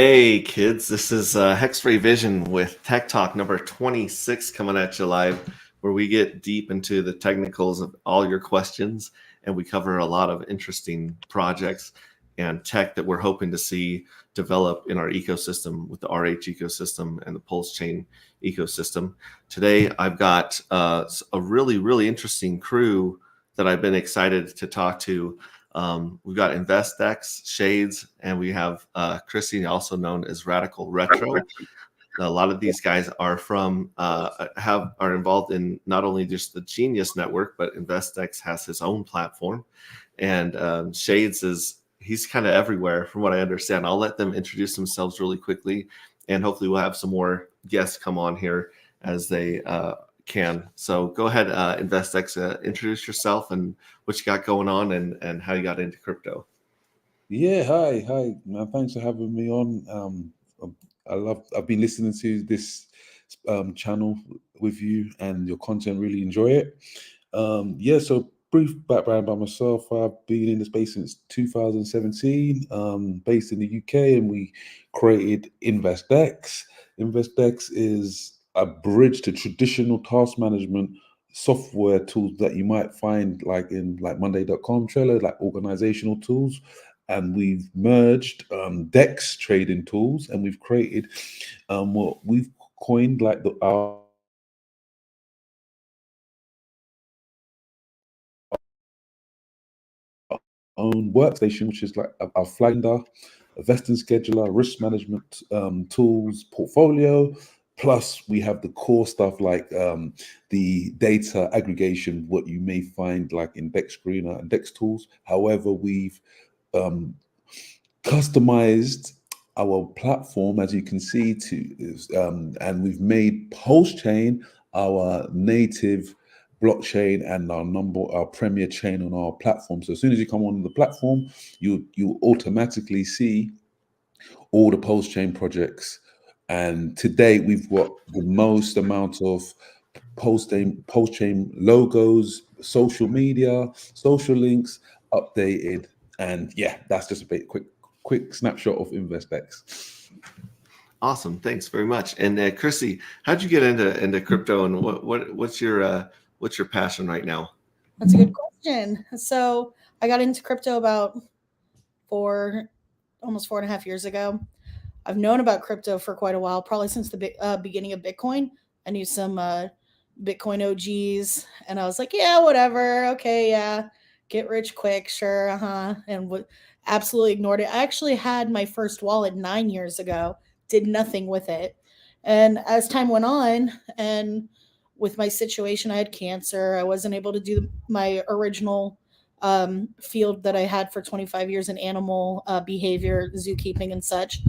Hey kids, this is Hex-Ray Vision with Tech Talk number 26 coming at you live, where we get deep into the technicals of all your questions, and we cover a lot of interesting projects and tech that we're hoping to see develop in our ecosystem with the RH ecosystem and the Pulse Chain ecosystem. Today, I've got a really interesting crew that I've been excited to talk to. We've got InvestX, Shades, and we have Chrissy, also known as Radical Retro. A lot of these guys are are involved in not only just the Genius Network, but InvestX has his own platform, and Shades he's kind of everywhere, from what I understand. I'll let them introduce themselves really quickly, and hopefully we'll have some more guests come on here as they can. So go ahead, InvestX, introduce yourself and what you got going on and how you got into crypto. Yeah, hi, man. Thanks for having me on. I've been listening to this channel with you and your content. Really enjoy it. So brief background by myself. I've been in the space since 2017, based in the UK, and we created InvestX. InvestX is a bridge to traditional task management software tools that you might find like Monday.com, Trello, like organizational tools. And we've merged DEX trading tools, and we've created what we've coined like our own workstation, which is like our flagging, a vesting scheduler, risk management tools, portfolio. Plus, we have the core stuff like the data aggregation, what you may find like in Dex Screener and Dex tools. However, we've customized our platform, as you can see, and we've made Pulse Chain our native blockchain and our premier chain on our platform. So as soon as you come on the platform, you automatically see all the Pulse Chain projects. And to date, we've got the most amount of Pulse Chain logos, social media, social links updated. And yeah, that's just a quick snapshot of InvestX. Awesome, thanks very much. And Chrissy, how'd you get into crypto, and what's your passion right now? That's a good question. So I got into crypto about almost 4.5 years ago. I've known about crypto for quite a while, probably since the beginning of Bitcoin. I knew some Bitcoin OGs, and I was like, yeah, whatever. Okay, yeah, get rich quick, sure, and absolutely ignored it. I actually had my first wallet 9 years ago, did nothing with it. And as time went on, and with my situation, I had cancer. I wasn't able to do my original field that I had for 25 years in animal behavior, zookeeping, and such.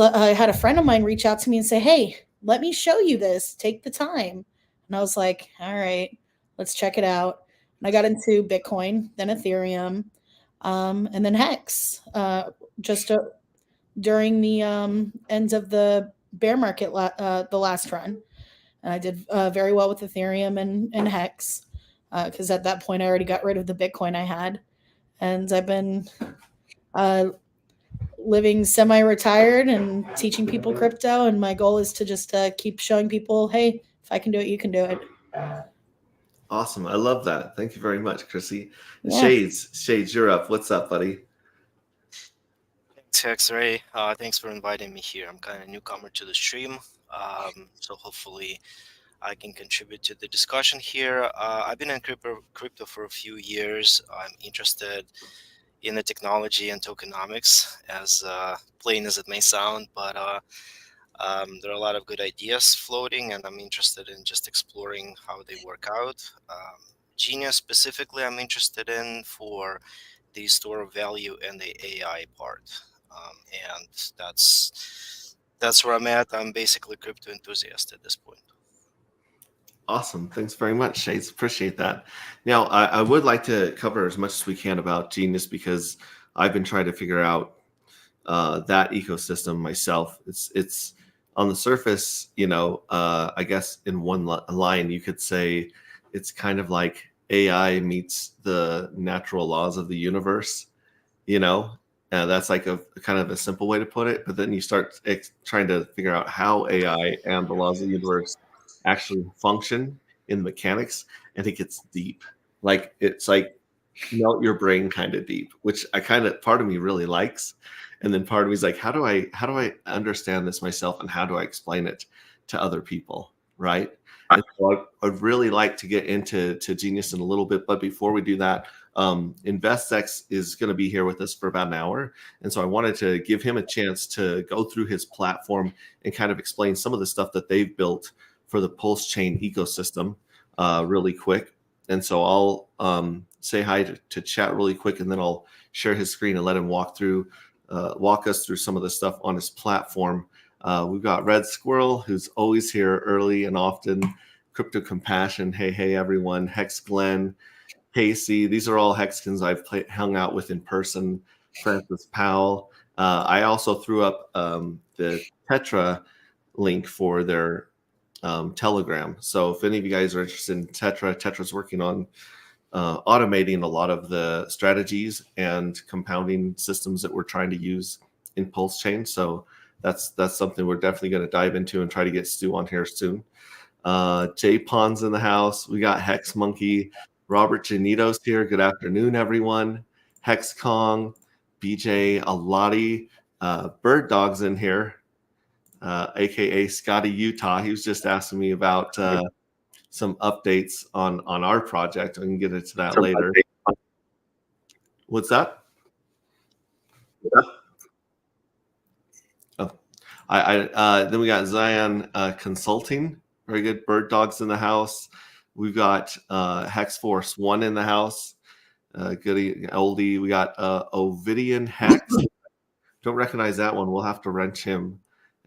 I had a friend of mine reach out to me and say, hey, let me show you this. Take the time. And I was like, all right, let's check it out. And I got into Bitcoin, then Ethereum, and then Hex, during the end of the bear market, the last run. And I did very well with Ethereum and Hex, because at that point I already got rid of the Bitcoin I had. And I've been living semi-retired and teaching people crypto, and my goal is to just keep showing people, hey, if I can do it, you can do it. Awesome, I love that. Thank you very much, Chrissy. Yeah. Shades, you're up. What's up, buddy? Thanks, X-Ray. Thanks for inviting me here. I'm kind of a newcomer to the stream, so hopefully I can contribute to the discussion here. I've been in crypto for a few years. I'm interested in the technology and tokenomics, as plain as it may sound, but there are a lot of good ideas floating, and I'm interested in just exploring how they work out. Genius specifically, I'm interested in for the store of value and the AI part, and that's where I'm at. I'm basically a crypto enthusiast at this point. Awesome. Thanks very much, Shades. Appreciate that. Now, I would like to cover as much as we can about Genius, because I've been trying to figure out that ecosystem myself. It's on the surface, I guess in one line, you could say it's kind of like AI meets the natural laws of the universe, That's like a kind of a simple way to put it. But then you start trying to figure out how AI and the laws of the universe actually function in mechanics, and it gets deep. Like it's like melt your brain kind of deep, which I kind of part of me really likes, and then part of me is like, how do I understand this myself, and how do I explain it to other people, right? And so I'd really like to get into Genius in a little bit, but before we do that, InvestX is going to be here with us for about an hour, and so I wanted to give him a chance to go through his platform and kind of explain some of the stuff that they've built for the Pulse Chain ecosystem really quick. And so I'll say hi to chat really quick, and then I'll share his screen and let him walk us through some of the stuff on his platform. We've got Red Squirrel, who's always here early and often. Crypto Compassion, hey everyone. Hex Glenn, Casey, these are all Hexkins I've hung out with in person. Francis Powell. I also threw up the Tetra link for their Telegram. So if any of you guys are interested in Tetra's working on automating a lot of the strategies and compounding systems that we're trying to use in Pulse Chain. So that's something we're definitely going to dive into and try to get Stu on here soon. Jay Pond's in the house. We got Hex Monkey. Robert Janito's here. Good afternoon, everyone. Hex Kong, BJ Alati, Bird Dog's in here, aka Scotty Utah. He was just asking me about some updates on our project. I can get into that later. What's that? Oh, then we got Zion Consulting. Very good. Bird Dog's in the house. We've got Hex Force 1 in the house. Goody oldie. We got Ovidian Hex. Don't recognize that one. We'll have to wrench him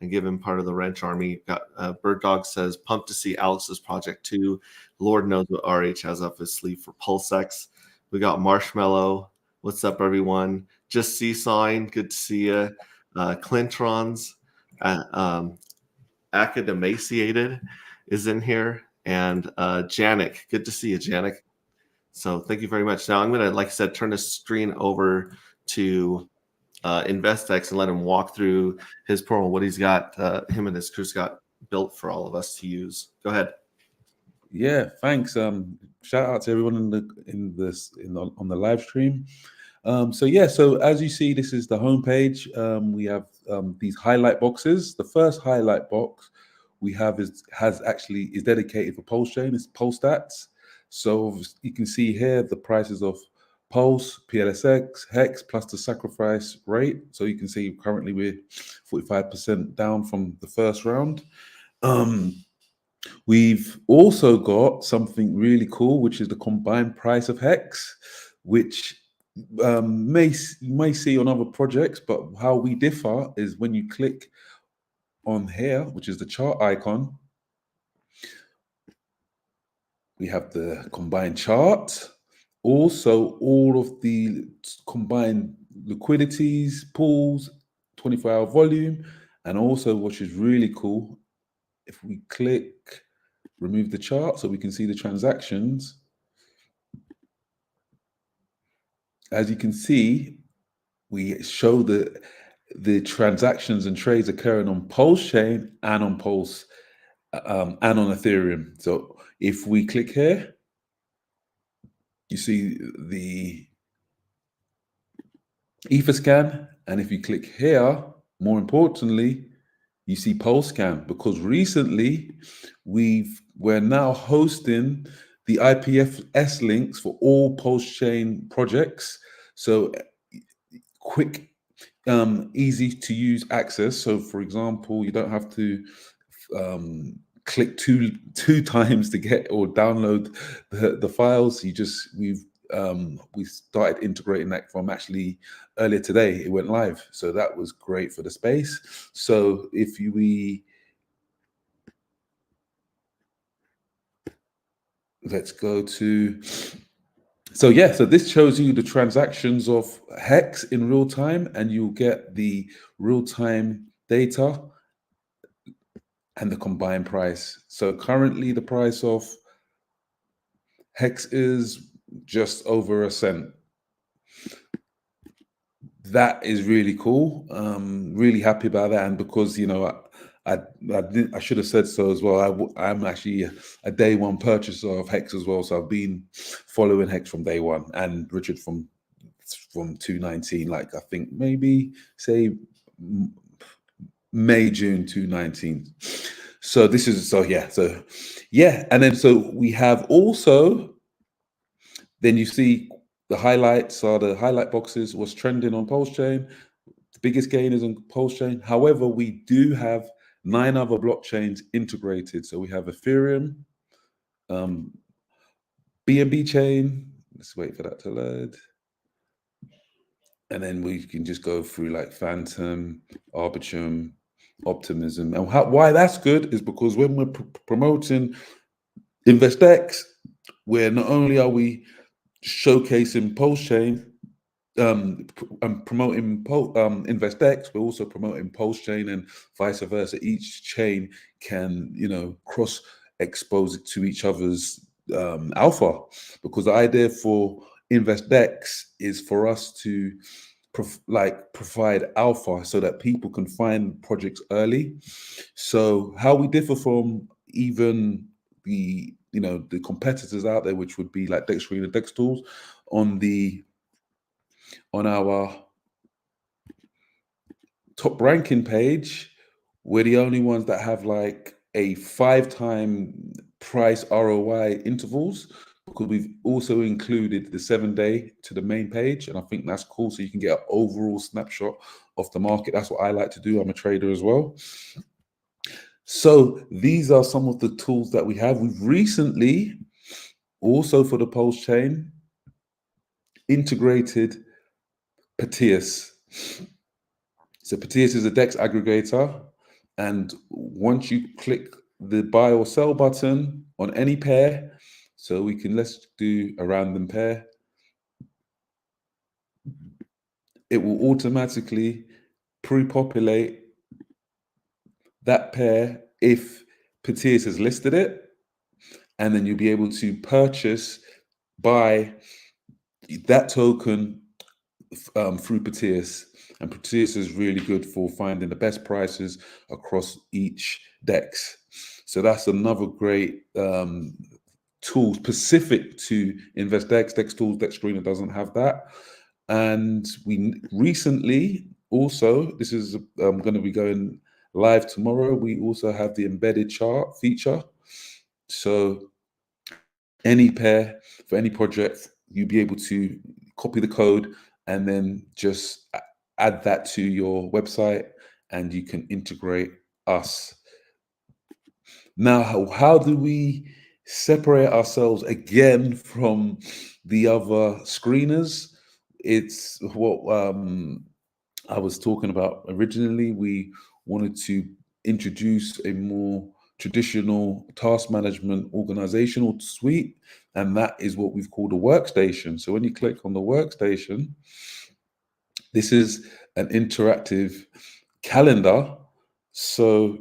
and give him part of the wrench army. Got Bird Dog says, pumped to see Alex's project too. Lord knows what RH has up his sleeve for PulseX. We got Marshmallow. What's up, everyone? Just Seasawing. Good to see you. Clintrons. Academaciated is in here. And Janik. Good to see you, Janik. So thank you very much. Now I'm going to, like I said, turn the screen over to InvestX and let him walk through his promo, what he's got, him and his crew's got built for all of us to use. Go ahead. Yeah, thanks. Shout out to everyone on the live stream. So as you see, this is the homepage. We have these highlight boxes. The first highlight box we have is dedicated for Pulse Chain. It's Pulse Stats. So you can see here the prices of Pulse, PLSX, Hex, plus the sacrifice rate. So you can see currently we're 45% down from the first round. We've also got something really cool, which is the combined price of Hex, which you may see on other projects, but how we differ is when you click on here, which is the chart icon, we have the combined chart, also all of the combined liquidities, pools, 24-hour volume, and also, which is really cool, if we click remove the chart so we can see the transactions. As you can see, we show the transactions and trades occurring on Pulse Chain and on Pulse and on Ethereum. So if we click here, you see the Etherscan, and if you click here, more importantly, you see PulseScan, because recently we're now hosting the IPFS links for all Pulse Chain projects. So quick, easy to use access. So for example, you don't have to click two times to get or download the files. We started integrating that from actually earlier today. It went live, so that was great for the space. So let's go to, so this shows you the transactions of Hex in real time, and you'll get the real time data and the combined price. So currently the price of Hex is just over a cent. that is really cool. Really happy about that, and because I should have said so as well. I'm actually a day one purchaser of Hex as well, so I've been following Hex from day one, and Richard from 2019. Like I think maybe say May June 2019. So this is and then so we have also. Then you see the highlights are the highlight boxes, what's trending on Pulse Chain. The biggest gainers on Pulse Chain. However, we do have 9 other blockchains integrated. So we have Ethereum, BNB chain. Let's wait for that to load. And then we can just go through like Phantom, Arbitrum, Optimism. And why that's good is because when we're promoting InvestX, where not only are we showcasing Pulse Chain and promoting InvestX, we're also promoting Pulse Chain and vice versa. Each chain can, cross expose it to each other's alpha, because the idea for InvestX is for us to provide alpha so that people can find projects early. So how we differ from even the competitors out there, which would be like DexScreen and DexTools, on our top ranking page, we're the only ones that have like a 5-time price ROI intervals, because we've also included the 7-day to the main page. And I think that's cool. So you can get an overall snapshot of the market. That's what I like to do. I'm a trader as well. So these are some of the tools that we have. We've recently, also for the Pulse Chain, integrated Proteus. So Proteus is a DEX aggregator. And once you click the buy or sell button on any pair, so let's do a random pair, it will automatically pre-populate that pair if Proteus has listed it. And then you'll be able to buy that token through Proteus. And Proteus is really good for finding the best prices across each DEX. So that's another great tool specific to InvestX. DexTools, DexScreener doesn't have that. And we recently also, this is going to be going live tomorrow, we also have the embedded chart feature. So any pair for any project, you'll be able to copy the code and then just add that to your website, and you can integrate us. Now, how do we separate ourselves again from the other screeners? It's what I was talking about originally. We wanted to introduce a more traditional task management organizational suite, and that is what we've called a workstation. So when you click on the workstation, this is an interactive calendar. So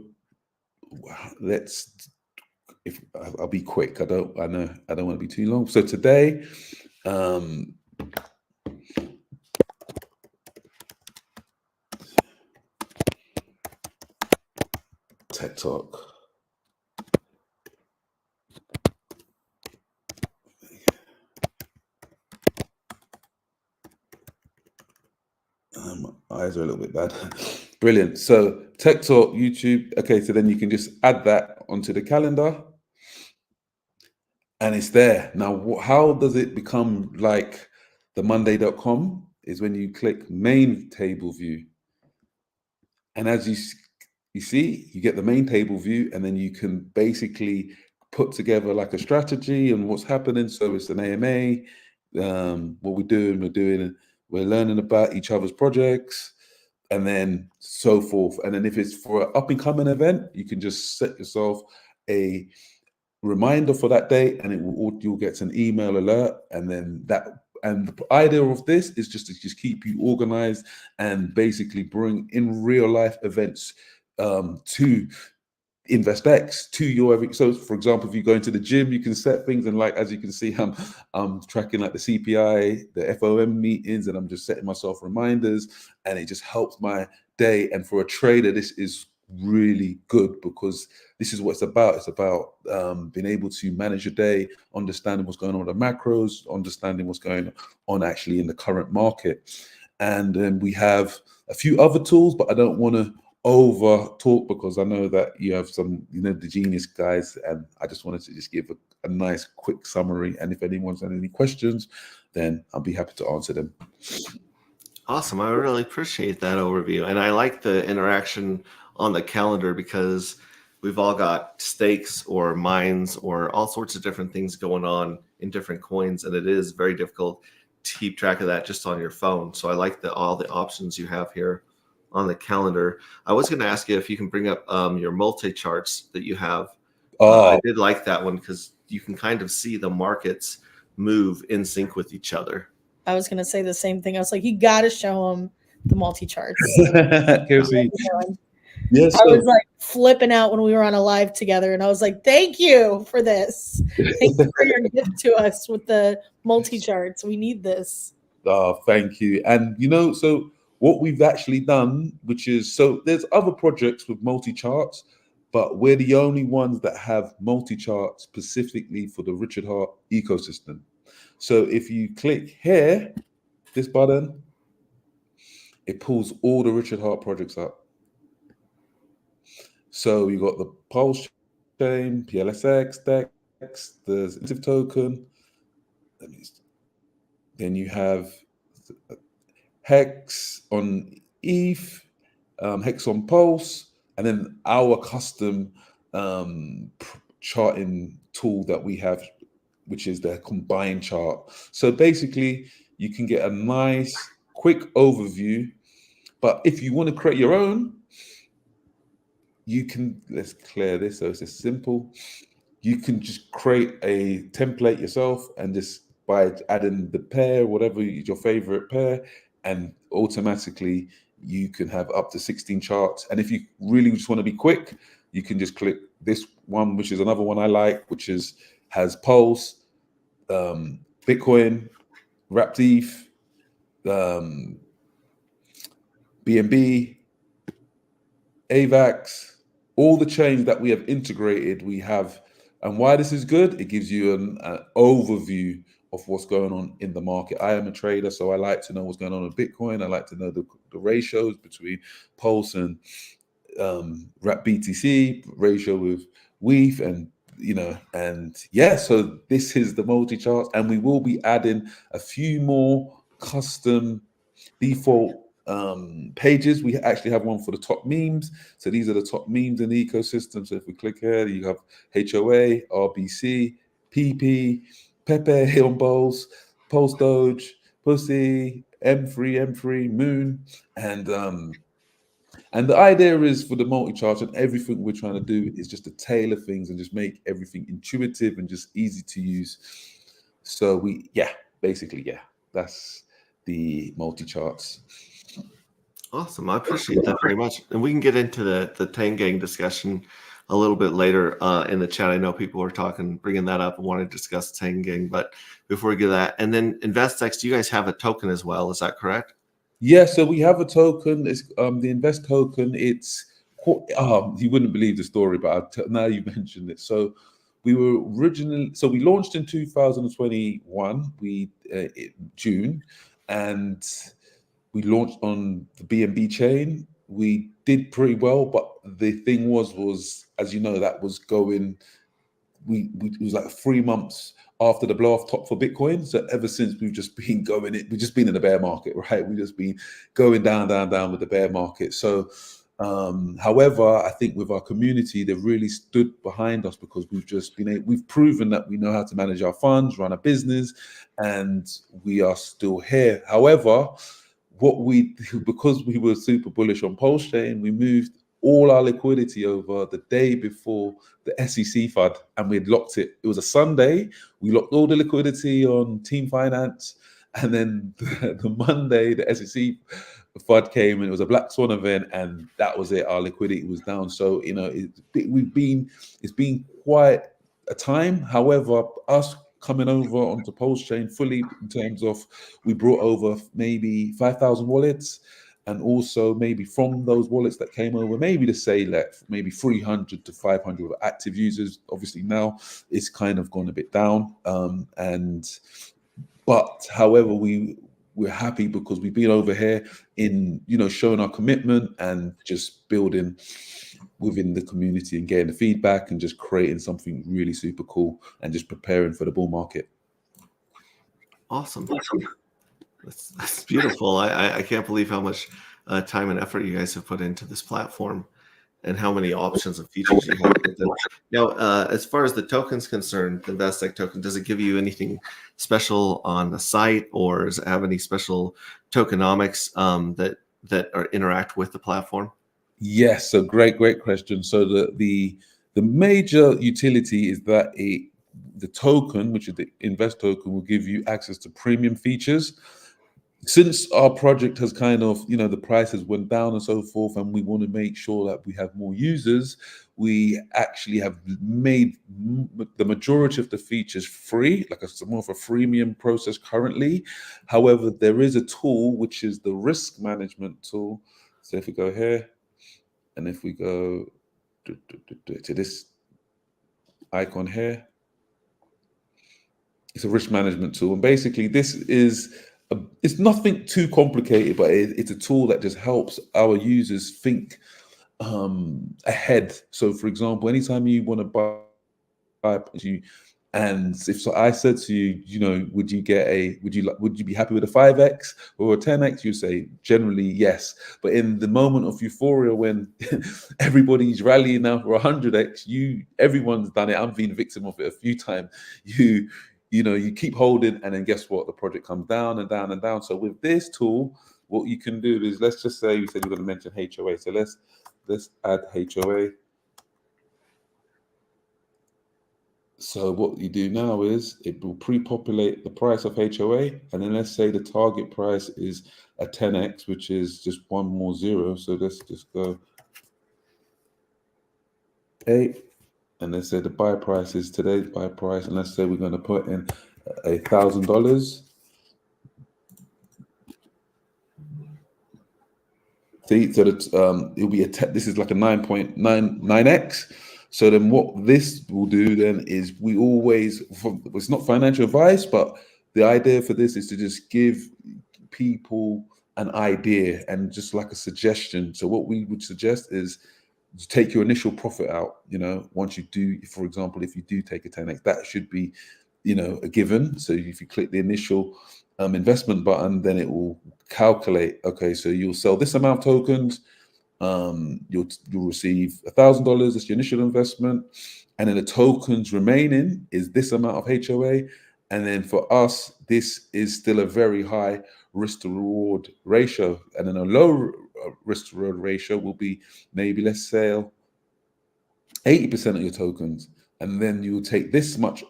I'll be quick. I don't want to be too long. So today, Tech Talk. My eyes are a little bit bad. Brilliant. So Tech Talk, YouTube. Okay, so then you can just add that onto the calendar, and it's there. Now, how does it become like the Monday.com? Is when you click main table view. And as you see, you get the main table view, and then you can basically put together like a strategy and what's happening. So it's an AMA, what we're learning about each other's projects, and then so forth. And then if it's for an up and coming event, you can just set yourself a reminder for that day, and you'll get an email alert. And then and the idea of this is just to keep you organized and basically bring in real life events to invest X to your so for example, if you go into the gym, you can set things, and like as you can see, I'm tracking like the CPI, the FOM meetings, and I'm just setting myself reminders, and it just helps my day. And for a trader, this is really good because this is what it's about. It's about being able to manage your day, understanding what's going on with the macros, understanding what's going on actually in the current market. And then we have a few other tools, but I don't want to over talk because I know that you have some, the genius guys, and I just wanted to just give a nice quick summary. And if anyone's had any questions, then I'll be happy to answer them. Awesome. I really appreciate that overview. And I like the interaction on the calendar because we've all got stakes or mines or all sorts of different things going on in different coins. And it is very difficult to keep track of that just on your phone. So I like all the options you have here on the calendar. I was going to ask you if you can bring up your multi-charts that you have. I did like that one because you can kind of see the markets move in sync with each other. I was going to say the same thing. I was like, you got to show them the multi-charts. Yes, I was like flipping out when we were on a live together, and I was like, thank you for this. Thank you for your gift to us with the multi-charts. We need this. Thank you. And, so what we've actually done, which is, so there's other projects with multi-charts, but we're the only ones that have multi-charts specifically for the Richard Hart ecosystem. So if you click here, this button, it pulls all the Richard Hart projects up. So you got the Pulse chain, PLSX, DEX, there's incentive token. Then you have Hex on ETH, Hex on Pulse, and then our custom charting tool that we have, which is the combined chart. So basically, you can get a nice, quick overview. But if you want to create your own, you can, let's clear this so it's just simple. You can just create a template yourself and just by adding the pair, whatever your favorite pair, and automatically you can have up to 16 charts. And if you really just want to be quick, you can just click this one, which is another one I like, which has Pulse, Bitcoin, Wrapped ETH, BNB, AVAX, all the chains that we have integrated, we have. And why this is good, it gives you an overview of what's going on in the market. I am a trader, so I like to know what's going on in Bitcoin. I like to know the ratios between Pulse and Wrap BTC, ratio with WETH, and so this is the multi-charts, and we will be adding a few more custom default pages. We actually have one for the top memes. So these are the top memes in the ecosystem. So if we click here, you have HOA, RBC, PP, Pepe on Pulse, Pulse Doge, Pussy, M3, Moon, and the idea is for the multi-charts, and everything we're trying to do is just to tailor things and just make everything intuitive and just easy to use. So that's the multi-charts. Awesome. I appreciate that very much. And we can get into the Tangang discussion a little bit later in the chat. I know people are bringing that up and want to discuss Tangang, but before we get that, and then InvestX, do you guys have a token as well? Is that correct? Yeah, so we have a token. It's the Invest token. It's you wouldn't believe the story, but now you mentioned it. So we launched in 2021, June, and we launched on the BNB chain. We did pretty well, but the thing was, as you know, that was going. It was like 3 months after the blow off top for Bitcoin. So ever since we've just been we've just been in the bear market, right? We've just been going down with the bear market. So, however, I think with our community, they've really stood behind us because we've proven that we know how to manage our funds, run a business, and we are still here. However, because we were super bullish on Pulse Chain, we moved all our liquidity over the day before the SEC FUD, and we'd locked it. It was a Sunday. We locked all the liquidity on Team Finance, and then the Monday, the SEC the FUD came and it was a black swan event, and that was it. Our liquidity was down. So it's been quite a time. However, us coming over onto Pulse Chain fully in terms of we brought over maybe 5,000 wallets. And also maybe from those wallets that came over, maybe to say that maybe 300 to 500 active users. Obviously now it's kind of gone a bit down. But however, we're happy because we've been over here in, showing our commitment and just building within the community and getting the feedback and just creating something really super cool and just preparing for the bull market. Awesome. That's beautiful. I can't believe how much time and effort you guys have put into this platform and how many options and features you have. Now, as far as the token's concerned, the Investec token, does it give you anything special on the site, or does it have any special tokenomics that interact with the platform? Yes, so great question. So the major utility is that the token, which is the Invest token, will give you access to premium features. Since our project has kind of, the prices went down and so forth, and we want to make sure that we have more users, we actually have made the majority of the features free, like more of a freemium process currently. However, there is a tool, which is the risk management tool. So if we go here, and if we go to this icon here, it's a risk management tool. And basically this is, it's nothing too complicated, but it's a tool that just helps our users think ahead. So for example, anytime you want to buy, and if so, I said to you, would you be happy with a 5x or a 10x? You say generally yes. But in the moment of euphoria, when everybody's rallying now for 100x, everyone's done it. I've been victim of it a few times. You keep holding, and then guess what? The project comes down and down and down. So with this tool, what you can do is, let's just say you said you're going to mention HOA. So let's add HOA. So what you do now is it will pre-populate the price of HOA, and then let's say the target price is a 10x, which is just one more zero. So let's just go 8, and let's say the buy price is today's buy price, and let's say we're going to put in $1,000. See, so that it'll be this is like a 9.99x. So then what this will do then is it's not financial advice, but the idea for this is to just give people an idea and just like a suggestion. So what we would suggest is to take your initial profit out, once you do, for example, if you do take a 10x, that should be, a given. So if you click the initial investment button, then it will calculate, okay, so you'll sell this amount of tokens, you'll receive $1,000, that's your initial investment, and then the tokens remaining is this amount of HOA. And then for us, this is still a very high risk to reward ratio, and then a low risk to reward ratio will be maybe, let's say, 80% of your tokens, and then you'll take this much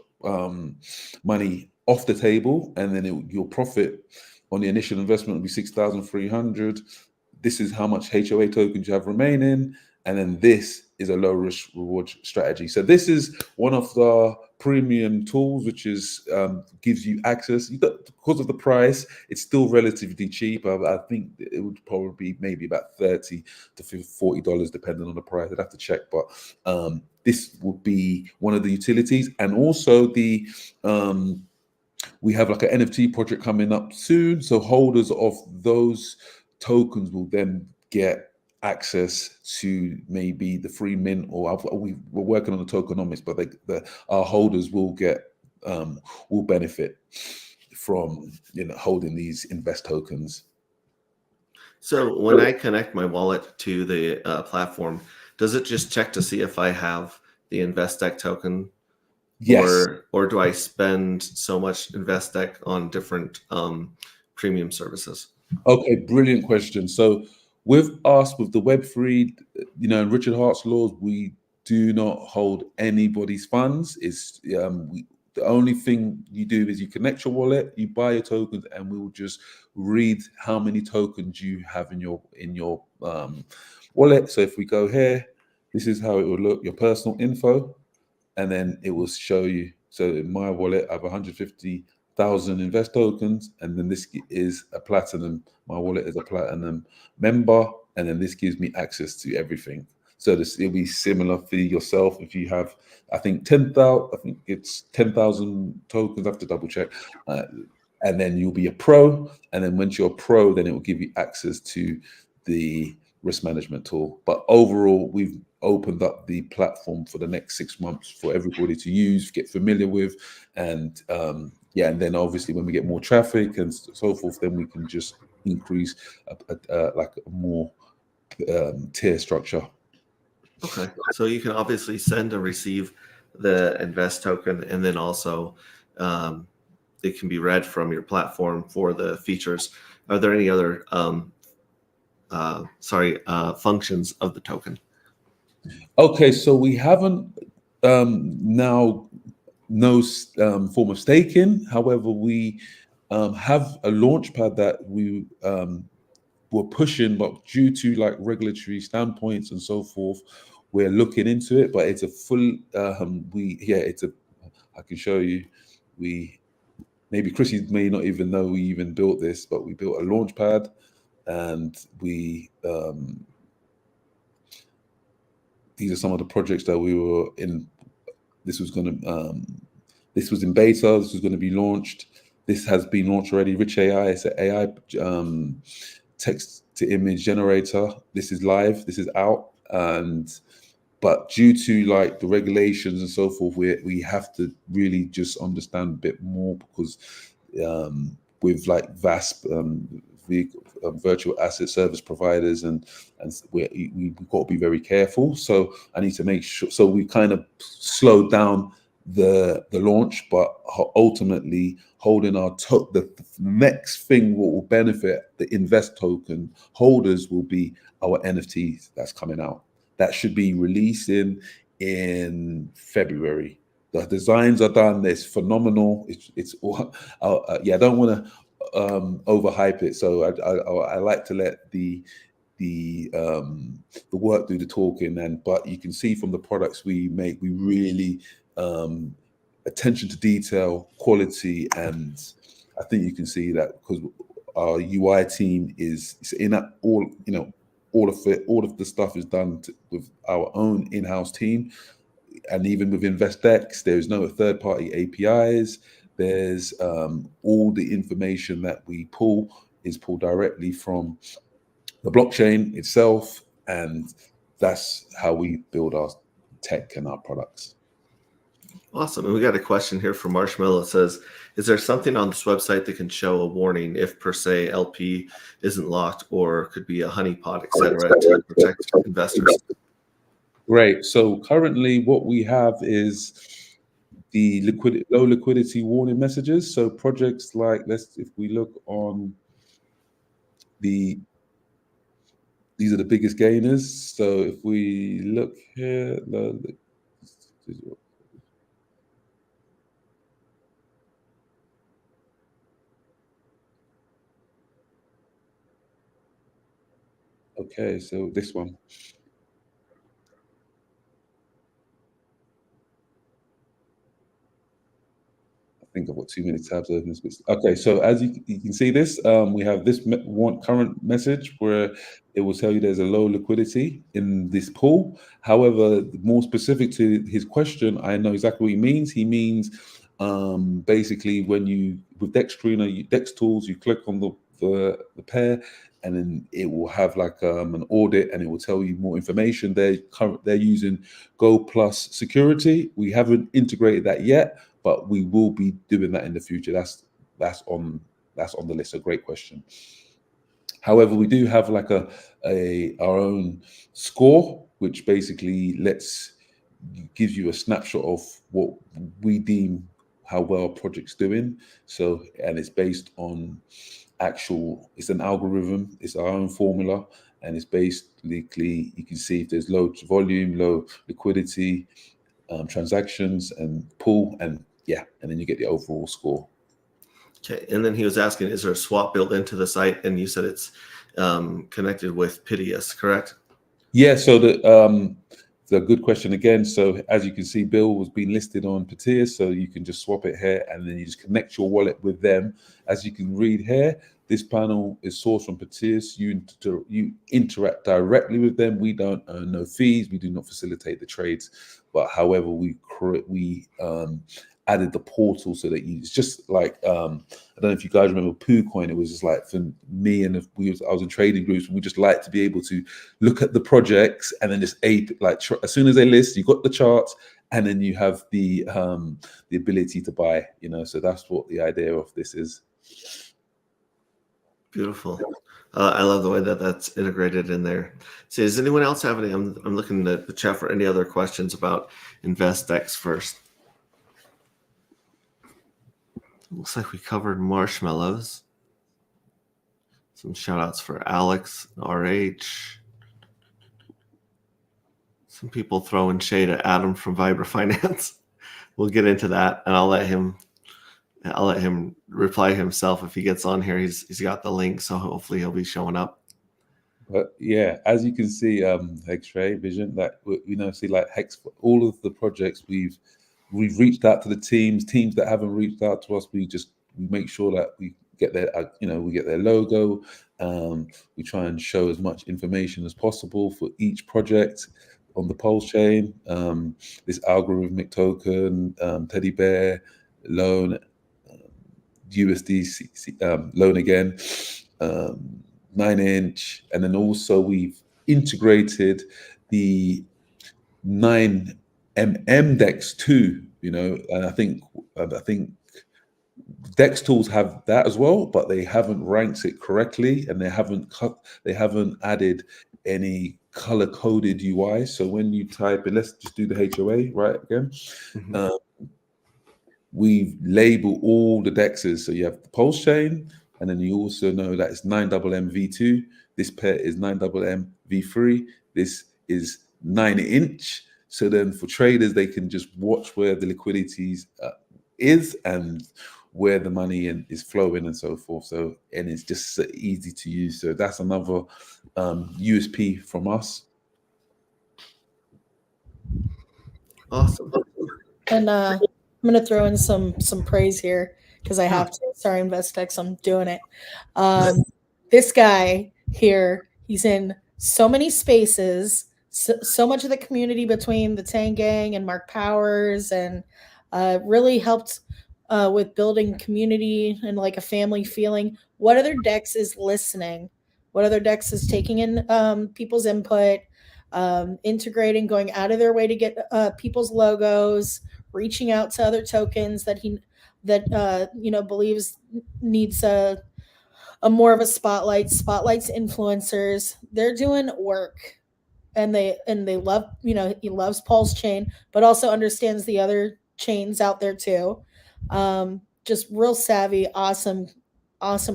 money off the table, and then your profit on the initial investment will be 6,300. This is how much HOA tokens you have remaining, and then this is a low risk reward strategy. So this is one of the premium tools, which is gives you access. Because of the price, it's still relatively cheap. I think it would probably be maybe about $30 to $40, depending on the price. I'd have to check, but this would be one of the utilities. And also we have like an NFT project coming up soon. So holders of those tokens will then get access to maybe the free mint, or we're working on the tokenomics, but our holders will benefit from holding these Invest tokens. So when I connect my wallet to the platform, does it just check to see if I have the Investec token? Yes. Or do I spend so much Investec on different premium services? Okay, brilliant question. So with us, with the Web3, and Richard Hart's laws, we do not hold anybody's funds. It's the The only thing you do is you connect your wallet, you buy your tokens, and we will just read how many tokens you have in your wallet. So if we go here, this is how it will look, your personal info, and then it will show you. So in my wallet, I have 150,000 invest tokens, and then this is a platinum. My wallet is a platinum member, and then this gives me access to everything. So it'll be similar for yourself if you have, I think 10,000. I think it's 10,000 tokens. I have to double check. And then you'll be a pro. And then once you're a pro, then it will give you access to the risk management tool. But overall, we've opened up the platform for the next 6 months for everybody to use, get familiar with, and and then obviously when we get more traffic and so forth, then we can just increase like a more tier structure. Okay, so you can obviously send and receive the invest token, and then also it can be read from your platform for the features. Are there any other functions of the token? Okay, so we haven't now no form of staking. However, we have a launch pad that we were pushing, but due to like regulatory standpoints and so forth, we're looking into it. But it's a full I can show you. Maybe Chrissy may not even know we even built this, but we built a launch pad, and we these are some of the projects that we were in. This was in beta. This was going to be launched. This has been launched already. Rich AI, it's an AI text to image generator. This is live. This is out. But due to like the regulations and so forth, we have to really just understand a bit more, because with like VASP, virtual asset service providers, and we've got to be very careful. So I need to make sure. So we kind of slowed down the launch, but ultimately holding the next thing what will benefit the invest token holders will be our NFTs that's coming out. That should be released in February. The designs are done. It's phenomenal. It's all, I don't want to overhype it. So I like to let the work do the talking. But you can see from the products we make, we really attention to detail, quality, and I think you can see that because our UI team is in that all of the stuff is done with our own in-house team. And even with InvestX, there's no third-party APIs. There's all the information that we pull is pulled directly from the blockchain itself, and that's how we build our tech and our products. Awesome. And we got a question here from Marshmallow. It says, is there something on this website that can show a warning if per se LP isn't locked or could be a honeypot, etc., to protect investors? Great. So currently what we have is the low liquidity warning messages. So projects like, if we look on these are the biggest gainers. So if we look here, okay, so this one. I think I've got too many tabs open. Okay, so as you can see this, we have this current message where it will tell you there's a low liquidity in this pool. However, more specific to his question, I know exactly what he means. He means basically when with Dex tools, you click on the pair, and then it will have like an audit, and it will tell you more information. They're using Go Plus security. We haven't integrated that yet, but we will be doing that in the future. That's on the list. A great question. However, we do have like our own score, which basically gives you a snapshot of what we deem how well a project's doing. So, and it's based on it's an algorithm, it's our own formula, and it's basically, you can see if there's low volume, low liquidity, transactions and pool, and yeah, and then you get the overall score. Okay, and then he was asking, is there a swap built into the site? And you said it's connected with Pitius, correct? Yeah, so it's a good question again. So as you can see, Bill was being listed on Pitius, so you can just swap it here, and then you just connect your wallet with them. As you can read here, this panel is sourced from Pitius. You interact directly with them. We don't earn no fees. We do not facilitate the trades, but however, we added the portal so that it's just like I don't know if you guys remember PooCoin. It was just like for me and I was in trading groups. We just like to be able to look at the projects and then just as soon as they list, you got the charts, and then you have the ability to buy. So that's what the idea of this is. Beautiful. I love the way that that's integrated in there. So does anyone else have any? I'm looking at the chat for any other questions about InvestX first. Looks like we covered marshmallows. Some shout outs for Alex, RH. Some people throwing shade at Adam from Vibra Finance. We'll get into that, and I'll let him reply himself if he gets on here. He's got the link, so hopefully he'll be showing up. But yeah, as you can see, X-Ray Vision, that see like Hex, all of the projects we've reached out to the teams that haven't reached out to us. We make sure that we get their we get their logo. We try and show as much information as possible for each project on the Pulse chain. This algorithmic token, teddy bear loan, USD loan again, 9-inch, and then also we've integrated the 9mm DEX too. And I think DEX tools have that as well, but they haven't ranked it correctly, and they haven't added any color-coded UI. So when you type in, let's just do the HOA right again. Mm-hmm. We've labeled all the DEXs. So you have the Pulse chain, and then you also know that it's 9mm V2. This pair is 9mm V3. This is 9-inch. So then for traders, they can just watch where the liquidity is and where the money is flowing and so forth. So, and it's just so easy to use. So that's another USP from us. Awesome. And I'm gonna throw in some praise here because I have to. Sorry, InvestX, I'm doing it. This guy here, he's in so many spaces, so much of the community between the Tang Gang and Mark Powers, and really helped with building community and like a family feeling. What other DEX is listening? What other DEX is taking in people's input, integrating, going out of their way to get people's logos, reaching out to other tokens that believes needs a more of a spotlights influencers. They're doing work, and they love, he loves Paul's chain, but also understands the other chains out there too. Just real savvy, awesome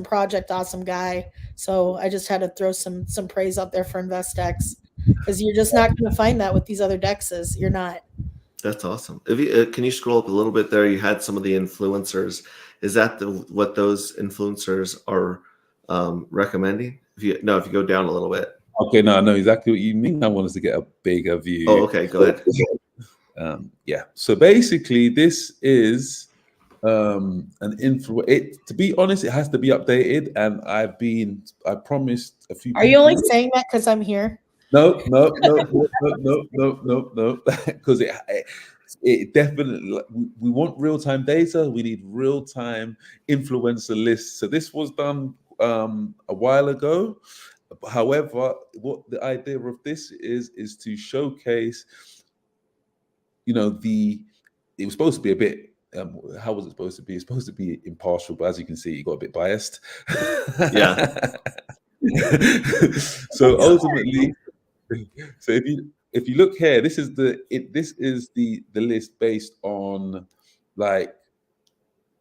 project, awesome guy. So I just had to throw some praise out there for InvestX, because you're just not going to find that with these other DEXs. You're not. That's awesome. If you can you scroll up a little bit there? You had some of the influencers. Is that what those influencers are recommending? If you go down a little bit. Okay, no, I know exactly what you mean. I want us to get a bigger view. Oh, okay, go ahead. Yeah. So basically, this is an info. To be honest, it has to be updated, and I promised a few. Are you only saying that because I'm here? No, because it definitely, we want real-time data. We need real-time influencer lists. So this was done a while ago. However, what the idea of this is to showcase, it was supposed to be a bit, how was it supposed to be? It's supposed to be impartial, but as you can see, it got a bit biased. Yeah. So ultimately, so if you look here, this is the list based on like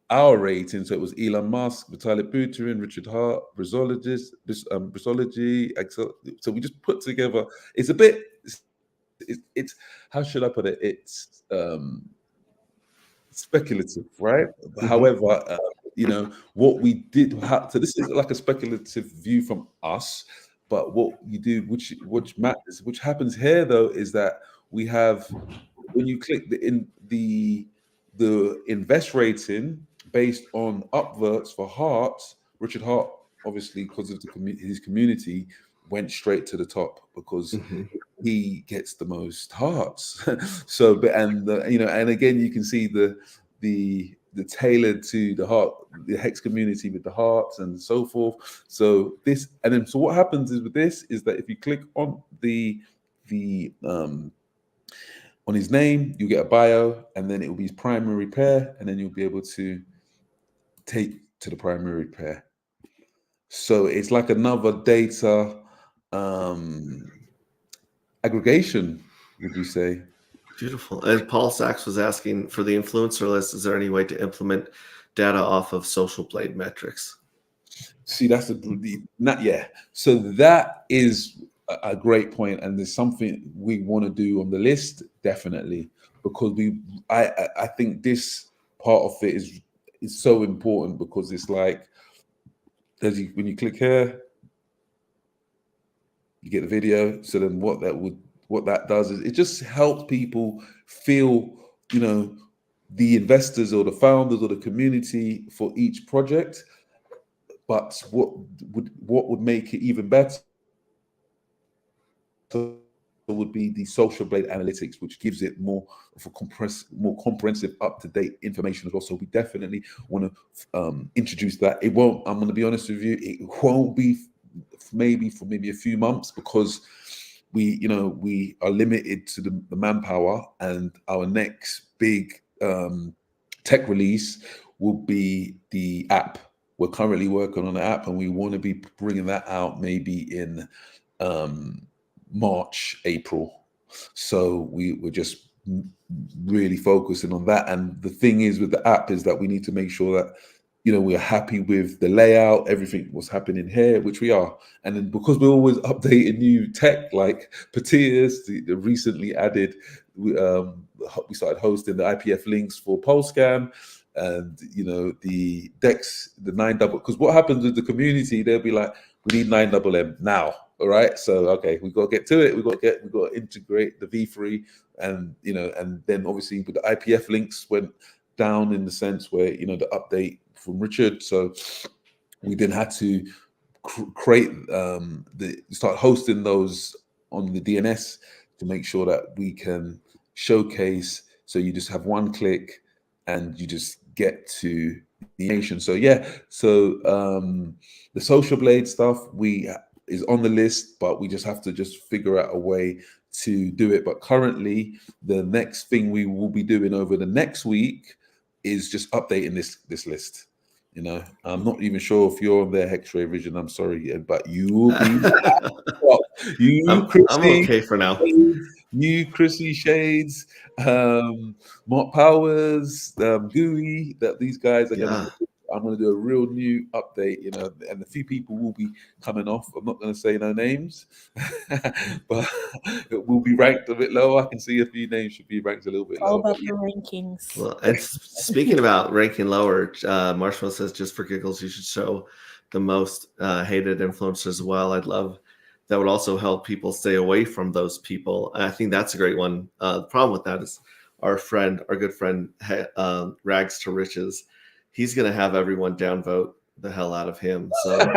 our rating. So it was Elon Musk, Vitalik Buterin, Richard Hart, Brisology, Excel. So we just put together. It's a bit. It's how should I put it? It's speculative, right? Mhm. However, what we did. So this is like a speculative view from us. But what you do, which matters, which happens here though, is that we have, when you click the invest rating based on upvotes for Hearts, Richard Hart, obviously because of his community, went straight to the top because Mhm. he gets the most hearts. So, but and and again, you can see the tailored to the Hex community with the hearts and so forth. So so what happens is with this is that if you click on the on his name, you get a bio, and then it will be his primary pair, and then you'll be able to take to the primary pair. So it's like another data aggregation, would you say? Beautiful. And Paul Sachs was asking for the influencer list, is there any way to implement data off of Social Blade metrics? See, that's not yet. So that is a great point, and there's something we want to do on the list, definitely, because I think this part of it is so important because it's like when you click here, you get the video. So then what that does is it just helps people feel, the investors or the founders or the community for each project. But what would make it even better would be the Social Blade analytics, which gives it more of a more comprehensive, up-to-date information as well. So we definitely want to introduce that. It won't. I'm going to be honest with you. It won't be for maybe a few months because we are limited to the manpower, and our next big tech release will be the app. We're currently working on the app, and we want to be bringing that out maybe in March, April. So we're just really focusing on that. And the thing is with the app is that we need to make sure that we're happy with the layout, everything what's happening here, which we are. And then because we're always updating new tech, like Patias, the recently added, we started hosting the IPF links for PulseScan, and the Dex, the 9-double. Because what happens with the community, they'll be like, we need 9-double-M now. All right, so okay, we got to get to it. We got to integrate the V3, and and then obviously with the IPF links went down in the sense where the update from Richard, so we then had to create start hosting those on the DNS to make sure that we can showcase. So you just have one click, and you just get to the nation. So yeah, so the Social Blade stuff is on the list, but we just have to figure out a way to do it. But currently, the next thing we will be doing over the next week is just updating this list. I'm not even sure if you're on their X-ray vision. I'm sorry, but you will be. You, I'm Chrissy, okay for now. you, Chrissy Shades, Mark Powers, Gooey. That these guys are gonna. I'm gonna do a real new update, and a few people will be coming off. I'm not gonna say no names, but it will be ranked a bit lower. I can see a few names should be ranked a little bit All lower. about the rankings. Well, and speaking about ranking lower, Marshall says, just for giggles, you should show the most hated influencers as well. I'd love that. Would also help people stay away from those people. And I think that's a great one. The problem with that is our good friend, Rags to Riches. He's going to have everyone downvote the hell out of him. So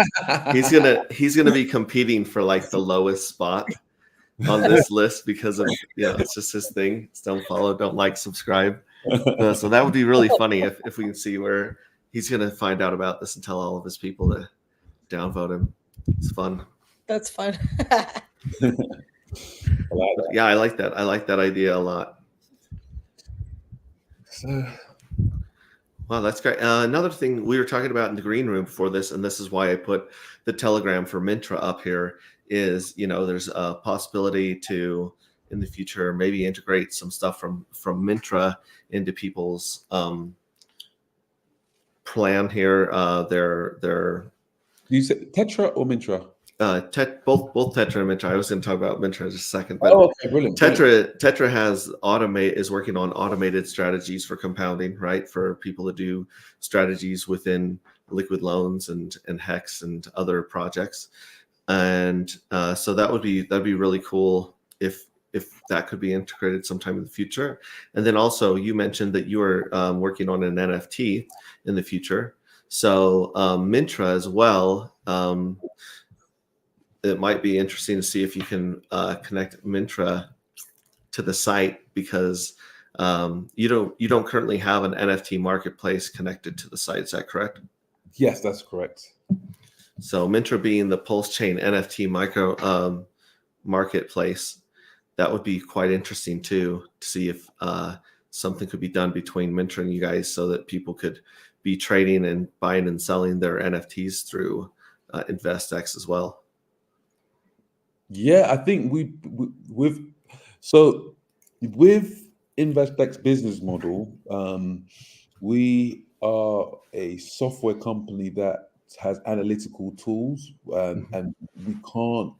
he's gonna be competing for like the lowest spot on this list because of it's just his thing. It's don't follow, don't like, subscribe. So that would be really funny if we can see where he's gonna find out about this and tell all of his people to downvote him. It's fun. That's fun. Yeah, I like that. I like that idea a lot. So, wow, that's great. Another thing we were talking about in the green room before this, and this is why I put the Telegram for Mintra up here, is there's a possibility to in the future maybe integrate some stuff from Mintra into people's plan here. Their you say Tetra or Mintra? both Tetra and Mintra. I was going to talk about Mintra in just a second, but Okay, brilliant. Tetra has is working on automated strategies for compounding, right? For people to do strategies within liquid loans and Hex and other projects, and so that'd be really cool if that could be integrated sometime in the future. And then also you mentioned that you are working on an NFT in the future, so Mintra as well. It might be interesting to see if you can connect Mintra to the site, because you don't currently have an NFT marketplace connected to the site. Is that correct? Yes, that's correct. So Mintra being the Pulse Chain NFT micro marketplace, that would be quite interesting too, to see if something could be done between Mintra and you guys, so that people could be trading and buying and selling their NFTs through InvestX as well. Yeah, I think with InvestX business model, we are a software company that has analytical tools, and we can't.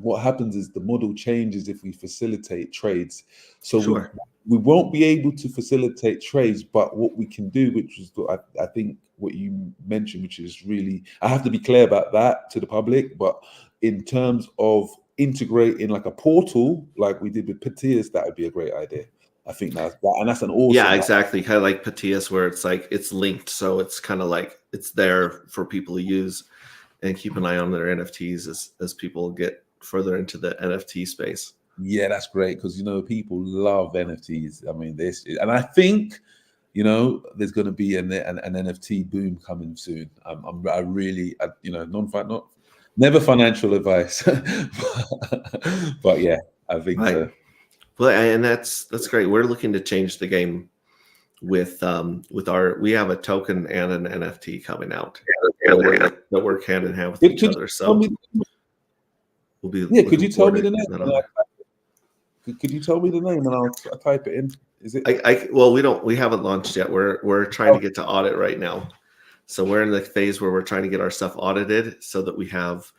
What happens is the model changes if we facilitate trades. So Sure. we won't be able to facilitate trades, but what we can do, which is I think what you mentioned, which is really, I have to be clear about that to the public, but in terms of integrating like a portal like we did with Patias, that would be a great idea. I think that's an awesome. Yeah, exactly. Kind of like Patias, where it's like it's linked, so it's kind of like it's there for people to use and keep an eye on their NFTs as people get further into the NFT space. Yeah, that's great, because people love NFTs. I mean, and I think there's going to be an NFT boom coming soon. Never financial advice, but yeah, I think Right. so. Well, and that's great. We're looking to change the game with we have a token and an NFT coming out that work hand in hand with each other. So we'll be. Yeah, could you tell me the name? Could you tell me the name and I'll type it in? Is it? Well, we haven't launched yet. We're trying to get to audit right now. So we're in the phase where we're trying to get our stuff audited, so that we have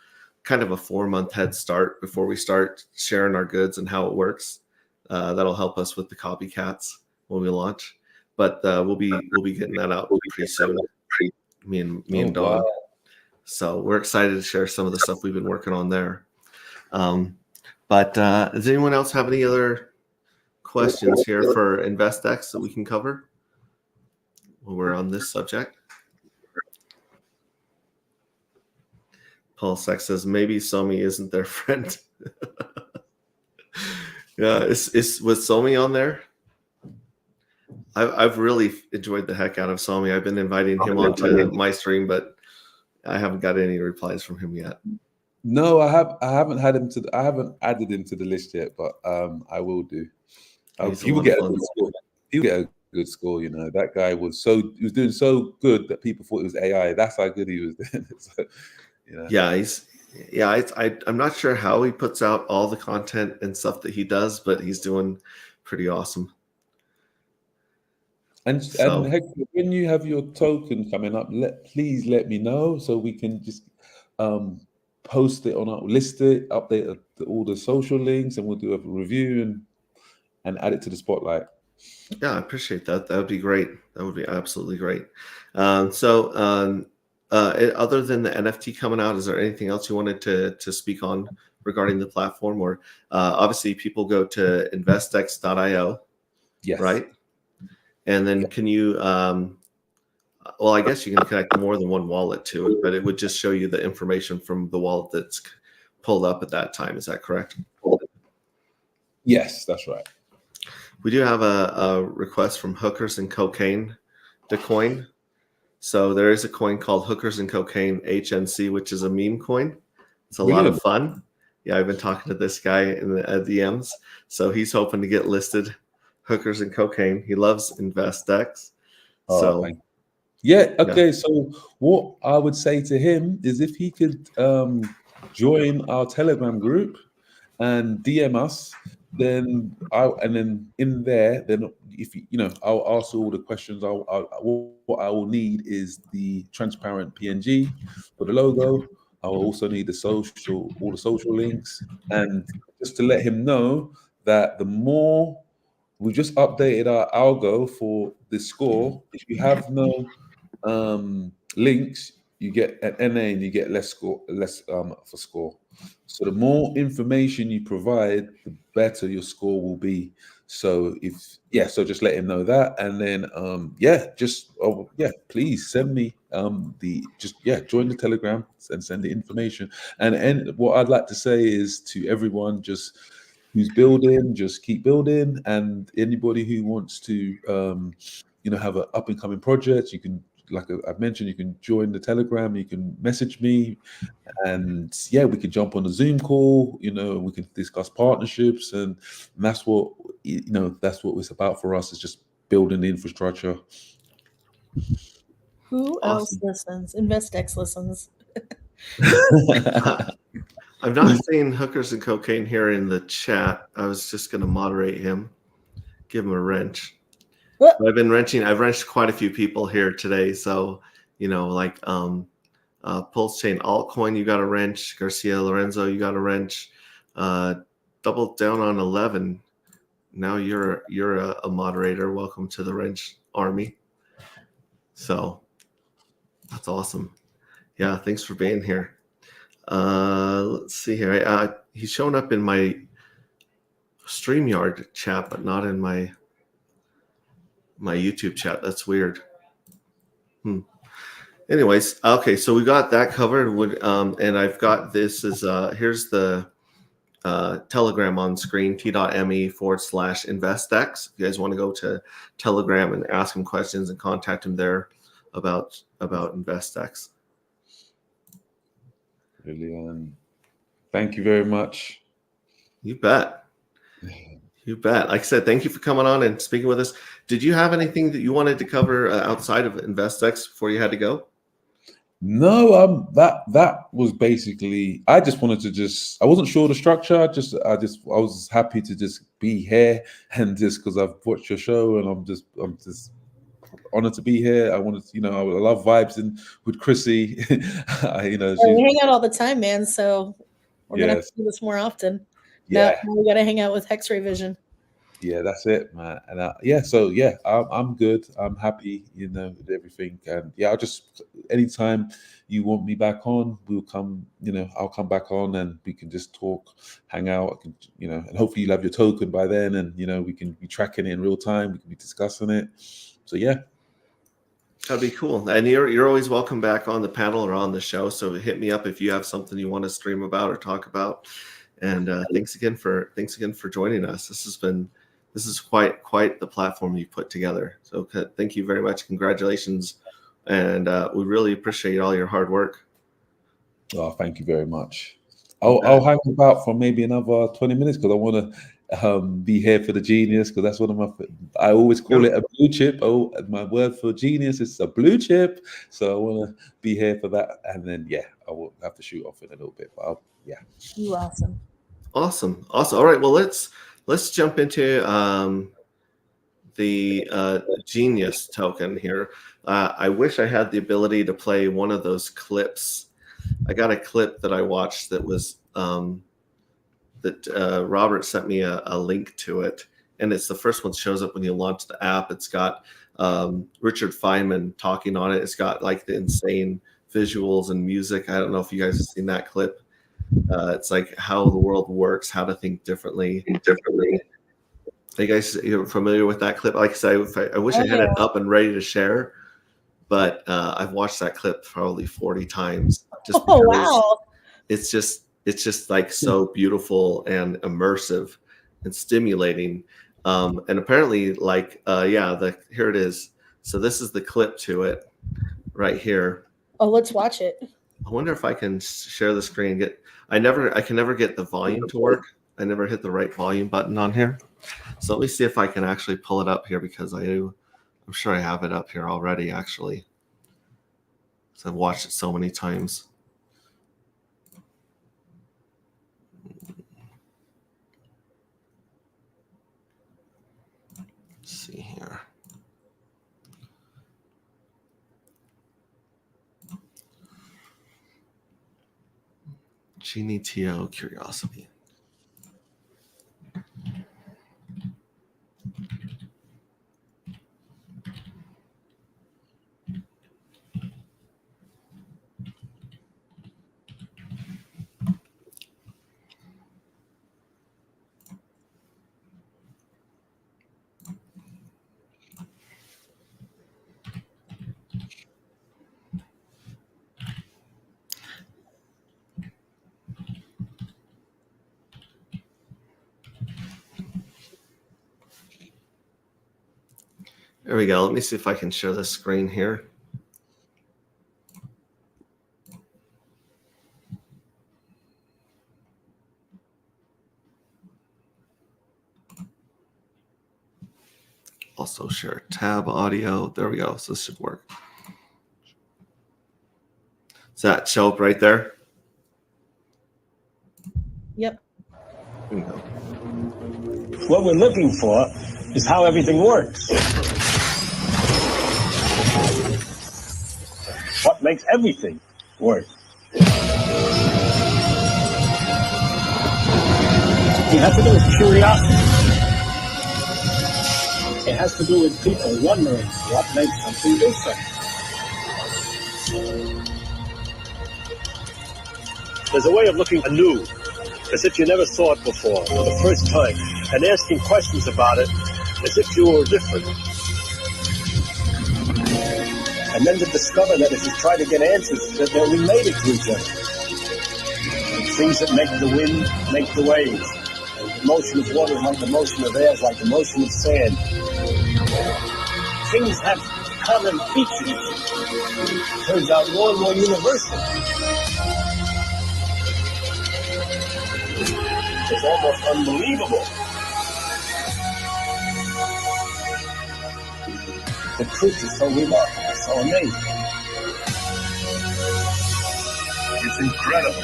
kind of a 4-month head start before we start sharing our goods and how it works. That'll help us with the copycats when we launch. But we'll be getting that out pretty soon. Me and Dawn. Wow. So we're excited to share some of the stuff we've been working on there. But does anyone else have any other questions here for InvestX that we can cover while we're on this subject? Paul Sex says maybe Somi isn't their friend. Yeah, was Somi on there? I've really enjoyed the heck out of Somi. I've been inviting him onto my stream, but I haven't got any replies from him yet. No, I haven't added him to the list yet, but I will do. He will get a good score. He'll get a good score. That guy was doing so good that people thought it was AI. That's how good he was doing. So, yeah, I'm not sure how he puts out all the content and stuff that he does, but he's doing pretty awesome. And Hector, when you have your token coming up, please let me know so we can just post it list it, update all the social links, and we'll do a review and add it to the spotlight. Yeah, I appreciate that. That would be great. That would be absolutely great. Other than the NFT coming out, is there anything else you wanted to speak on regarding the platform? Or obviously people go to investx.io, yes, right? And then can you, well, I guess you can connect more than one wallet to it, but it would just show you the information from the wallet that's pulled up at that time. Is that correct? Yes, that's right. We do have a request from Hookers and Cocaine to coin. So there is a coin called Hookers and Cocaine HNC, which is a meme coin. It's a lot of fun. Yeah, I've been talking to this guy in the DMs. So he's hoping to get listed Hookers and Cocaine. He loves InvestX. Okay. So what I would say to him is if he could join our Telegram group and DM us, then in there, then if I'll ask all the questions. What I will need is the transparent PNG for the logo, I'll also need all the social links, and just to let him know that the more we just updated our algo for the score. If you have no links, you get an NA and you get less for score. So the more information you provide, the better your score will be. So so just let him know that, and then please send me join the Telegram and send the information. And what I'd like to say is to everyone, just who's building, just keep building, and anybody who wants to have an up and coming project, you can, like I've mentioned, you can join the Telegram, you can message me, and we can jump on a Zoom call, we can discuss partnerships, and that's what that's what it's about for us, is just building the infrastructure. Who else listens? InvestX listens. I'm not seeing Hookers and Cocaine here in the chat. I was just going to moderate him, give him a wrench. I've wrenched quite a few people here today. So, like Pulse Chain Altcoin, you got a wrench. Garcia Lorenzo, you got a wrench. Double down on 11. Now you're a moderator. Welcome to the wrench army. So that's awesome. Yeah, thanks for being here. Let's see here. He's showing up in my StreamYard chat, but not in my YouTube chat. That's weird. Anyways, okay, so we got that covered. And I've got this is here's the Telegram on screen, t.me/investx. If you guys want to go to Telegram and ask him questions and contact him there about InvestX. Brilliant. Thank you very much. You bet. You bet. Like I said, thank you for coming on and speaking with us. Did you have anything that you wanted to cover outside of InvestX before you had to go? No, that was basically, I just wanted to I wasn't sure the structure. I was happy to just be here, and just because I've watched your show, and I'm just honored to be here. I wanted to, I love vibes with Chrissy. We hang out all the time, man. So we're gonna have to do this more often. Now we gotta hang out with X-Ray Vision. Yeah, that's it, man. And I'm good. I'm happy, with everything. And I'll just, anytime you want me back on, we'll come. I'll come back on, and we can just talk, hang out. I can, and hopefully you'll have your token by then, and we can be tracking it in real time. We can be discussing it. So that'd be cool. And you're always welcome back on the panel or on the show. So hit me up if you have something you want to stream about or talk about. And thanks again for joining us. This is quite the platform you put together. So thank you very much. Congratulations. And we really appreciate all your hard work. Oh, thank you very much. I'll hang about for maybe another 20 minutes because I want to be here for the genius, because that's one of I always call it a blue chip. Oh, my word for genius is a blue chip. So I want to be here for that. And then, I will have to shoot off in a little bit. But You awesome. Awesome. All right. Well, let's jump into the genius token here. I wish I had the ability to play one of those clips. I got a clip that I watched that was that Robert sent me a link to it, and it's the first one that shows up when you launch the app. It's got Richard Feynman talking on it. It's got like the insane visuals and music. I don't know if you guys have seen that clip. It's like how the world works, how to think differently. Are you guys familiar with that clip? Like I said, I wish I had it up and ready to share, but I've watched that clip probably 40 times. Just because wow! It's just like so beautiful and immersive and stimulating. And apparently, here it is. So this is the clip to it right here. Oh, let's watch it. I wonder if I can share the screen. I can never get the volume to work. I never hit the right volume button on here. So let me see if I can actually pull it up here, because I'm sure I have it up here already, actually. So I've watched it so many times. Let's see here. Genie TO Curiosity. There we go. Let me see if I can share the screen here. Also share tab audio. There we go. So this should work. Does that show up right there? Yep. There we go. What we're looking for is how everything works. What makes everything work? It has to do with curiosity. It has to do with people wondering what makes something do something. There's a way of looking anew, as if you never saw it before, for the first time, and asking questions about it as if you were different. And then to discover that if you try to get answers, that they're related to each other. Things that make the wind make the waves. And the motion of water is like the motion of air, is like the motion of sand. Things have common features. Turns out more and more universal. It's almost unbelievable. The truth is so remarkable, so amazing. It's incredible.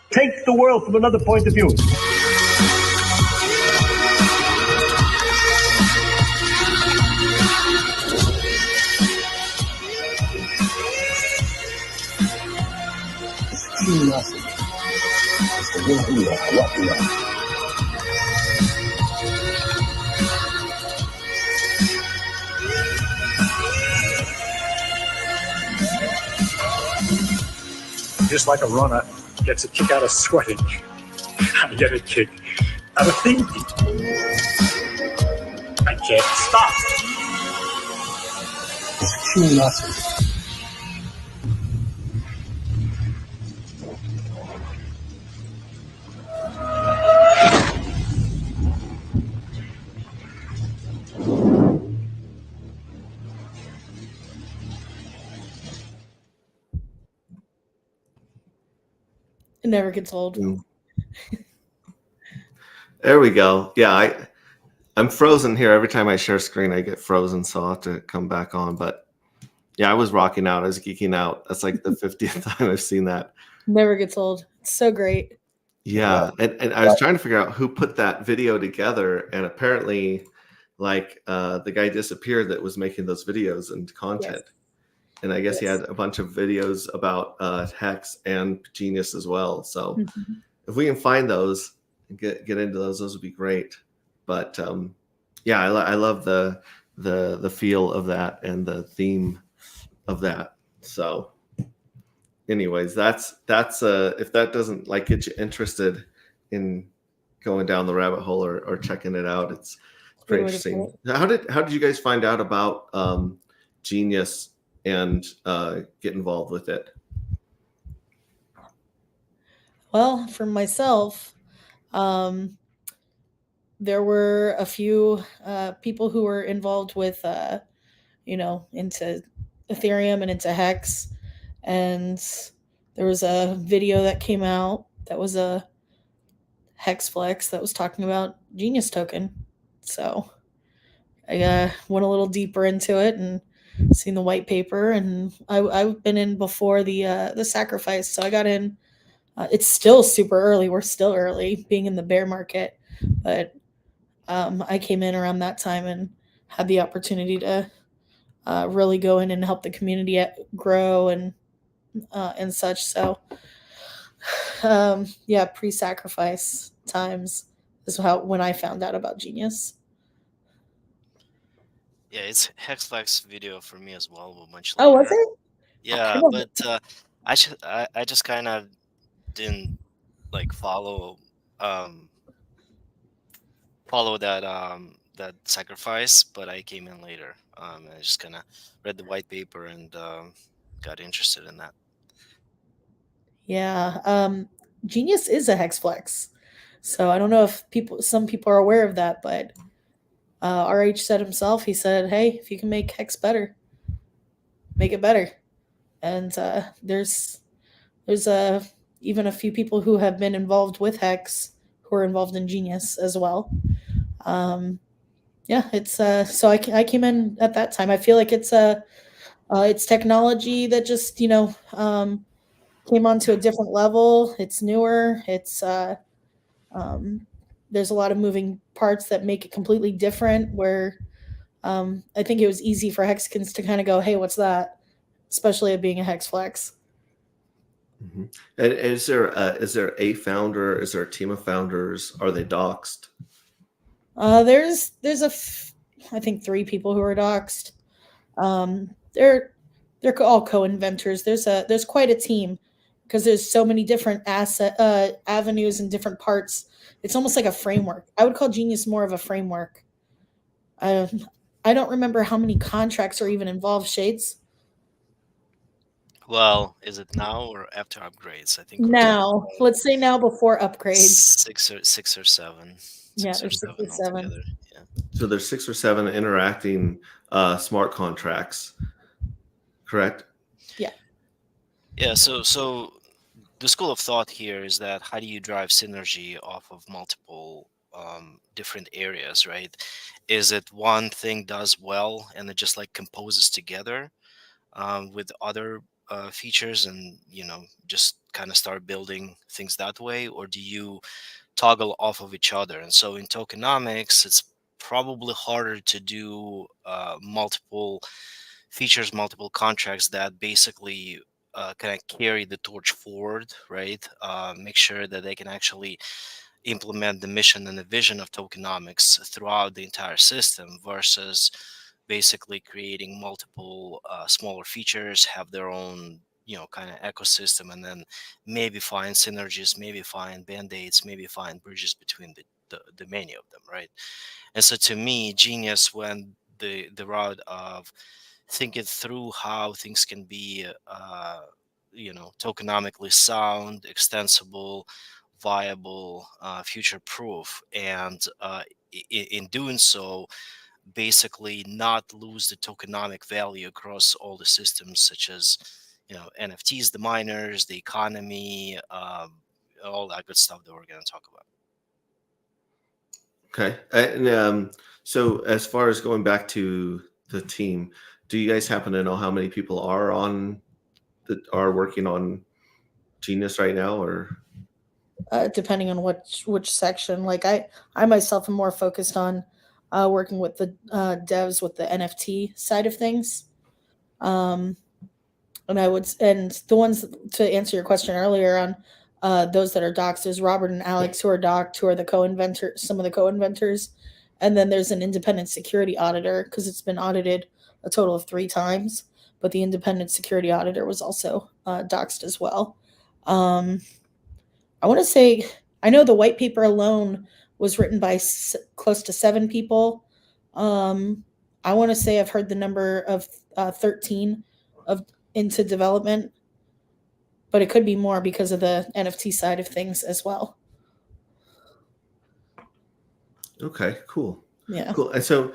Take the world from another point of view. It's curiosity. It's the will we are, what we are. Just like a runner gets a kick out of sweating, I get a kick out of thinking. I can't stop. It's curiosity. It never gets old. There we go. Yeah, I'm frozen here. Every time I share screen, I get frozen, so I'll have to come back on. But yeah, I was rocking out. I was geeking out. That's like the 50th time I've seen that. Never gets old. It's so great. Yeah, and I was trying to figure out who put that video together, and apparently, like the guy disappeared that was making those videos and content. Yes. And I guess he had a bunch of videos about Hex and Genius as well. So if we can find those and get into those would be great. But yeah, I love the feel of that and the theme of that. So anyways, that's if that doesn't like get you interested in going down the rabbit hole or checking it out, it's pretty interesting. How did you guys find out about Genius and get involved with it? Well, for myself, there were a few people who were involved with, into Ethereum and into Hex. And there was a video that came out that was a Hex Flex that was talking about Genius token. So I went a little deeper into it and seen the white paper, and I've been in before the sacrifice, so I got in. It's still super early. We're still early, being in the bear market, but I came in around that time and had the opportunity to really go in and help the community grow and such. So yeah, pre-sacrifice times is when I found out about Genius. Yeah, it's Hexflex video for me as well, but much Oh, was later. it? I Yeah, don't. but I just kind of didn't like um follow that sacrifice, but I came in later. And I just kind of read the white paper and got interested in that. Yeah. Genius is a hexflex. So I don't know if some people are aware of that, but RH said himself, he said, hey, if you can make hex better, make it better. And there's even a few people who have been involved with hex who are involved in Genius as well. Yeah, it's so I came in at that time. I feel like it's technology that just came onto a different level. It's newer. Um, there's a lot of moving parts that make it completely different. Where I think it was easy for Hexicans to kind of go, "Hey, what's that?" Especially it being a hex flex. Mm-hmm. And is there a founder? Is there a team of founders? Are they doxed? There's I think 3 people who are doxed. They're all co-inventors. There's quite a team because there's so many different avenues and different parts. It's almost like a framework. I would call Genius more of a framework. I I don't remember how many contracts are even involved. Shades Well, is it now or after upgrades? I think we're talking now. about Let's say now before upgrades. six or seven, Yeah, six or there's 6 or seven 7. altogether. Yeah. So there's 6 or 7 interacting smart contracts, correct? Yeah. Yeah. So the school of thought here is that how do you drive synergy off of multiple different areas, right? Is it one thing does well and it just like composes together with other features and just kind of start building things that way, or do you toggle off of each other? And so in tokenomics, it's probably harder to do multiple features, multiple contracts that basically kind of carry the torch forward, right? Make sure that they can actually implement the mission and the vision of tokenomics throughout the entire system versus basically creating multiple smaller features, have their own kind of ecosystem, and then maybe find synergies, maybe find band-aids, maybe find bridges between the many of them, right? And so to me, Genius went the route of thinking through how things can be tokenomically sound, extensible, viable, future proof, and in doing so basically not lose the tokenomic value across all the systems, such as NFTs, the miners, the economy, all that good stuff that we're going to talk about. Okay. And so as far as going back to the team, do you guys happen to know how many people are working on Genius right now, or? Depending on which section. Like I myself am more focused on working with the devs with the NFT side of things. And the ones to answer your question earlier on those that are doxed is Robert and Alex, who are docked, who are the co-inventors, some of the co-inventors, and then there's an independent security auditor because it's been audited a total of 3 times, but the independent security auditor was also doxed as well. I want to say, I know the white paper alone was written by close to 7 people. I want to say I've heard the number of 13 of into development, but it could be more because of the NFT side of things as well. Okay, cool. Yeah. Cool. And so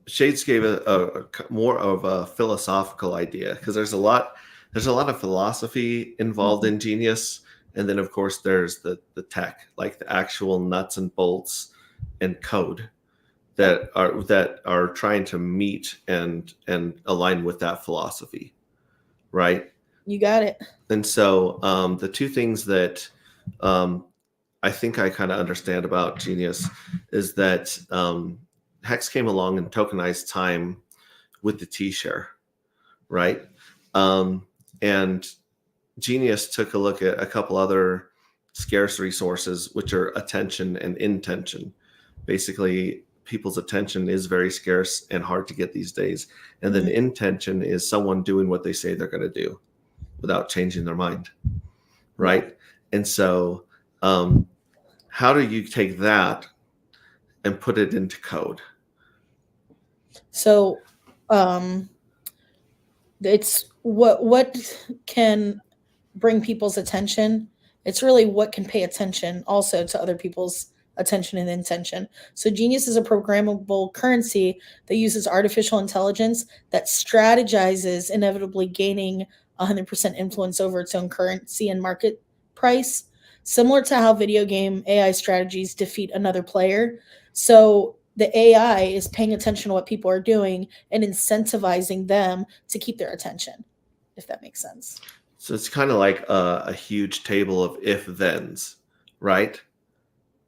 Shades gave a more of a philosophical idea, because there's a lot of philosophy involved in Genius, and then of course there's the tech, like the actual nuts and bolts and code that are trying to meet and align with that philosophy, right? You got it. And so the two things that I think I kind of understand about Genius is that Hex came along and tokenized time with the T-share, right? And Genius took a look at a couple other scarce resources, which are attention and intention. Basically, people's attention is very scarce and hard to get these days. And then intention is someone doing what they say they're going to do without changing their mind, right? Yeah. And so how do you take that and put it into code? So it's what can bring people's attention. It's really what can pay attention also to other people's attention and intention. So Genius is a programmable currency that uses artificial intelligence that strategizes, inevitably gaining 100% influence over its own currency and market price, similar to how video game AI strategies defeat another player. So the AI is paying attention to what people are doing and incentivizing them to keep their attention, if that makes sense. So it's kind of like a huge table of if-thens, right?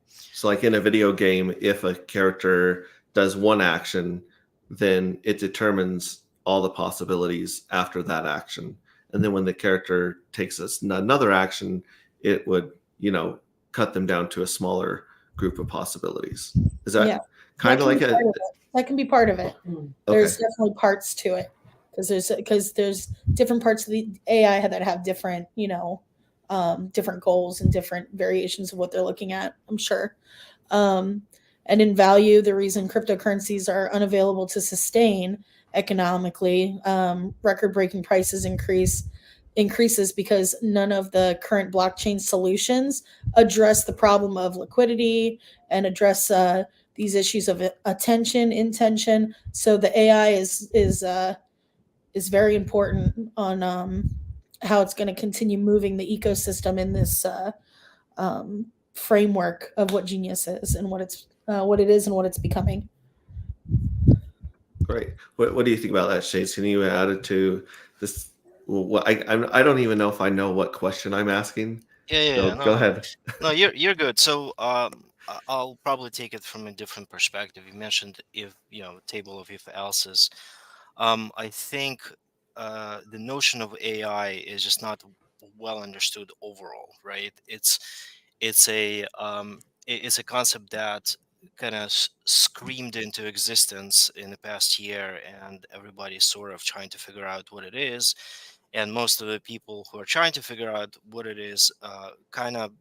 So like in a video game, if a character does one action, then it determines all the possibilities after that action. And then when the character takes another action, it would, cut them down to a smaller group of possibilities. Is that kind of like a... That can be part of it. Okay. There's definitely parts to it. Because there's different parts of the AI that have different, different goals and different variations of what they're looking at, I'm sure. And in value, the reason cryptocurrencies are unavailable to sustain economically, record-breaking prices increases because none of the current blockchain solutions address the problem of liquidity and address these issues of attention, intention. So the AI is very important on how it's going to continue moving the ecosystem in this framework of what Genius is and what it is and what it's becoming. Great. What do you think about that, Shades? Can you add it to this? Well, I don't even know if I know what question I'm asking. Yeah. Go ahead. No, you're good. So I'll probably take it from a different perspective. You mentioned table of if else's. I think the notion of AI is just not well understood overall, right? It's a concept that kind of screamed into existence in the past year, and everybody's sort of trying to figure out what it is. And most of the people who are trying to figure out what it is kind of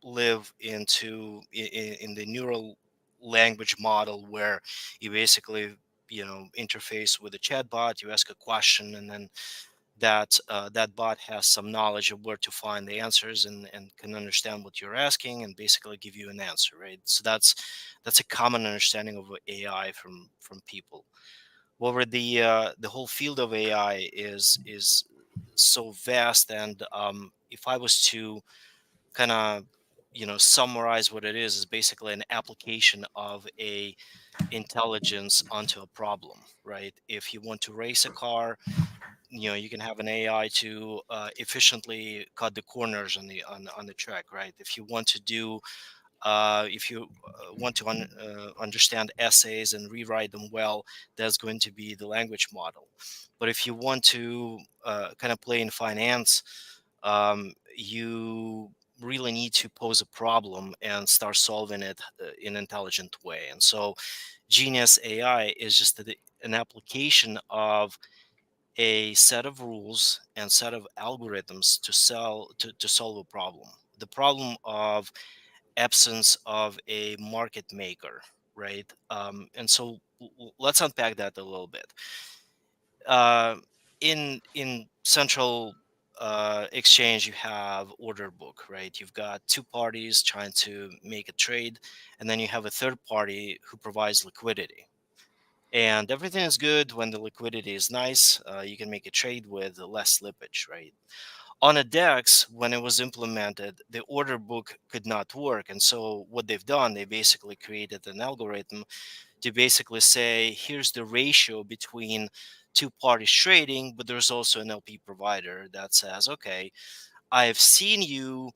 live in the neural language model, where you basically interface with a chatbot, you ask a question, and then that bot has some knowledge of where to find the answers and can understand what you're asking and basically give you an answer, right? So that's a common understanding of AI from people. However, the whole field of AI is so vast, and if I was to kind of summarize what it is basically an application of a intelligence onto a problem, right? If you want to race a car, you can have an AI to efficiently cut the corners on the track, right? If you want to do if you want to understand essays and rewrite them well, that's going to be the language model. But if you want to kind of play in finance, you really need to pose a problem and start solving it in an intelligent way. And so Genius AI is just an application of a set of rules and set of algorithms to solve a problem. The problem of absence of a market maker, right? And so let's unpack that a little bit. In central exchange, you have order book, right? You've got two parties trying to make a trade, and then you have a third party who provides liquidity. And everything is good when the liquidity is nice. You can make a trade with less slippage, right? On a DEX, when it was implemented, the order book could not work. And so what they've done, they basically created an algorithm to basically say, here's the ratio between two parties trading, but there's also an LP provider that says, okay, I've seen you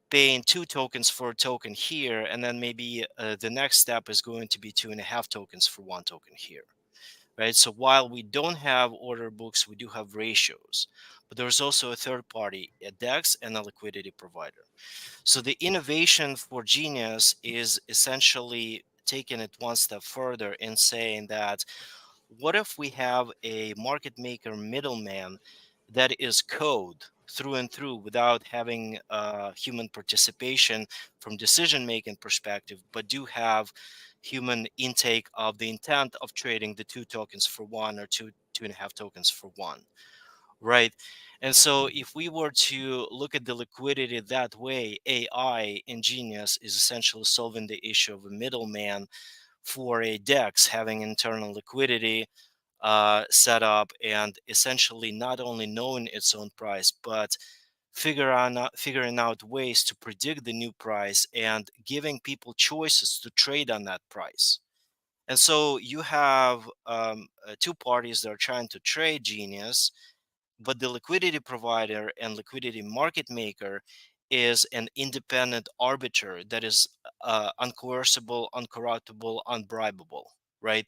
paying 2 tokens for a token here, and then maybe the next step is going to be 2.5 tokens for 1 token here. right? So while we don't have order books, we do have ratios, but there's also a third party, a DEX and a liquidity provider. So the innovation for Genius is essentially taking it one step further and saying that what if we have a market maker middleman that is code through and through without having human participation from decision making perspective, but do have human intake of the intent of trading the 2 tokens for one, or two and a half tokens for one, right? And so if we were to look at the liquidity that way, AI in Genius is essentially solving the issue of a middleman for a DEX having internal liquidity set up, and essentially not only knowing its own price, but figuring out ways to predict the new price and giving people choices to trade on that price. And so you have two parties that are trying to trade Genius, but the liquidity provider and liquidity market maker is an independent arbiter that is uncoercible, uncorruptible, unbribable, right?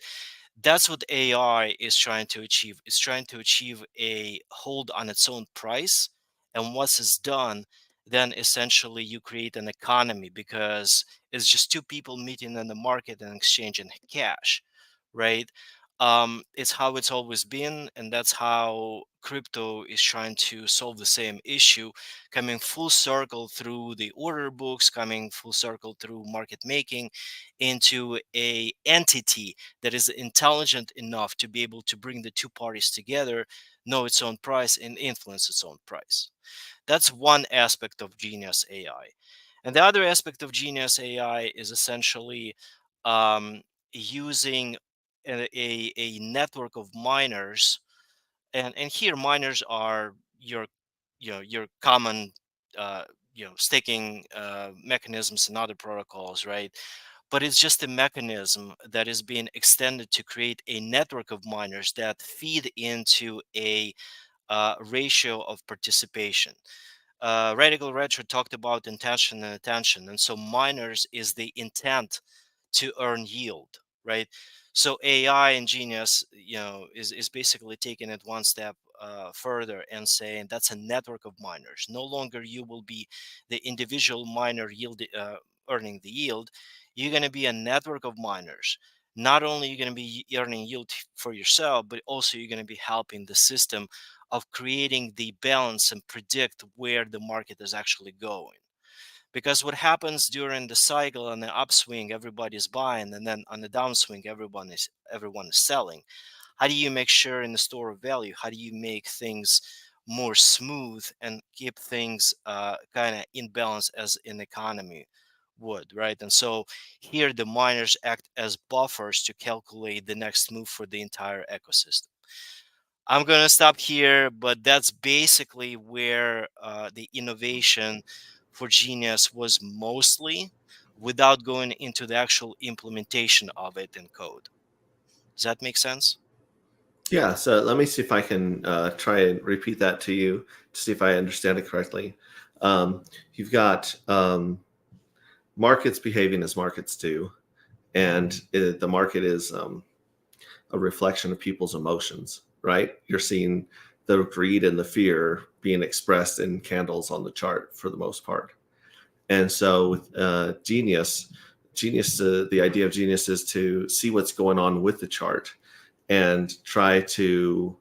That's what AI is trying to achieve. It's trying to achieve a hold on its own price. And once it's done, then essentially you create an economy, because it's just two people meeting in the market and exchanging cash, right? It's how it's always been, and that's how crypto is trying to solve the same issue, coming full circle through the order books, coming full circle through market making into a entity that is intelligent enough to be able to bring the two parties together, know its own price, and influence its own price. That's one aspect of Genius AI. And the other aspect of Genius AI is essentially um, using a network of miners. And here miners are your, your common uh, staking mechanisms and other protocols, right? But it's just a mechanism that is being extended to create a network of miners that feed into a ratio of participation. Radical Retro talked about intention and attention, and so miners is the intent to earn yield, right? So AI and Genius, is basically taking it one step further and saying that's a network of miners. No longer you will be the individual miner earning the yield. You're going to be a network of miners. Not only are you going to be earning yield for yourself, but also you're going to be helping the system of creating the balance and predict where the market is actually going. Because what happens during the cycle, on the upswing everybody's buying, and then on the downswing everyone is selling. How do you make sure in the store of value, how do you make things more smooth and keep things kind of in balance as an economy would, right? And so here the miners act as buffers to calculate the next move for the entire ecosystem. I'm going to stop here, but that's basically where the innovation for Genius was mostly, without going into the actual implementation of it in code. Does that make sense? Yeah, so let me see if I can try and repeat that to you to see if I understand it correctly. You've got markets behaving as markets do, and the market is a reflection of people's emotions, right? You're seeing the greed and the fear being expressed in candles on the chart for the most part. And so with the idea of Genius is to see what's going on with the chart and try to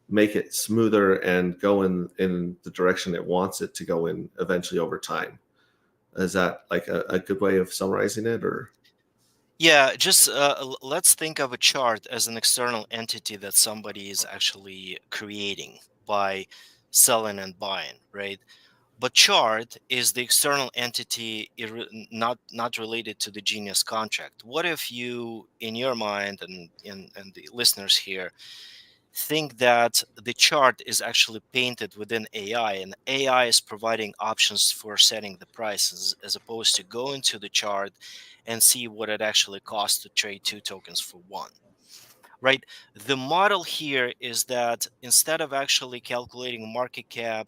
make it smoother and go in the direction it wants it to go in eventually over time. Is that like a good way of summarizing it, or? Yeah, just let's think of a chart as an external entity that somebody is actually creating by selling and buying, right? But chart is the external entity, not related to the Genius contract. What if you, in your mind, and the listeners here, think that the chart is actually painted within AI, and AI is providing options for setting the prices, as opposed to go into the chart and see what it actually costs to trade 2 tokens for one, right? The model here is that instead of actually calculating market cap,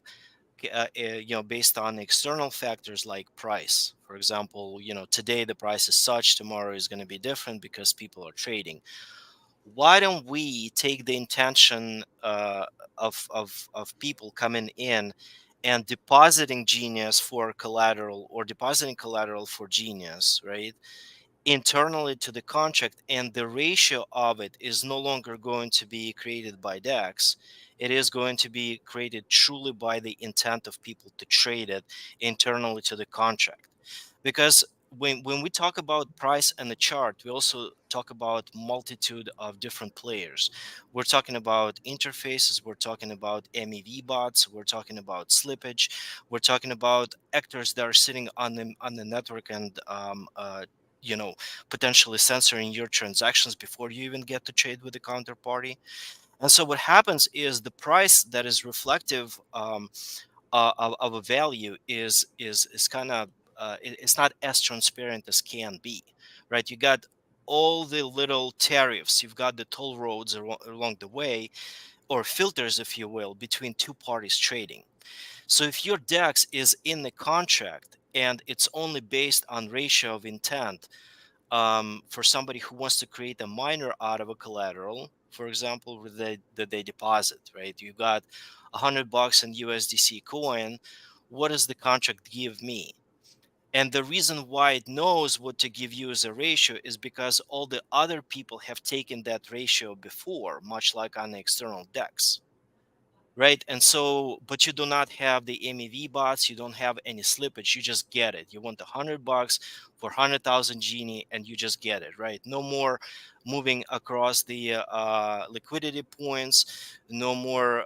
based on external factors like price, for example, today the price is such, tomorrow is going to be different because people are trading. why don't we take the intention of people coming in and depositing Genius for collateral, or depositing collateral for Genius, right? Internally to the contract, and the ratio of it is no longer going to be created by DEX. It is going to be created truly by the intent of people to trade it internally to the contract. Because when we talk about price and the chart, we also talk about multitude of different players. We're talking about interfaces, we're talking about MEV bots, we're talking about slippage, we're talking about actors that are sitting on the network and you know, potentially censoring your transactions before you even get to trade with the counterparty. And so what happens is the price that is reflective of a value is kind of it's not as transparent as can be, right? You got all the little tariffs, you've got the toll roads along the way, or filters, if you will, between two parties trading. So if your DEX is in the contract and it's only based on ratio of intent, for somebody who wants to create a miner out of a collateral, for example, that they deposit, right? You got $100 in USDC coin. What does the contract give me? And the reason why it knows what to give you as a ratio is because all the other people have taken that ratio before, much like on the external DEX. Right. And so, but you do not have the MEV bots. You don't have any slippage. You just get it. You want $100 for 100,000 Genie and you just get it. Right. No more moving across the liquidity points. No more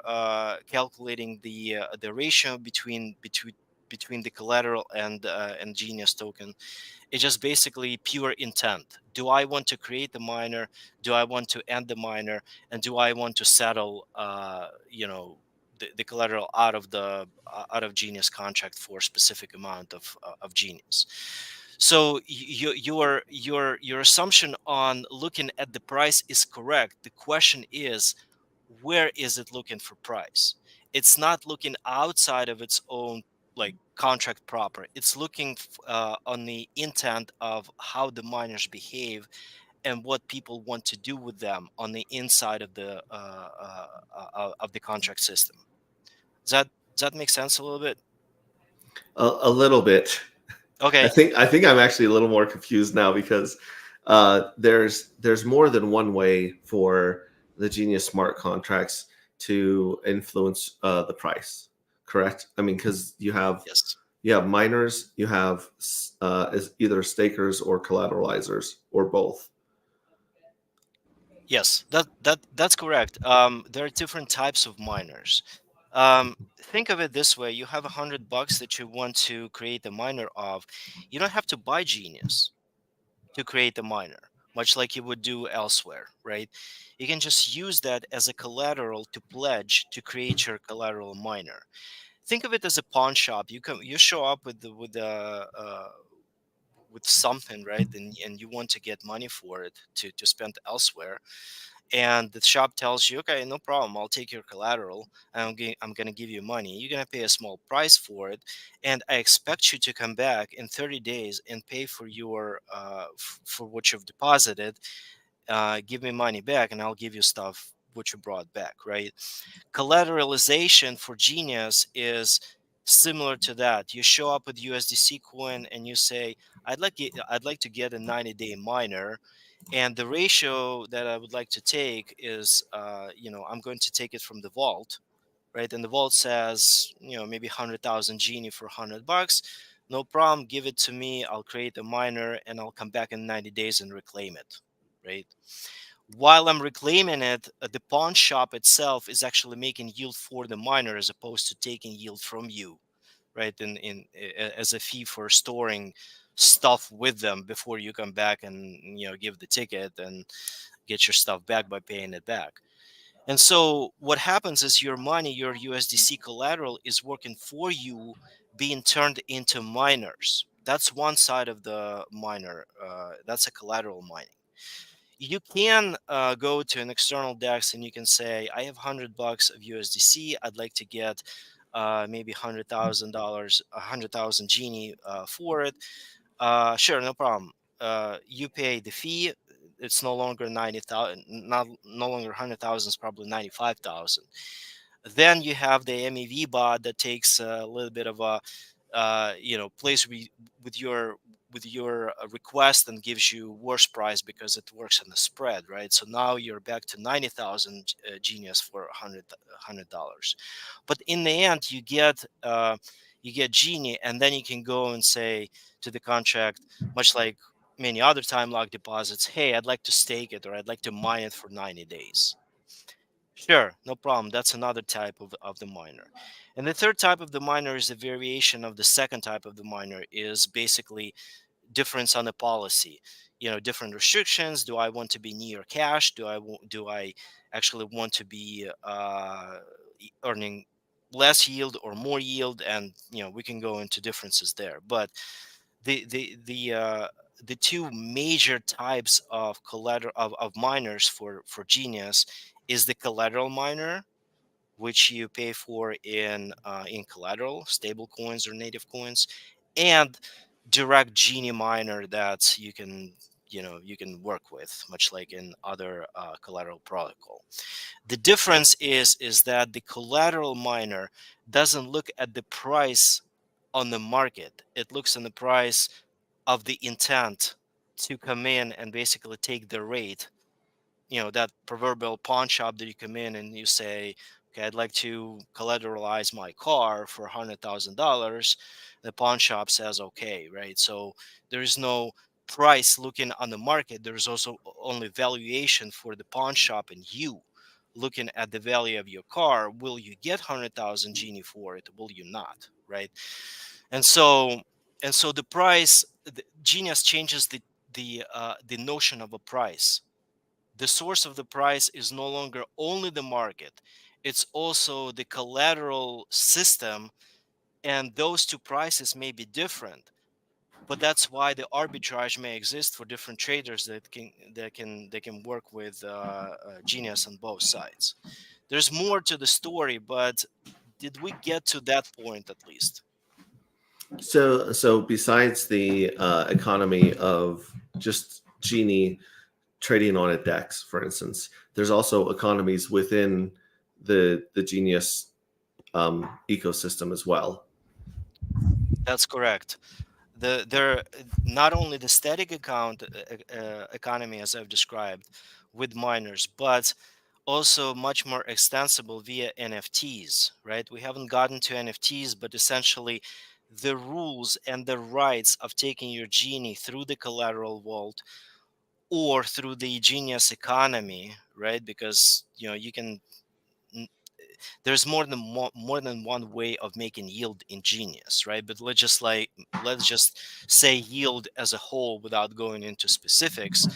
calculating the ratio between the collateral and Genius token. It's just basically pure intent. Do I want to create the miner? Do I want to end the miner? And do I want to settle, the collateral out of Genius contract for a specific amount of Genius? So your assumption on looking at the price is correct. The question is, where is it looking for price? It's not looking outside of its own like contract proper. It's looking on the intent of how the miners behave and what people want to do with them on the inside of the contract system. Does that make sense a little bit? A little bit. Okay. I think I'm actually a little more confused now because there's more than one way for the Genius smart contracts to influence the price. Correct? I mean, because Yes. you have miners, you have either stakers or collateralizers or both. Yes, that's correct. There are different types of miners. Think of it this way: you have $100 that you want to create a miner of. You don't have to buy Genius to create a miner, much like you would do elsewhere, right? You can just use that as a collateral to pledge to create your collateral miner. Think of it as a pawn shop. You show up with something, right? And you want to get money for it to spend elsewhere, and the shop tells you, okay, no problem, I'll take your collateral, I'm going to give you money, you're going to pay a small price for it, and I expect you to come back in 30 days and pay for your for what you've deposited. Give me money back and I'll give you stuff what you brought back, right? Collateralization for Genius is similar to that. You show up with USDC coin and you say, I'd like to get a 90-day miner, and the ratio that I would like to take is, I'm going to take it from the vault, right? And the vault says, maybe 100,000 Genie for $100. No problem. Give it to me. I'll create a miner and I'll come back in 90 days and reclaim it, right? While I'm reclaiming it, the pawn shop itself is actually making yield for the miner as opposed to taking yield from you, right? As a fee for storing stuff with them before you come back and give the ticket and get your stuff back by paying it back. And so what happens is your money, your USDC collateral, is working for you, being turned into miners. That's one side of the miner. That's a collateral mining. You can go to an external DEX and you can say, I have $100 of USDC. I'd like to get maybe $100,000, 100,000 Genie for it. Sure, no problem. You pay the fee. it's no longer 90,000, no longer 100,000, it's probably 95,000. Then you have the MEV bot that takes a little bit of a plays with your request and gives you worse price because it works on the spread, right? So now you're back to 90,000 Genius for $100. But in the end, you get Genie, and then you can go and say to the contract, much like many other time lock deposits, hey, I'd like to stake it, or I'd like to mine it for 90 days. Sure, no problem. That's another type of the miner. And the third type of the miner is a variation of the second type of the miner, is basically difference on the policy. Different restrictions. Do I want to be near cash? Do I actually want to be earning less yield or more yield? And we can go into differences there. But the two major types of collateral of miners for Genius is the collateral miner, which you pay for in collateral, stable coins or native coins, and direct Genie miner that you can work with, much like in other collateral protocol. The difference is that the collateral miner doesn't look at the price on the market. It looks on the price of the intent to come in and basically take the rate, that proverbial pawn shop that you come in and you say, okay, I'd like to collateralize my car for $100,000. The pawn shop says, okay, right? So there is no price looking on the market. There's also only valuation for the pawn shop, and you looking at the value of your car. Will you get 100,000 Genie for it? Will you not? Right? And so the price, Genius changes the notion of a price. The source of the price is no longer only the market, it's also the collateral system, and those two prices may be different. But that's why the arbitrage may exist for different traders that can work with Genius on both sides. There's more to the story, but did we get to that point at least? So besides the economy of just Genie trading on a DEX, for instance, there's also economies within the Genius ecosystem as well. That's correct. There not only the static account economy as I've described with miners, but also much more extensible via NFTs, right? We haven't gotten to NFTs, but essentially the rules and the rights of taking your Genie through the collateral vault or through the Genius economy, right? Because you can there's more than one way of making yield in Genius, right? But let's just say yield as a whole without going into specifics.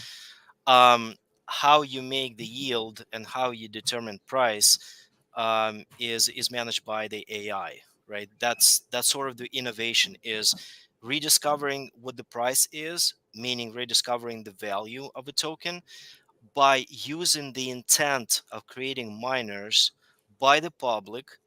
How you make the yield and how you determine price is managed by the AI, right? That's sort of the innovation, is rediscovering what the price is, meaning rediscovering the value of a token by using the intent of creating miners by the public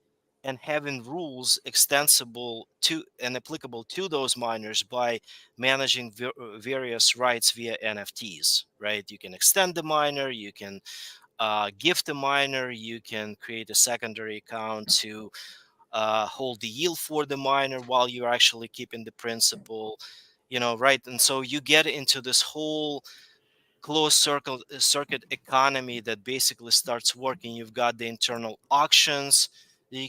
and having rules extensible to and applicable to those miners by managing various rights via NFTs, right? You can extend the miner, you can gift a miner, you can create a secondary account to hold the yield for the miner while you're actually keeping the principal, right? And so you get into this whole closed circuit economy that basically starts working. You've got the internal auctions that you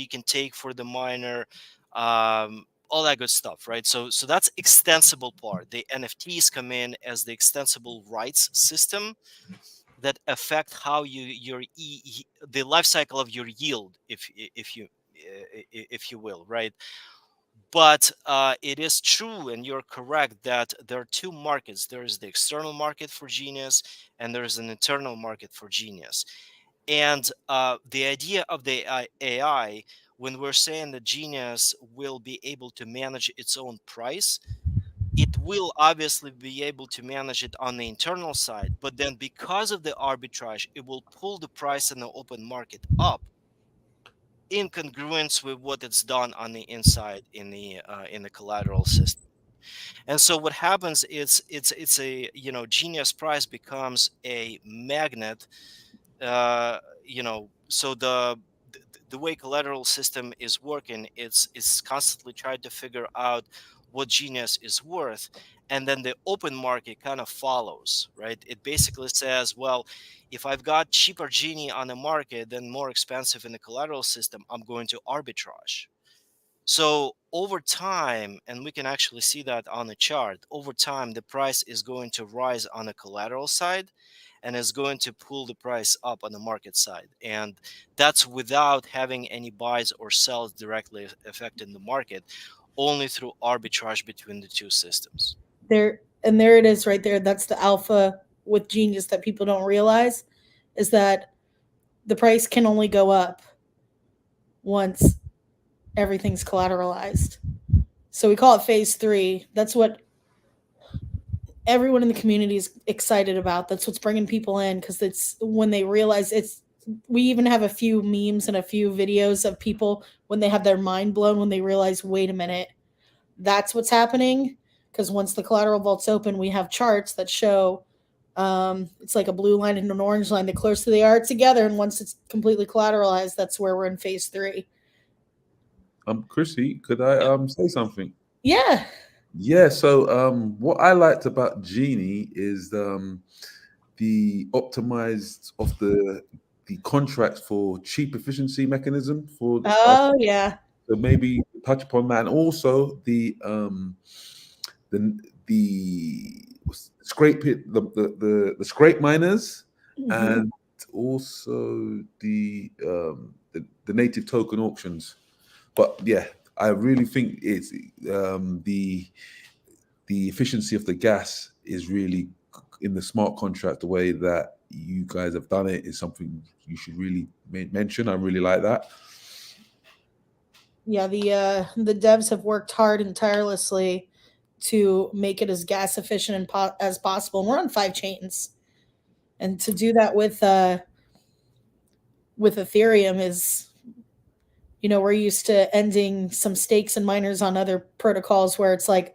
can take for the miner, all that good stuff, right? So that's extensible part. The NFTs come in as the extensible rights system that affect how the life cycle of your yield, if you will, right? But it is true, and you're correct, that there are two markets. There is the external market for Genius, and there is an internal market for Genius. And the idea of the AI, when we're saying that Genius will be able to manage its own price, it will obviously be able to manage it on the internal side. But then because of the arbitrage, it will pull the price in the open market up in congruence with what it's done on the inside in the collateral system. And so what happens is it's a, you know, Genius price becomes a magnet. You know, so the way collateral system is working, it's constantly trying to figure out what Genius is worth, and then the open market kind of follows, right? It basically says, well, if I've got cheaper Genie on the market than more expensive in the collateral system, I'm going to arbitrage. So over time, and we can actually see that on the chart, over time, the price is going to rise on the collateral side and is going to pull the price up on the market side. And that's without having any buys or sells directly affecting the market, only through arbitrage between the two systems. There and there it is right there. That's the alpha with Genius that people don't realize, is that the price can only go up once everything's collateralized. So we call it phase 3. That's what everyone in the community is excited about. That's what's bringing people in, because it's when they realize it's. We even have a few memes and a few videos of people when they have their mind blown when they realize, wait a minute, that's what's happening. Because once the collateral vault's open, we have charts that show it's like a blue line and an orange line. The closer they are together, and once it's completely collateralized, that's where we're in phase 3. Chrissy, could I say something? Yeah. Yeah. So what I liked about Genie is the optimized of the contract for cheap efficiency mechanism for. Oh yeah. So maybe touch upon that, and also the scrape it, the scrape miners, and also the native token auctions. But yeah, I really think it's the efficiency of the gas is really in the smart contract. The way that you guys have done it is something you should really mention. I really like that. Yeah, the devs have worked hard and tirelessly to make it as gas efficient and as possible. And we're on 5 chains, and to do that with Ethereum is, you know, we're used to ending some stakes and miners on other protocols where it's like,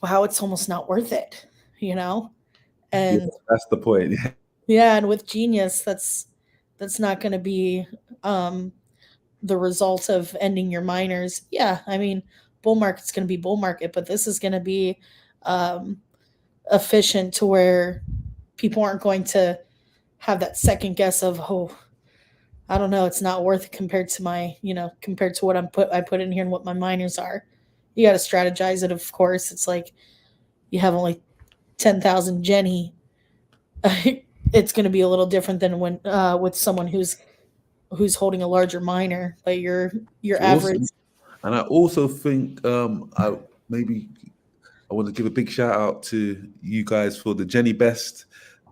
wow, it's almost not worth it, you know? And yeah, that's the point. Yeah, and with Genius, that's not going to be the result of ending your miners. Yeah, I mean, bull market's going to be bull market, but this is going to be efficient to where people aren't going to have that second guess of, oh, I don't know, it's not worth it compared to my, compared to what I put in here and what my miners are. You got to strategize it, of course. It's like you have only 10,000 Jenny. It's going to be a little different than when with someone who's holding a larger miner, but your average. Awesome. And I also think I want to give a big shout out to you guys for the Jenny Best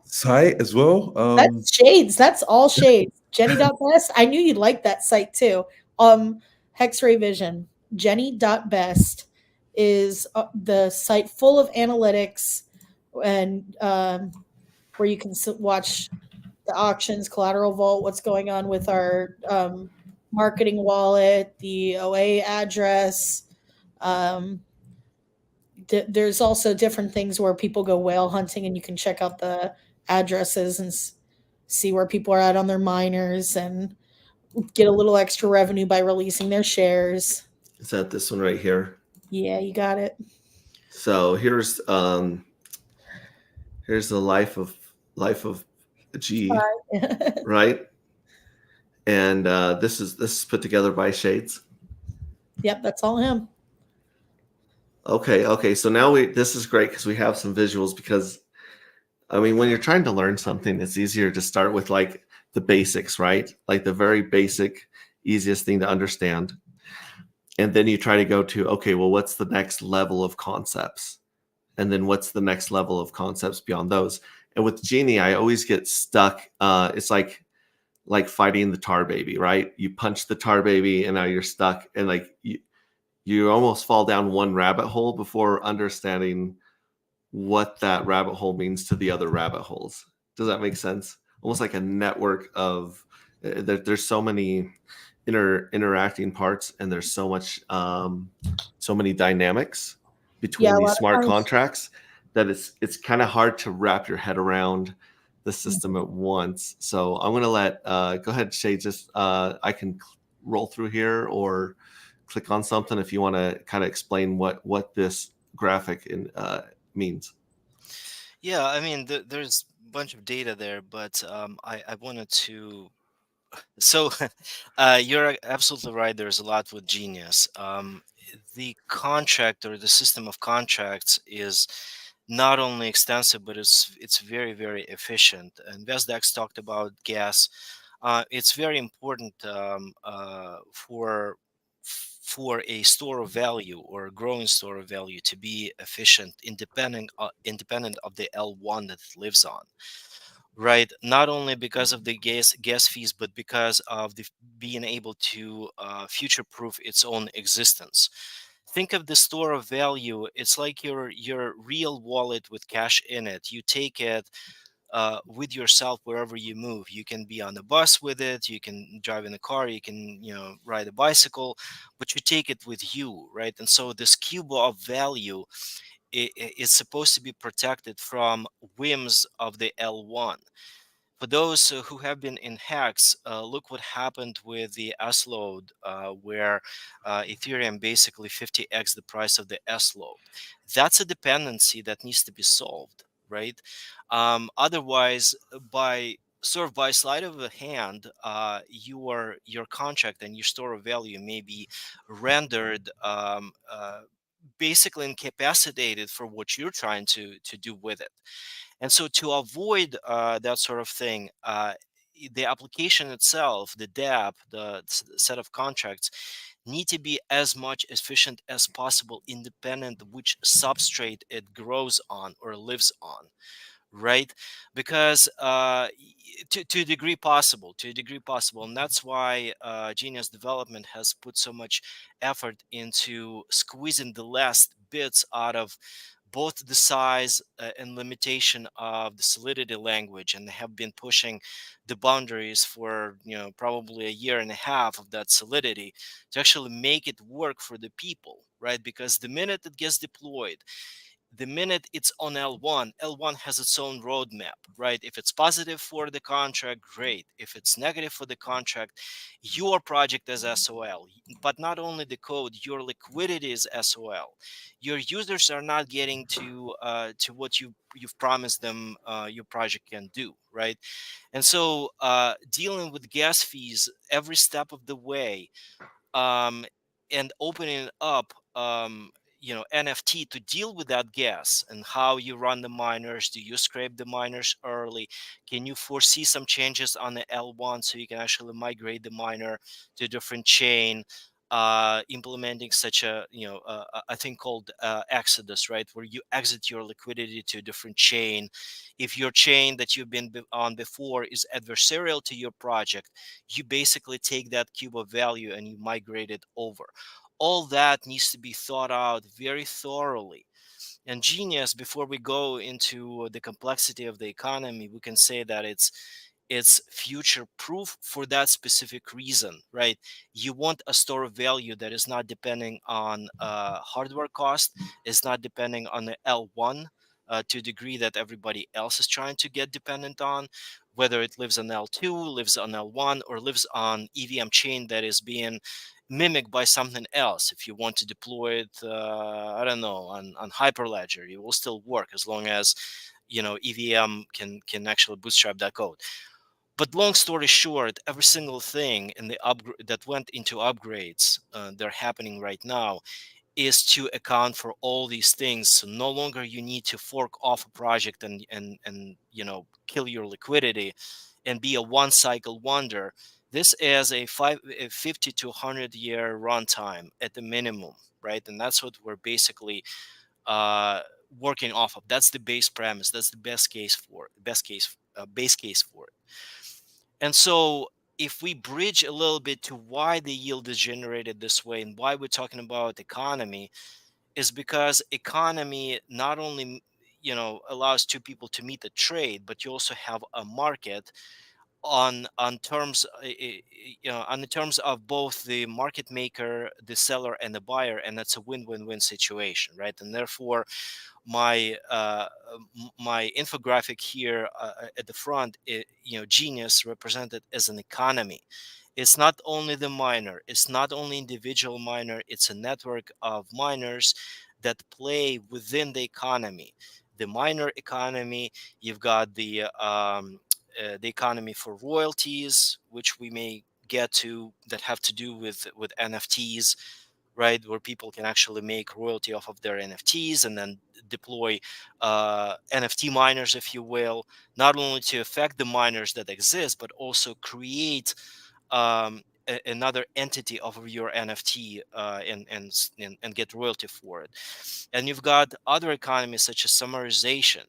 site as well. That's shades. That's all shades. Jenny.best. I knew you'd like that site too. Hexray Vision. Jenny.best is the site full of analytics and where you can watch the auctions, collateral vault, what's going on with our marketing wallet, the OA address. There's also different things where people go whale hunting, and you can check out the addresses and see where people are at on their miners and get a little extra revenue by releasing their shares. Is that this one right here? Yeah, you got it. So here's the life of G, right? And this is put together by Shades. Yep, that's all him. Okay. So now this is great because we have some visuals, because I mean, when you're trying to learn something, it's easier to start with like the basics, right? Like the very basic, easiest thing to understand. And then you try to go to, okay, well, what's the next level of concepts? And then what's the next level of concepts beyond those? And with Genie, I always get stuck. It's like fighting the tar baby, right? You punch the tar baby and now you're stuck. And like you almost fall down one rabbit hole before understanding what that rabbit hole means to the other rabbit holes. Does that make sense? Almost like a network of there's so many interacting parts, and there's so many dynamics between a these lot of smart times. contracts that it's kind of hard to wrap your head around the system at once. So I'm going to let go ahead, Shay. Just I can roll through here or click on something if you want to kind of explain what this graphic means. Yeah, I mean, there's a bunch of data there, but I wanted to. So, you're absolutely right. There's a lot with Genius. The contract or the system of contracts is not only extensive, but it's very, very efficient. And Vesdex talked about gas. It's very important for a store of value or a growing store of value to be efficient, independent of the L1 that it lives on, right? Not only because of the gas fees, but because of the being able to future proof its own existence. Think of the store of value. It's like your real wallet with cash in it. You take it with yourself wherever you move. You can be on the bus with it, you can drive in a car, you can ride a bicycle, but you take it with you, right? And so this cube of value is supposed to be protected from whims of the L1. For those who have been in hacks, look what happened with the S load, where Ethereum basically 50x the price of the S load. That's a dependency that needs to be solved, right? Otherwise, by sleight of the hand, your contract and your store of value may be rendered basically incapacitated for what you're trying to do with it. And so to avoid that sort of thing, the application itself, the dApp, the set of contracts, need to be as much efficient as possible, independent of which substrate it grows on or lives on, right? Because to a degree possible, and that's why Genius development has put so much effort into squeezing the last bits out of both the size and limitation of the Solidity language, and they have been pushing the boundaries for probably a year and a half of that Solidity to actually make it work for the people, right? Because the minute it gets deployed, the minute it's on L1, L1 has its own roadmap, right? If it's positive for the contract, great. If it's negative for the contract, your project is SOL. But not only the code, your liquidity is SOL. Your users are not getting to what you've promised them your project can do, right? And so dealing with gas fees every step of the way, um, and opening up NFT to deal with that gas and how you run the miners. Do you scrape the miners early? Can you foresee some changes on the L1 so you can actually migrate the miner to a different chain? Implementing such a thing called exodus, right, where you exit your liquidity to a different chain. If your chain that you've been on before is adversarial to your project, you basically take that cube of value and you migrate it over. All that needs to be thought out very thoroughly. And Genius, before we go into the complexity of the economy, we can say that it's future proof for that specific reason, right? You want a store of value that is not depending on hardware cost, is not depending on the L1 to a degree that everybody else is trying to get dependent on, whether it lives on L2, lives on L1, or lives on EVM chain that is being mimicked by something else. If you want to deploy it, I don't know, on Hyperledger, it will still work as long as EVM can actually bootstrap that code. But long story short, every single thing in the that went into upgrades that are happening right now is to account for all these things. So no longer you need to fork off a project and kill your liquidity and be a one cycle wonder. This is a 50 to 100 year runtime at the minimum, right? And that's what we're basically uh, working off of. That's the base premise. That's the base case for it. And so if we bridge a little bit to why the yield is generated this way and why we're talking about economy, is because economy not only allows two people to meet a trade, but you also have a market on terms on the terms of both the market maker, the seller, and the buyer, and that's a win-win-win situation, right? And therefore my my infographic here at the front, Genius represented as an economy. It's not only the miner, it's not only individual miner, it's a network of miners that play within the economy. The miner economy, you've got the economy for royalties, which we may get to, that have to do with NFTs, right, where people can actually make royalty off of their NFTs and then deploy NFT miners, if you will, not only to affect the miners that exist, but also create another entity of your NFT and get royalty for it. And you've got other economies such as summarization.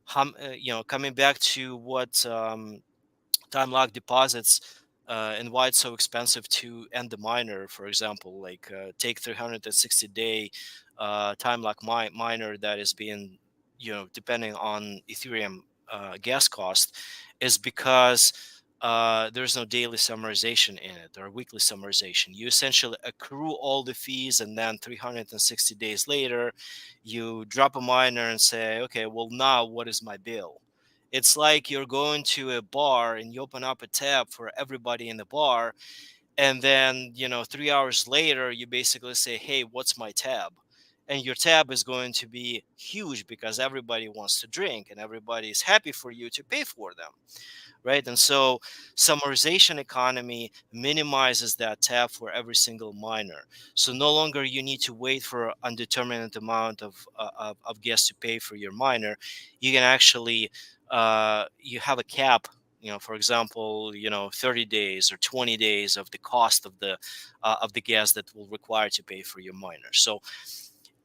Coming back to what time lock deposits and why it's so expensive to end the miner, for example, like take 360-day time lock miner that is being, depending on Ethereum gas cost, is because there's no daily summarization in it or weekly summarization. You essentially accrue all the fees, and then 360 days later, you drop a miner and say, okay, well, now what is my bill? It's like you're going to a bar and you open up a tab for everybody in the bar. And then, 3 hours later, you basically say, hey, what's my tab? And your tab is going to be huge because everybody wants to drink and everybody is happy for you to pay for them, right? And so summarization economy minimizes that tab for every single miner. So no longer you need to wait for an undetermined amount of gas to pay for your miner. You can actually you have a cap. For example, 30 days or 20 days of the cost of the gas that will require to pay for your miner. So,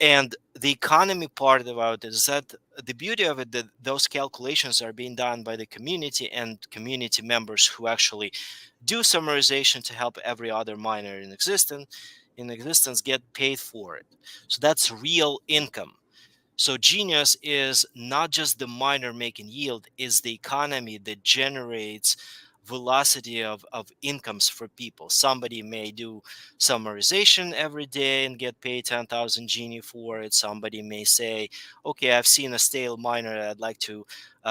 and the economy part about it is that the beauty of it, that those calculations are being done by the community and community members who actually do summarization to help every other miner in existence get paid for it. So that's real income. So Genius is not just the miner making yield, is the economy that generates velocity of incomes for people. Somebody may do summarization every day and get paid 10,000 Genie for it. Somebody may say, okay, I've seen a stale miner that I'd like to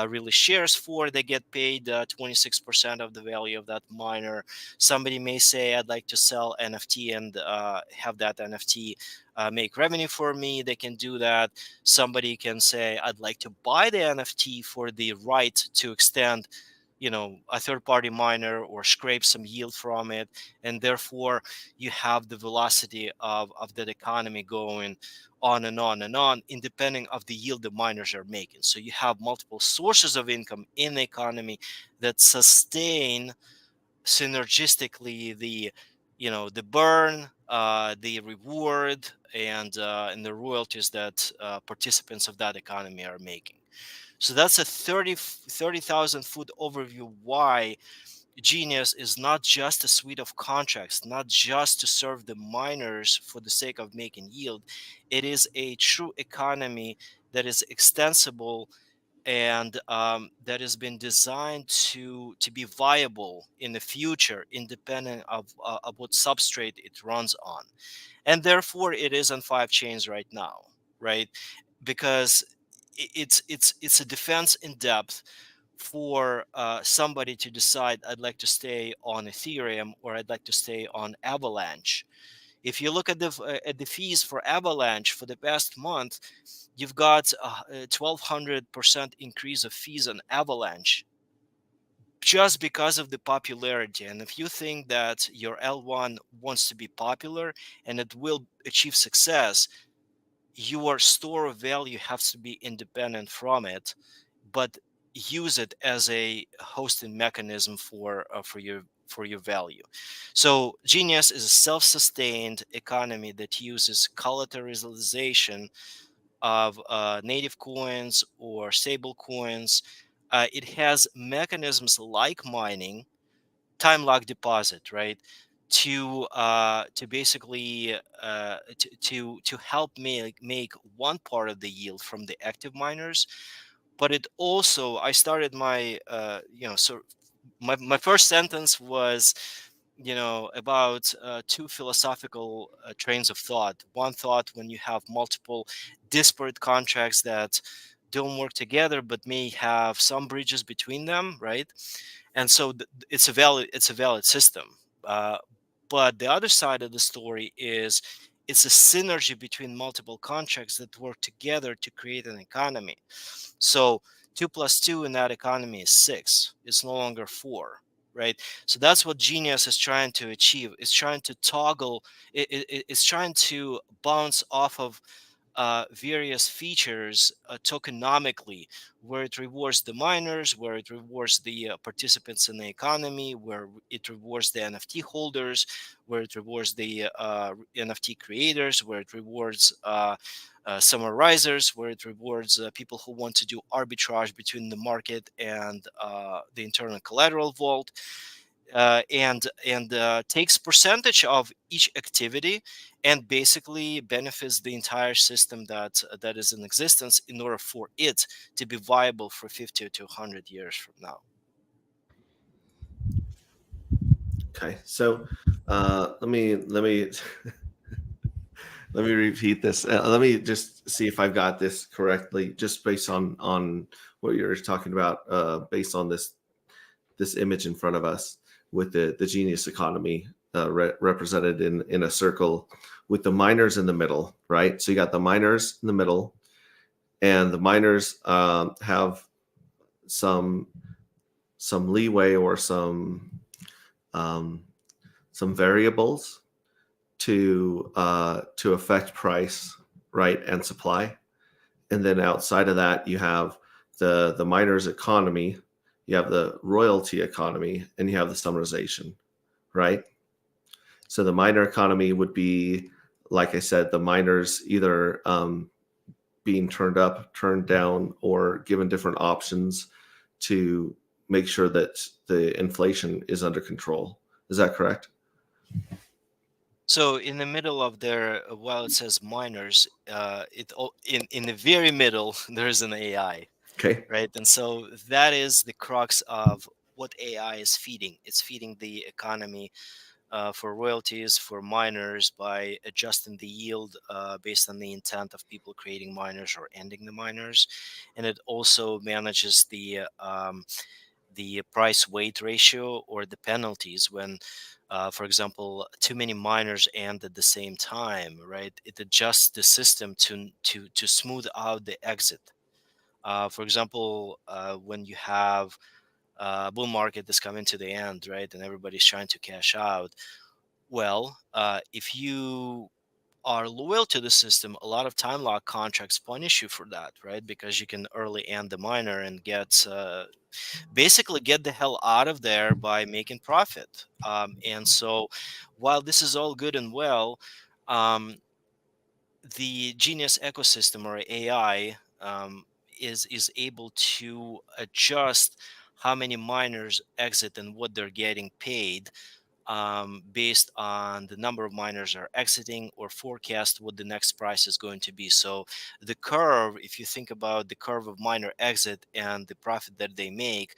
release shares for. They get paid 26% of the value of that miner. Somebody may say, I'd like to sell NFT and have that NFT make revenue for me. They can do that. Somebody can say, I'd like to buy the NFT for the right to extend a third party miner or scrape some yield from it. And therefore you have the velocity of that economy going on and on and on, independent of the yield the miners are making. So you have multiple sources of income in the economy that sustain synergistically the burn, the reward, and the royalties that participants of that economy are making. So that's a 30,000 foot overview why Genius is not just a suite of contracts, not just to serve the miners for the sake of making yield. It is a true economy that is extensible and that has been designed to be viable in the future, independent of what substrate it runs on. And therefore it is on 5 chains right now, right? Because it's a defense in depth for somebody to decide, I'd like to stay on Ethereum or I'd like to stay on Avalanche. If you look at the fees for Avalanche for the past month, you've got a 1,200% increase of fees on Avalanche just because of the popularity. And if you think that your L1 wants to be popular and it will achieve success, your store of value has to be independent from it, but use it as a hosting mechanism for your value. So Genius is a self-sustained economy that uses collateralization of native coins or stable coins. It has mechanisms like mining, time lock deposit, right? To basically to help make one part of the yield from the active miners. But it also, I started my my first sentence was, about two philosophical trains of thought. One thought, when you have multiple disparate contracts that don't work together but may have some bridges between them, right? And so it's a valid system. uh, but the other side of the story is it's a synergy between multiple contracts that work together to create an economy. So 2 plus 2 in that economy is 6. It's no longer 4, right? So that's what Genius is trying to achieve. It's trying to toggle. It's trying to bounce off of various features tokenomically, where it rewards the miners, where it rewards the participants in the economy, where it rewards the NFT holders, where it rewards the NFT creators, where it rewards summarizers, where it rewards people who want to do arbitrage between the market and the internal collateral vault, and takes percentage of each activity and basically benefits the entire system that is in existence in order for it to be viable for 50 to 100 years from now. Okay, so let me let me repeat this. Let me just see if I've got this correctly, just based on what you're talking about, based on this image in front of us with the genius economy represented in a circle with the miners in the middle, right? So you got the miners in the middle, and the miners have some leeway or um, some variables to affect price, right, and supply. And then outside of that, you have the miners economy, you have the royalty economy, and you have the summarization, right? So the miner economy would be, like I said, the miners either being turned up, turned down, or given different options to make sure that the inflation is under control. Is that correct? So in the middle of there, while it says miners, in the very middle there is an AI, Okay. right? And so that is the crux of what AI is feeding. It's feeding the economy for royalties for miners by adjusting the yield based on the intent of people creating miners or ending the miners, and it also manages the price weight ratio or the penalties when, for example, too many miners end at the same time, right? It adjusts the system to smooth out the exit. For example, when you have bull market is coming to the end, right, and everybody's trying to cash out. Well, if you are loyal to the system, a lot of time lock contracts punish you for that, right? Because you can early end the miner and basically get the hell out of there by making profit. And so, while this is all good and well, um, the Genius ecosystem or AI is able to adjust how many miners exit and what they're getting paid based on the number of miners are exiting or forecast what the next price is going to be. So the curve, if you think about the curve of miner exit and the profit that they make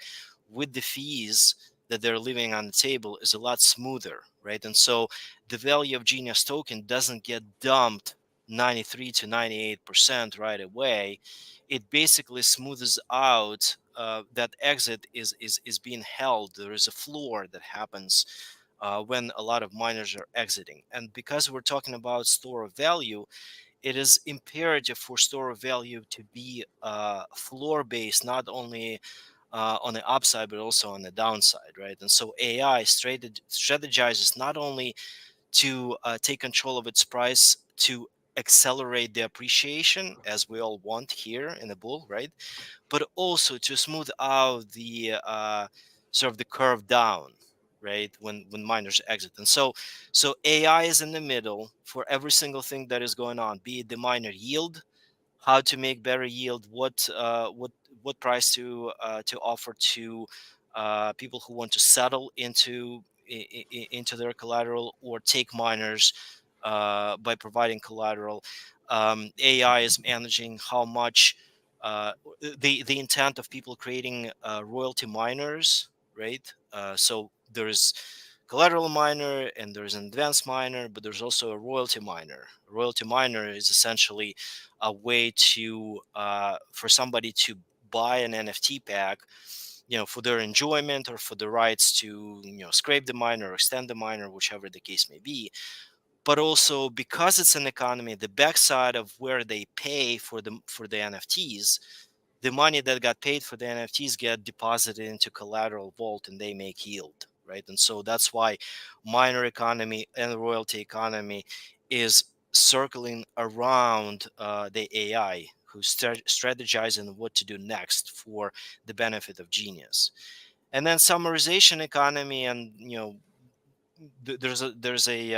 with the fees that they're leaving on the table, is a lot smoother, right? And so the value of Genius token doesn't get dumped 93 to 98% right away. It basically smooths out. That exit is being held. There is a floor that happens when a lot of miners are exiting. And because we're talking about store of value, it is imperative for store of value to be floor based, not only on the upside, but also on the downside, right? And so AI strategizes not only to take control of its price to accelerate the appreciation, as we all want here in the bull, right? But also to smooth out the sort of the curve down, right? When miners exit. And so AI is in the middle for every single thing that is going on, be it the miner yield, how to make better yield, what price to offer to people who want to settle into their collateral or take miners by providing collateral. AI is managing how much the intent of people creating royalty miners, right? So there's collateral miner and there's an advanced miner, but there's also a royalty miner. A royalty miner is essentially a way to for somebody to buy an NFT pack, for their enjoyment or for the rights to scrape the miner or extend the miner, whichever the case may be. But also because it's an economy, the backside of where they pay for the NFTs, the money that got paid for the NFTs get deposited into collateral vault and they make yield, right? And so that's why miner economy and royalty economy is circling around the AI who's strategizing what to do next for the benefit of genius. And then summarization economy, and there's a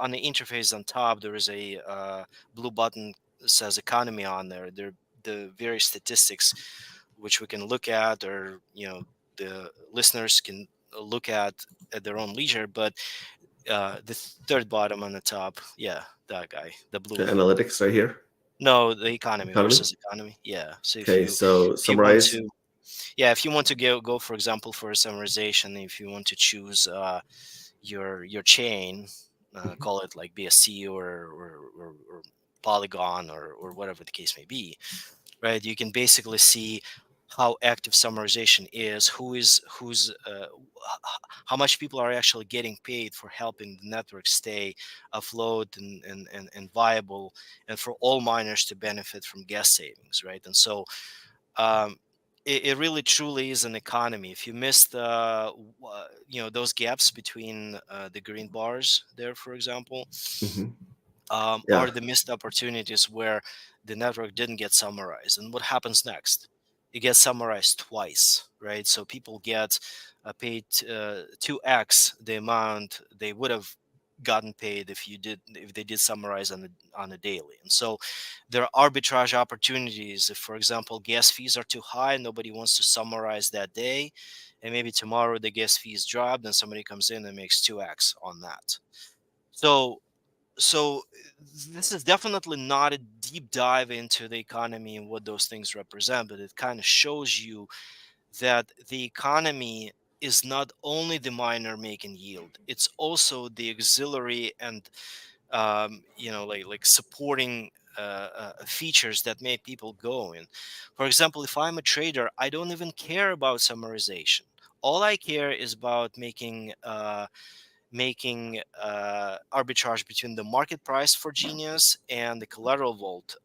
on the interface on top there is a blue button that says economy on there. There the various statistics which we can look at, or the listeners can look at their own leisure. But the third bottom on the top, yeah, that guy, the blue. The analytics right here. No, the economy Economy? versus economy. Yeah. So Okay, so if you want summarize. to, yeah, if you want to go for example for a summarization, if you want to choose your chain, call it like BSC or Polygon or whatever the case may be, right? You can basically see how active summarization is, how much people are actually getting paid for helping the network stay afloat and viable, and for all miners to benefit from gas savings, right? And so um, it really truly is an economy. If you missed those gaps between the green bars there, for example, Mhm. Yeah. are the missed opportunities where the network didn't get summarized. And what happens next? It gets summarized twice, right? So people get paid 2x the amount they would have gotten paid if they did summarize on a daily. And so there are arbitrage opportunities. If, for example, gas fees are too high, nobody wants to summarize that day, and maybe tomorrow the gas fees drop, then somebody comes in and makes 2x on that. So this is definitely not a deep dive into the economy and what those things represent, but it kind of shows you that the economy is not only the miner making yield, it's also the auxiliary and like supporting features that make people go in. For example, if I'm a trader, I don't even care about summarization. All I care is about making arbitrage between the market price for Genius and the collateral vault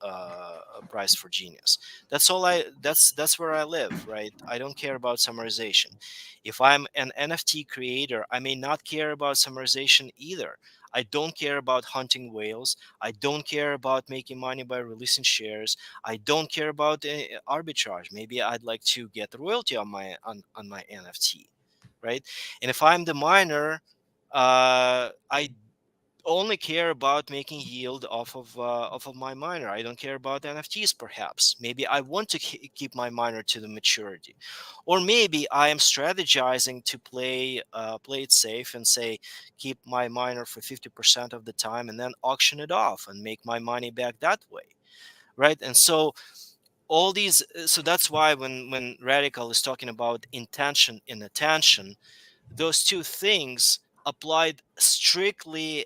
price for Genius. That's where I live, right? I don't care about summarization. If I'm an NFT creator, I may not care about summarization either. I don't care about hunting whales. I don't care about making money by releasing shares. I don't care about arbitrage. Maybe I'd like to get royalty on my NFT, right? And if I'm the miner, I only care about making yield off of my miner. I don't care about NFTs. Perhaps maybe I want to keep my miner to the maturity, or maybe I am strategizing to play it safe and say keep my miner for 50% of the time and then auction it off and make my money back that way, right? And so all these, so that's why when Radical is talking about intention and attention, those two things applied strictly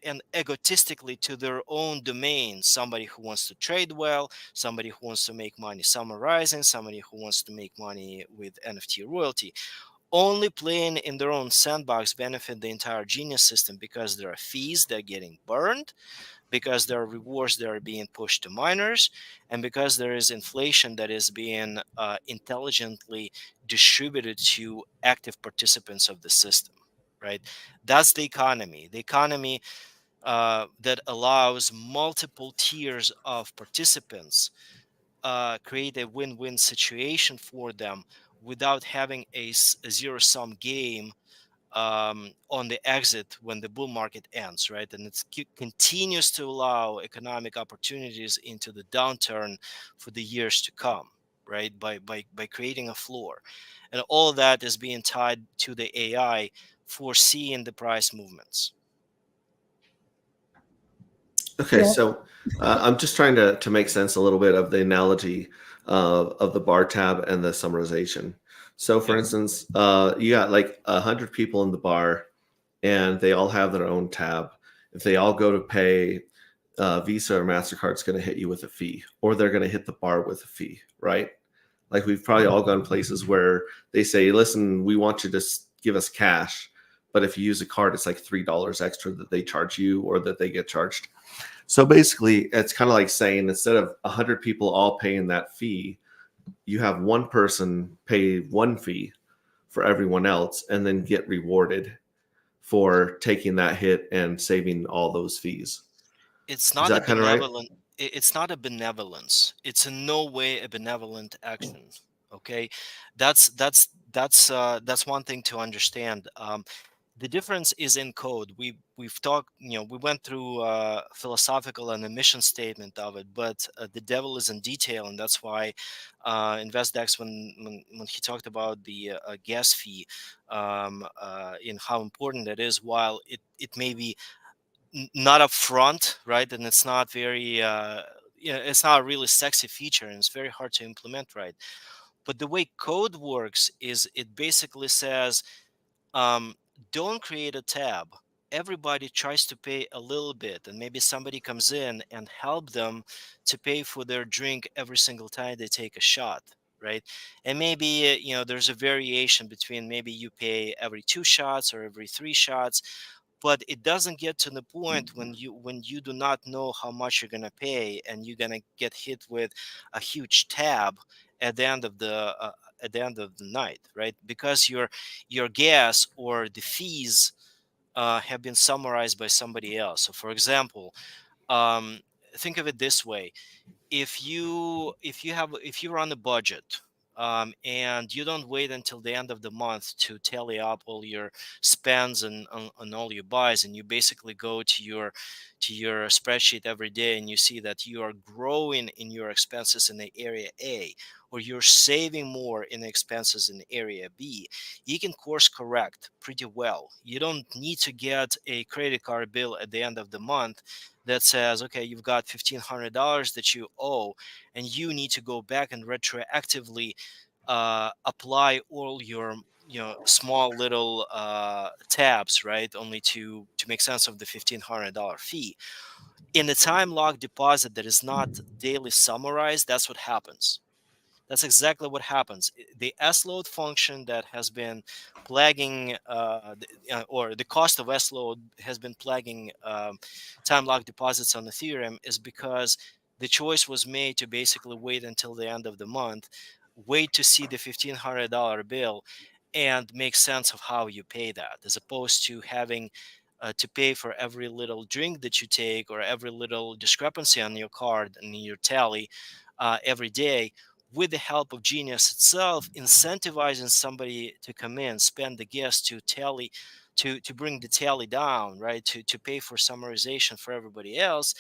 and egotistically to their own domain. Somebody who wants to trade well, somebody who wants to make money summarizing, somebody who wants to make money with NFT royalty. Only playing in their own sandbox benefit the entire Genius system because there are fees that are getting burned, because there are rewards that are being pushed to miners, and because there is inflation that is being intelligently distributed to active participants of the system, right? That's the economy. The economy that allows multiple tiers of participants create a win-win situation for them without having a zero-sum game on the exit when the bull market ends, right? And it continues to allow economic opportunities into the downturn for the years to come, right? By creating a floor, and all of that is being tied to the AI foreseeing the price movements. Okay, Yeah. so I'm just trying to make sense a little bit of the analogy of the bar tab and the summarization. So for Yeah. instance, you got like 100 people in the bar and they all have their own tab. If they all go to pay, Visa or MasterCard's going to hit you with a fee, or they're going to hit the bar with a fee, right? Like we've probably all gone places where they say, listen, we want you to give us cash, but if you use a card, it's like $3 extra that they charge you or that they get charged. So basically, it's kind of like saying instead of 100 people all paying that fee, you have one person pay one fee for everyone else and then get rewarded for taking that hit and saving all those fees. It's Is not a that kind of right? benevolent. It's not a benevolence. It's in no way a benevolent action. Okay, that's one thing to understand. The difference is in code. We've talked, we went through philosophical and the mission statement of it, but the devil is in detail, and that's why InvestDex, when he talked about the gas fee, in how important it is, while it may be not upfront, right, and it's not very it's not a really sexy feature, and it's very hard to implement, right? But the way code works is it basically says, um, don't create a tab. Everybody tries to pay a little bit, and maybe somebody comes in and help them to pay for their drink every single time they take a shot, right? And maybe there's a variation between maybe you pay every 2 shots or every 3 shots, but it doesn't get to the point when you do not know how much you're gonna pay and you're gonna get hit with a huge tab at the end of the night, right? Because your gas or the fees have been summarized by somebody else. So, for example, um, think of it this way: if you run a budget, and you don't wait until the end of the month to tally up all your spends and on all your buys, and you basically go to your spreadsheet every day and you see that you are growing in your expenses in the area A, or you're saving more in the expenses in area B, you can course correct pretty well. You don't need to get a credit card bill at the end of the month that says, okay, you've got $1,500 that you owe, and you need to go back and retroactively apply all your small little tabs, right? Only to make sense of the $1,500 fee. In a time lock deposit that is not daily summarized, that's what happens. That's exactly what happens. The S-load function that has been plaguing, or the cost of S-load has been plaguing time lock deposits on Ethereum, is because the choice was made to basically wait until the end of the month, wait to see the $1,500 bill, and make sense of how you pay that, as opposed to having to pay for every little drink that you take or every little discrepancy on your card and your tally every day, with the help of Genius itself, incentivizing somebody to come in, spend the gas to tally, to bring the tally down, right? To pay for summarization for everybody else,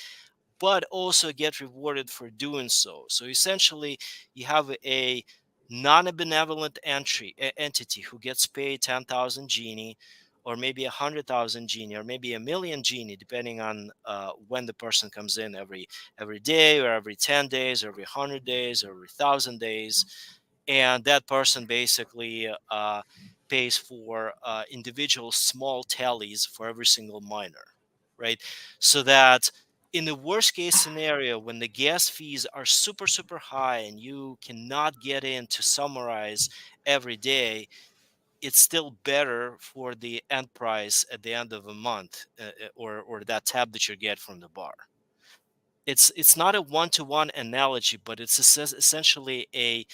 but also get rewarded for doing so. So essentially, you have a non-benevolent entity who gets paid 10,000 genie, or maybe 100,000 genie, or maybe a million genie, depending on when the person comes in, every day, or every 10 days, or every 100 days, or every 1,000 days. And that person basically pays for individual small tallies for every single miner, right? So that in the worst case scenario, when the gas fees are super, super high and you cannot get in to summarize every day, it's still better for the end price at the end of a month, or that tab that you get from the bar. It's not a one-to-one analogy, but it's essentially a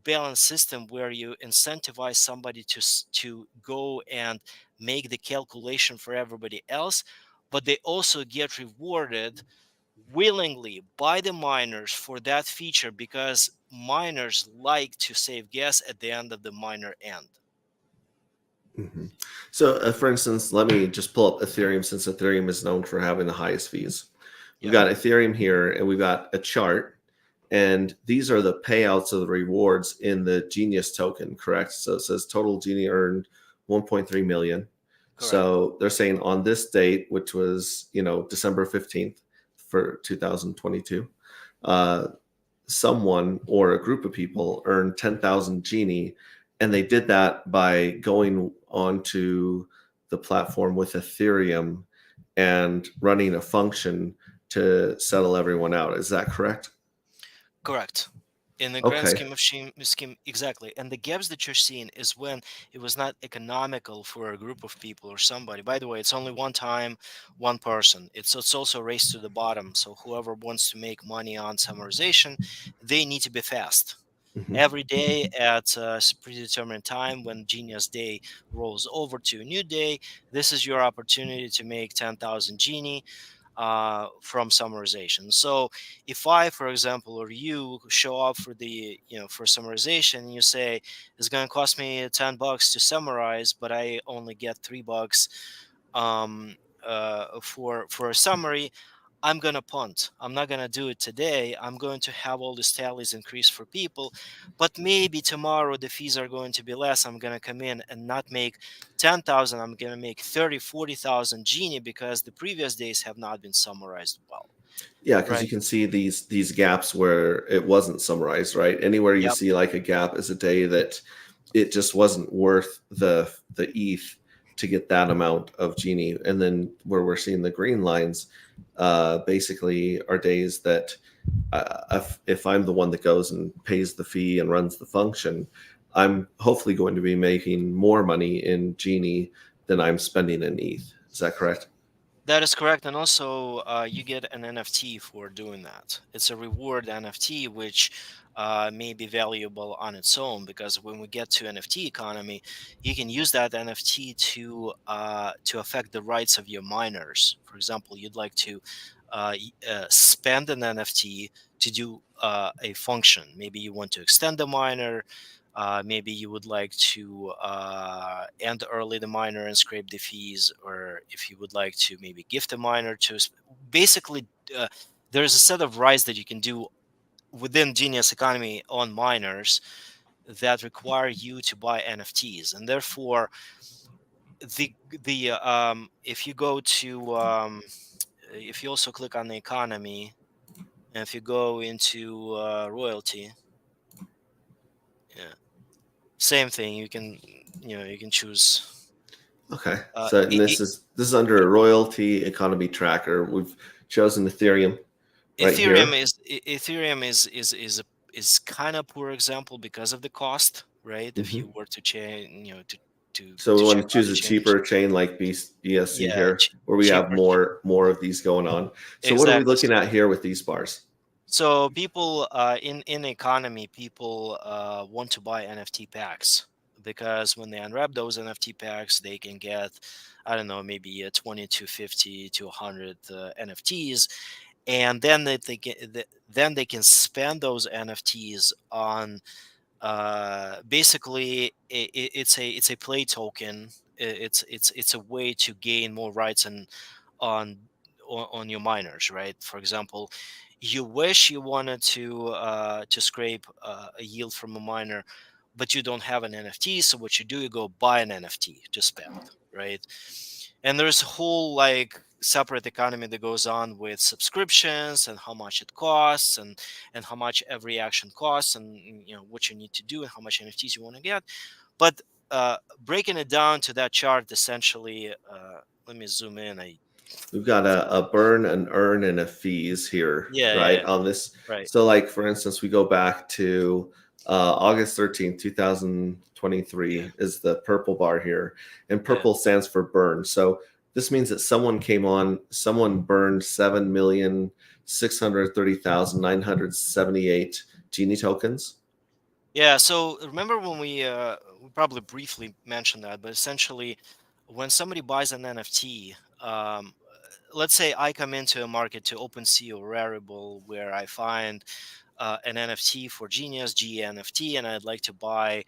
balanced system where you incentivize somebody to go and make the calculation for everybody else, but they also get rewarded willingly by the miners for that feature, because miners like to save gas at the end of the miner end. Mm-hmm. So, for instance, let me just pull up Ethereum, since Ethereum is known for having the highest fees. We've got Ethereum here, and we've got a chart, and these are the payouts of the rewards in the Genius token, correct? So it says total Genie earned 1.3 million. Correct. So they're saying on this date, which was December 15th for 2022, someone or a group of people earned 10,000 Genie, and they did that by going onto the platform with Ethereum and running a function to settle everyone out. Is that correct? Correct. In the grand Okay. scheme, exactly. And the gaps that you're seeing is when it was not economical for a group of people or somebody. By the way, it's only one time, one person. It's also a race to the bottom. So whoever wants to make money on summarization, they need to be fast. Mhm. Every day at a predetermined time, when Genius Day rolls over to a new day, this is your opportunity to make 10,000 Genie from summarization. So if I, for example, or you show up for the, for summarization, and you say it's going to cost me $10 to summarize, but I only get $3 um, for a summary, I'm going to punt. I'm not going to do it today. I'm going to have all these tallies increase for people, but maybe tomorrow the fees are going to be less. I'm going to come in and not make 10,000. I'm going to make 30, 40,000 Genie because the previous days have not been summarized well. Yeah, because you Right. can see these gaps where it wasn't summarized, right? Anywhere you Yep. see like a gap is a day that it just wasn't worth the ETH to get that amount of Genie. And then where we're seeing the green lines, basically are days that if I'm the one that goes and pays the fee and runs the function, I'm hopefully going to be making more money in Genie than I'm spending in ETH. Is that correct? That is correct. And also, you get an NFT for doing that. It's a reward NFT, which may be valuable on its own, because when we get to NFT economy, you can use that NFT to affect the rights of your miners. For example, you'd like to spend an NFT to do a function. Maybe you want to extend the miner. Maybe you would like to end early the miner and scrape the fees, or if you would like to maybe gift a miner to. Basically, there's a set of rights that you can do within Genius economy on miners that require you to buy NFTs, and therefore the if you go to if you also click on the economy, and if you go into royalty, yeah, same thing. You can you can choose. Okay. Uh, So and it, this is under a royalty economy tracker. We've chosen Ethereum right Ethereum here. is kind of poor example because of the cost, right? If Hmm. you were to change, So we to want check to out choose the a change, cheaper chain like BSC yeah, here, where we have cheaper, more of these going on. So what are we exactly. looking at here with these bars? So people in economy, people want to buy NFT packs, because when they unwrap those NFT packs, they can get, I don't know, maybe 20 to 50 to 100 NFTs, and then then they can spend those NFTs on basically it's a play token. It's a way to gain more rights and on on your miners, right? For example, you wish you wanted to scrape a yield from a miner, but you don't have an NFT. So what you do, you go buy an NFT to spend, right? And there's a whole like separate economy that goes on with subscriptions and how much it costs, and how much every action costs, and what you need to do and how much NFTs you want to get. But breaking it down to that chart, essentially, let me zoom in. I We've got a burn, an earn, and a fees here, Yeah, right? yeah, On this. right. So like for instance, we go back to August 13th, 2023 is the purple bar here. And purple stands for burn. So this means that someone burned 7,630,978 Genie tokens. Yeah, so remember when we probably briefly mentioned that, but essentially, when somebody buys an NFT, let's say I come into a market to OpenSea or Rarible, where I find an NFT for Genius, GNFT, and I'd like to buy,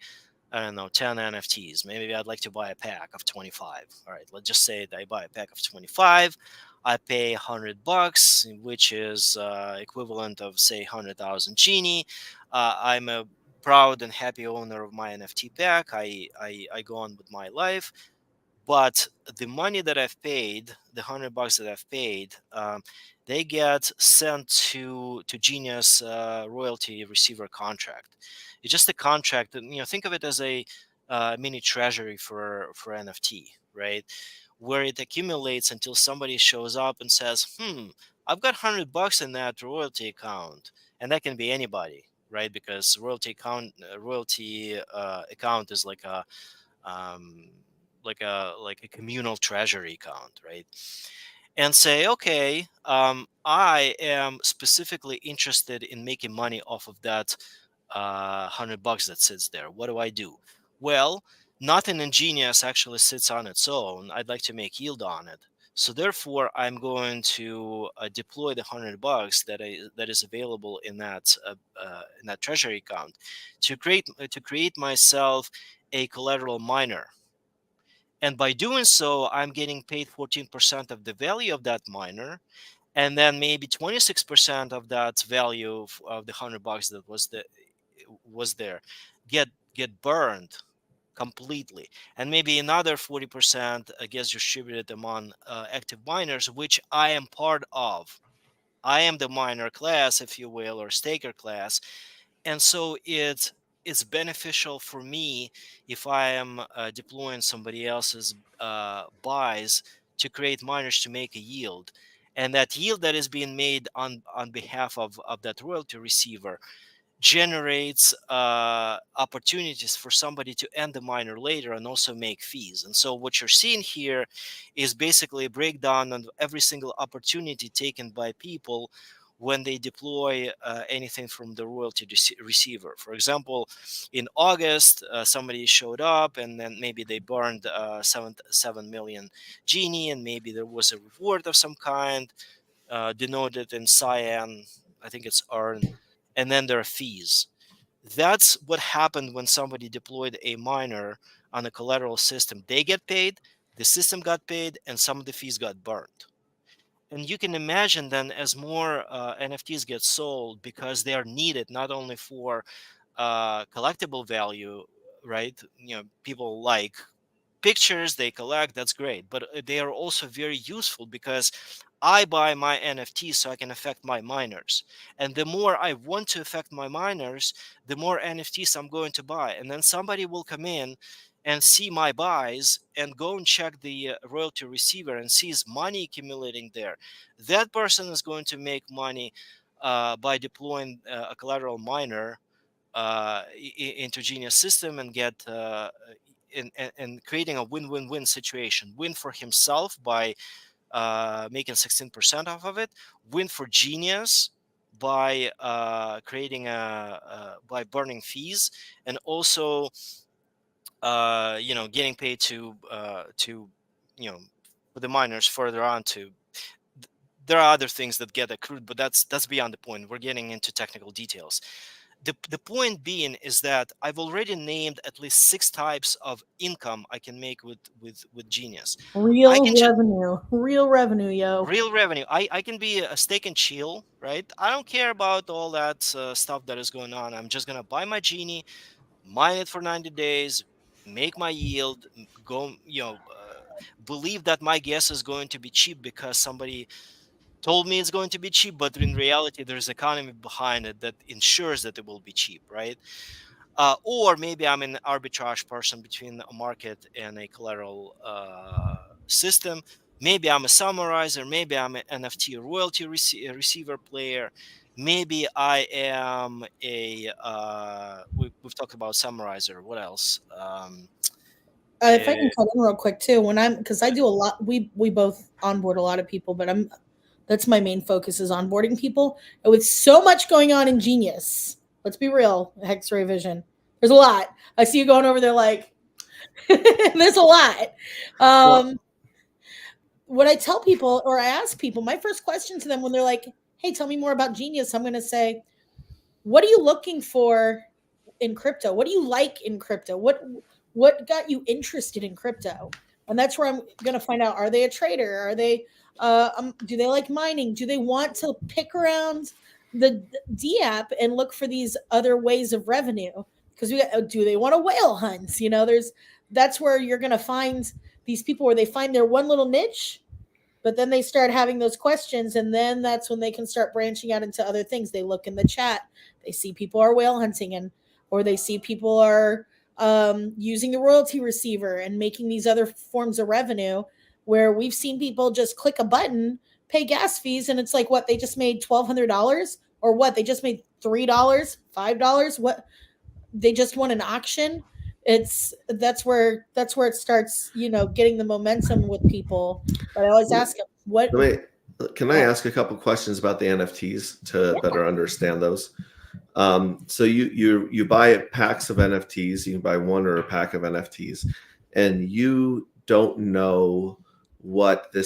I don't know, 10 NFTs. Maybe I'd like to buy a pack of 25. All right, let's just say that I buy a pack of 25. I pay $100, which is equivalent of, say, 100,000 Genie. I'm a proud and happy owner of my NFT pack. I go on with my life. But the money that I've paid, the $100 that I've paid, they get sent to Genius royalty receiver contract. It's just a contract, and think of it as a mini treasury for NFT, right? Where it accumulates until somebody shows up and says, I've got $100 in that royalty account, and that can be anybody, right? Because royalty account is um, like a communal treasury account, right? And say, okay, I am specifically interested in making money off of that $100 that sits there. What do I do? Well, nothing in Genius actually sits on its own. I'd like to make yield on it. So therefore, I'm going to deploy the $100 that is available in that treasury account to create myself a collateral miner. And by doing so, I'm getting paid 14% of the value of that miner, and then maybe 26% of that value of the $100 that was there get burned completely, and maybe another 40% gets distributed among active miners, which I am part of. I am the miner class, if you will, or staker class, and so it's beneficial for me if I am deploying somebody else's buys to create miners to make a yield, and that yield that is being made on behalf of that royalty receiver generates opportunities for somebody to end the miner later and also make fees. And so what you're seeing here is basically a breakdown of every single opportunity taken by people when they deploy anything from the royalty receiver. For example, in August, somebody showed up and then maybe they burned 7 million genie, and maybe there was a reward of some kind denoted in cyan. I think it's earn, and then there are fees. That's what happened when somebody deployed a miner on a collateral system. They get paid, the system got paid, and some of the fees got burned. And you can imagine then as more NFTs get sold, because they are needed not only for collectible value, right? People like pictures, they collect, that's great, but they are also very useful because I buy my NFTs so I can affect my miners, and the more I want to affect my miners, the more NFTs I'm going to buy. And then somebody will come in and see my buys and go and check the royalty receiver and sees money accumulating there. That person is going to make money by deploying a collateral miner into Genius system and get and creating a win-win-win situation. Win for himself by making 16% off of it. Win for Genius by creating by burning fees, and also getting paid to for the miners further on to. There are other things that get accrued, but that's beyond the point. We're getting into technical details. The point being is that I've already named at least 6 types of income I can make with Genius. Real revenue, yo. Real revenue. I can be a stake and chill, right? I don't care about all that stuff that is going on. I'm just gonna buy my genie, mine it for 90 days, make my yield, go, believe that my guess is going to be cheap because somebody told me it's going to be cheap, but in reality, there's economy behind it that ensures that it will be cheap, right? Or maybe I'm an arbitrage person between a market and a collateral system. Maybe I'm a summarizer. Maybe I'm an NFT royalty receiver player. Maybe I am a. We've talked about summarizer. What else? If I can cut in real quick too, because I do a lot, we both onboard a lot of people, but that's my main focus is onboarding people. And with so much going on in Genius, let's be real, X-Ray Vision, there's a lot. I see you going over there like, there's a lot. What I tell people, or I ask people, my first question to them when they're like, hey, tell me more about Genius, I'm going to say, what are you looking for in crypto? What do you like in crypto? What got you interested in crypto? And that's where I'm going to find out, are they a trader? Are they do they like mining? Do they want to pick around the D app and look for these other ways of revenue? Because do they want to whale hunt? That's where you're going to find these people where they find their one little niche, but then they start having those questions, and then that's when they can start branching out into other things. They look in the chat, they see people are whale hunting, and or they see people are using the royalty receiver and making these other forms of revenue, where we've seen people just click a button, pay gas fees, and it's like, what, they just made $1,200, or what, they just made $3, $5, what, they just won an auction. That's where it starts, getting the momentum with people. But I always ask them, what Can I ask a couple questions about the NFTs to better understand those? So you buy packs of NFTs. You can buy one or a pack of NFTs, and you don't know what feature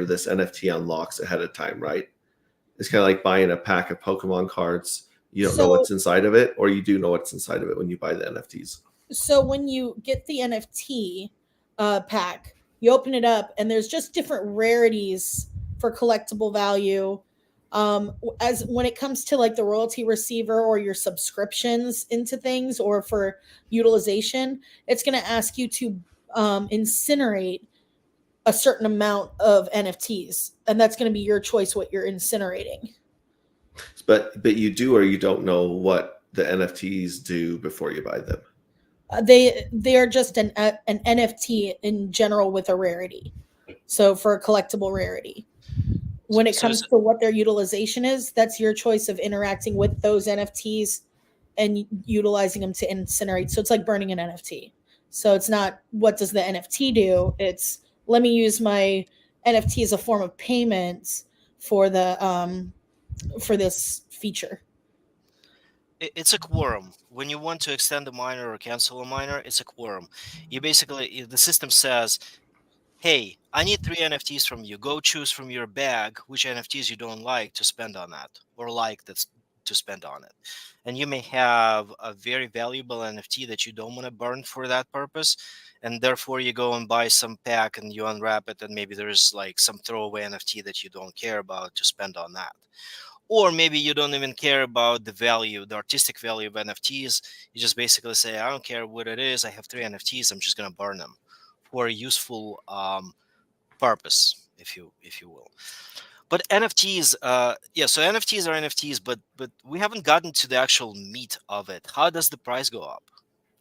this NFT unlocks ahead of time, right? It's kind of like buying a pack of Pokemon cards. You don't know what's inside of it, or you do know what's inside of it when you buy the NFTs. So when you get the NFT pack, you open it up, and there's just different rarities for collectible value. As when it comes to like the royalty receiver or your subscriptions into things, or for utilization, it's going to ask you to incinerate a certain amount of NFTs, and that's going to be your choice what you're incinerating. But you do or you don't know what the NFTs do before you buy them. They are just an NFT in general with a rarity. So for a collectible rarity, when it comes to what their utilization is, that's your choice of interacting with those NFTs and utilizing them to incinerate. So it's like burning an NFT. So it's not what does the NFT do? It's let me use my NFT as a form of payment for the for this feature. It's a quorum. When you want to extend a miner or cancel a miner, it's a quorum. You basically, the system says, hey, I need 3 NFTs from you. Go choose from your bag which NFTs you don't like to spend on that, or like that's to spend on it. And you may have a very valuable NFT that you don't want to burn for that purpose, and therefore you go and buy some pack and you unwrap it, and maybe there's like some throwaway NFT that you don't care about to spend on that. Or maybe you don't even care about the value, the artistic value of NFTs. You just basically say, I don't care what it is. I have 3 NFTs. I'm just going to burn them for a useful purpose, if you will. But NFTs, so NFTs are NFTs, but we haven't gotten to the actual meat of it. How does the price go up?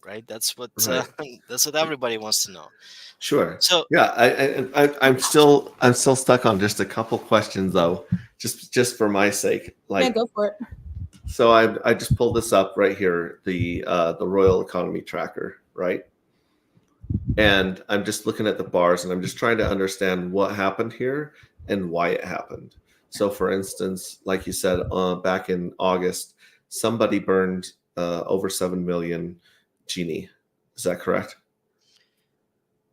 Right. That's what that's what everybody wants to know. Sure. So yeah, I'm still stuck on just a couple questions though, just for my sake. Like, yeah, go for it. So I just pulled this up right here, the Royal Economy Tracker, right? And I'm just looking at the bars, and I'm just trying to understand what happened here and why it happened. So, for instance, like you said, back in August, somebody burned over 7 million Genie. Is that correct?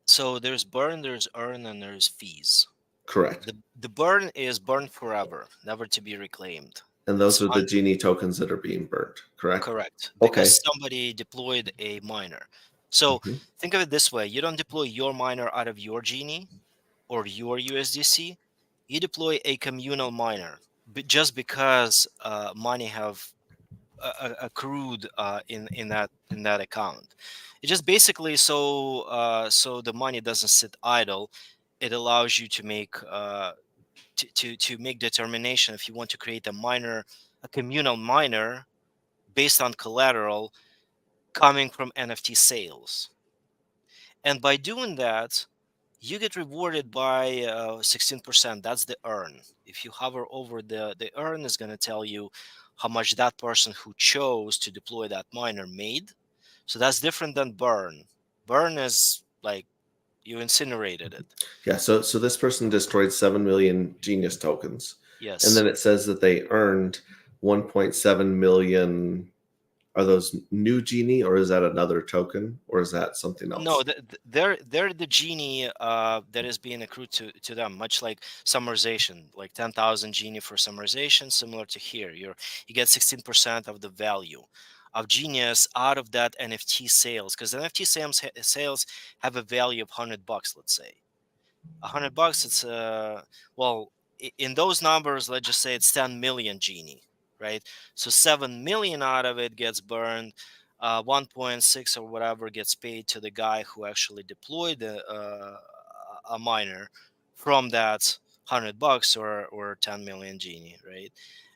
So there's burn, there's earn, and there's fees. Correct. The burn is burned forever, never to be reclaimed. And those are the Genie tokens that are being burnt, correct? Correct. Because somebody deployed a miner. So think of it this way. You don't deploy your miner out of your Genie or your USDC. You deploy a communal miner just because money have accrued in that account. It's just basically so the money doesn't sit idle. It allows you to make to make determination if you want to create a communal miner based on collateral coming from NFT sales. And by doing that, you get rewarded by 16%. That's the earn. If you hover over the earn, is going to tell you how much that person who chose to deploy that miner made. So that's different than burn. Burn is like you incinerated it. Yeah. So this person destroyed 7 million Genius tokens. Yes. And then it says that they earned 1.7 million. Are those new Genie, or is that another token, or is that something else? No, they're the Genie that is being accrued to them, much like summarization, like 10,000 Genie for summarization, similar to here. You get 16% of the value of Genius out of that NFT sales, because NFT sales have a value of $100, let's say. $100, it's well, in those numbers, let's just say it's 10 million Genie, right? So 7 million out of it gets burned. 1.6 or whatever gets paid to the guy who actually deployed a miner from that $100 or 10 million genie, right?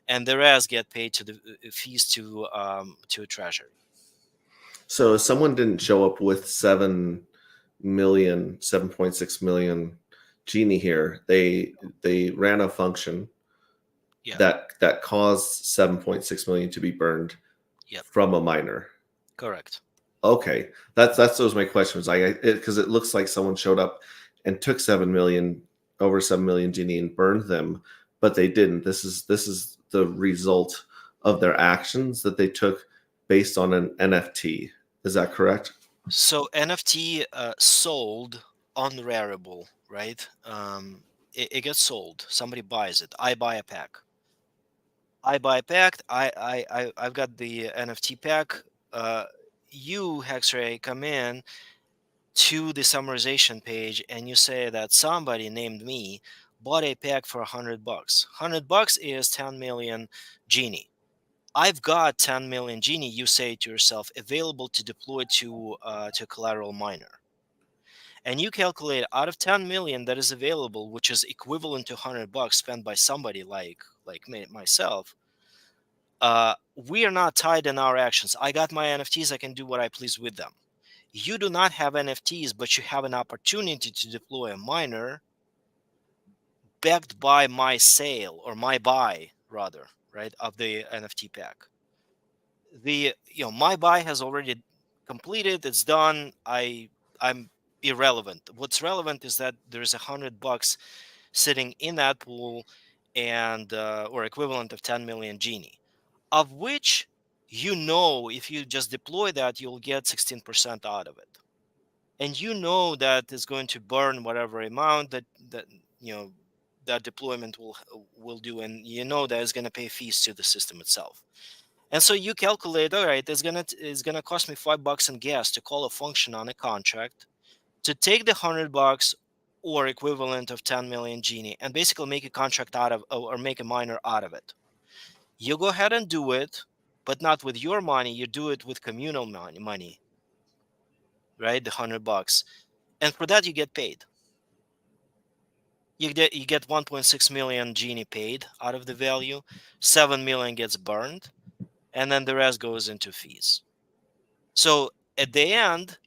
And the rest get paid to the fees to treasury. So if someone didn't show up with 7.6 million genie here, they ran a function Yeah. that caused 7.6 million to be burned Yep. from a miner. Correct. Okay, that's those my questions. Because it looks like someone showed up and took over 7 million genie and burned them, but they didn't. This is the result of their actions that they took based on an NFT. Is that correct? So NFT sold on Rarible, right? It gets sold. Somebody buys it. I buy a pack. I've got the NFT pack. You, Hexray, come in to the summarization page and you say that somebody named me bought a pack for $100. $100 is 10 million genie. I've got 10 million genie, you say to yourself, available to deploy to collateral miner. And you calculate out of 10 million that is available, which is equivalent to $100 spent by somebody like myself. We are not tied in our actions. I got my NFTs, I can do what I please with them. You do not have NFTs, but you have an opportunity to deploy a miner backed by my sale or my buy, rather, right, of the NFT pack. My buy has already completed. It's done. I'm irrelevant. What's relevant is that there's $100 sitting in that pool, and or equivalent of 10 million genie, of which if you just deploy that, you'll get 16% out of it, and that is going to burn whatever amount that that deployment will do, and that is going to pay fees to the system itself. And so you calculate, all right, it's gonna cost me $5 in gas to call a function on a contract, to take the $100 or equivalent of 10 million genie and basically make a contract out of, or make a miner out of it. You go ahead and do it, but not with your money. You do it with communal money, right? The $100, and for that you get paid. You get 1.6 million genie paid out of the value. 7 million gets burned, and then the rest goes into fees. So at the end,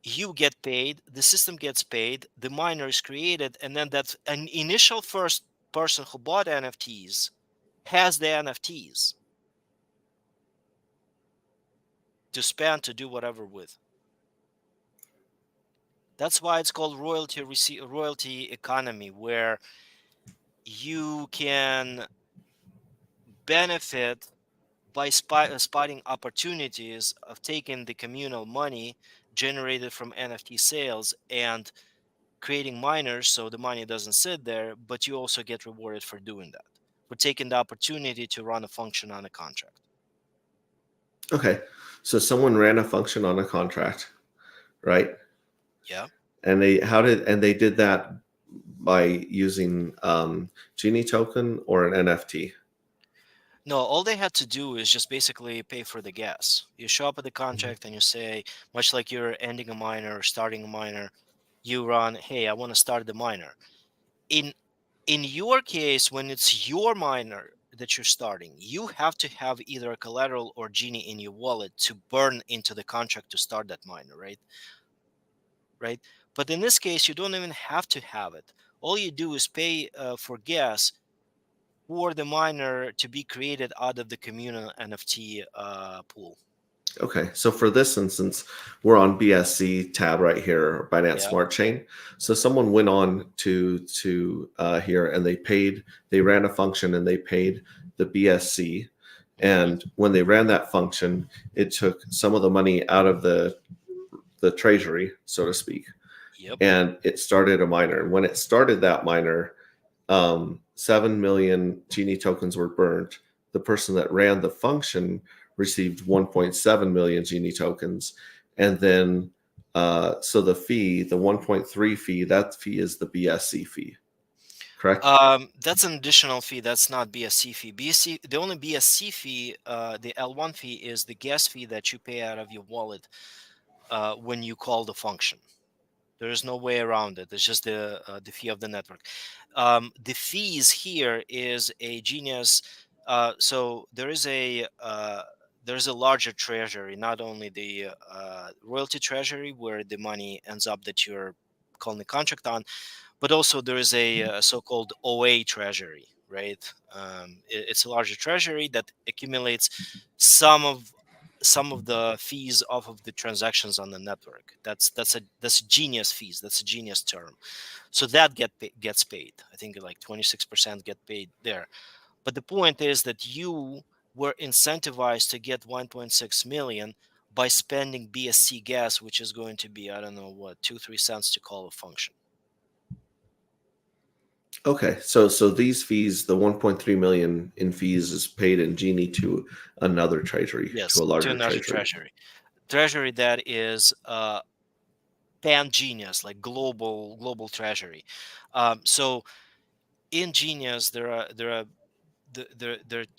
you get paid, the system gets paid, the miner is created, and then that an initial first person who bought NFTs has the NFTs to spend, to do whatever with. That's why it's called royalty economy, where you can benefit by spotting opportunities of taking the communal money generated from NFT sales and creating miners, so the money doesn't sit there, but you also get rewarded for doing that, for taking the opportunity to run a function on a contract. Okay, so someone ran a function on a contract, right? Yeah. And they did that by using Genie token or an NFT. No, all they had to do is just basically pay for the gas. You show up at the contract and you say, much like you're ending a miner or starting a miner, you run, hey, I want to start the miner. In your case, when it's your miner that you're starting, you have to have either a collateral or Genie in your wallet to burn into the contract to start that miner, right? Right. But in this case, you don't even have to have it. All you do is pay for gas for the miner to be created out of the communal NFT pool. Okay, so for this instance, we're on BSC tab right here, Binance Yeah. Smart Chain. So someone went on to here and they ran a function and they paid the BSC. And when they ran that function, it took some of the money out of the treasury, so to speak. Yep. And it started a miner. And when it started that miner, 7 million Genie tokens were burned. The person that ran the function received 1.7 million Genie tokens. And then, so the fee, the 1.3 fee, that fee is the BSC fee. correct? That's an additional fee. That's not BSC fee. BSC, the only BSC fee, the L1 fee, is the gas fee that you pay out of your wallet when you call the function. There is no way around it. It's just the fee of the network. The fees here is a genius. So there's a larger treasury, not only the royalty treasury where the money ends up that you're calling the contract on, but also there is a so-called OA treasury, right? It's a larger treasury that accumulates some of the fees off of the transactions on the network. That's genius fees. That's a genius term. So that gets paid. I think like 26% get paid there. But the point is that you were incentivized to get 1.6 million by spending BSC gas, which is going to be, I don't know what, 2-3 cents to call a function. Okay, so these fees, the 1.3 million in fees, is paid in Genie to another treasury, Yes, to a larger to another treasury. treasury that is pan genius, like global treasury. So in Genius, there are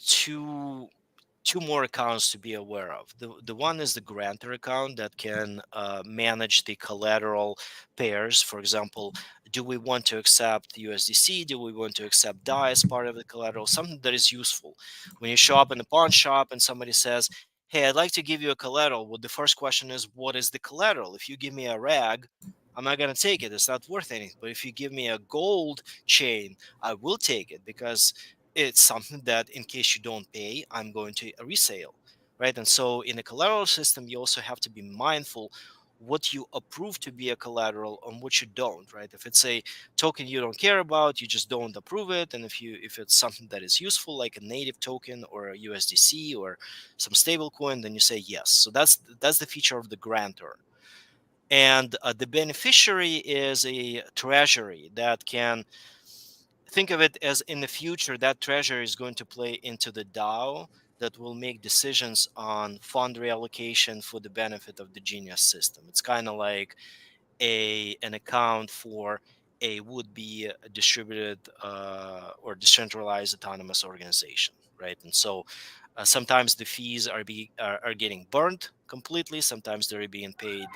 two more accounts to be aware of. The one is the grantor account that can manage the collateral pairs. For example, do we want to accept USDC? Do we want to accept DAI as part of the collateral? Something that is useful. When you show up in a pawn shop and somebody says, hey, I'd like to give you a collateral. Well, the first question is, what is the collateral? If you give me a rag, I'm not going to take it. It's not worth anything. But if you give me a gold chain, I will take it because it's something that in case you don't pay, I'm going to resale, right? And so in a collateral system, you also have to be mindful what you approve to be a collateral and what you don't, right? If it's a token you don't care about, you just don't approve it. And if it's something that is useful, like a native token or a USDC or some stable coin, then you say yes. So that's the feature of the grantor. And the beneficiary is a treasury that can think of it as, in the future, that treasury is going to play into the DAO that will make decisions on fund reallocation for the benefit of the Genius system. It's kind of like an account for a would-be distributed or decentralized autonomous organization, right? And so sometimes the fees are getting burned completely. Sometimes they're being paid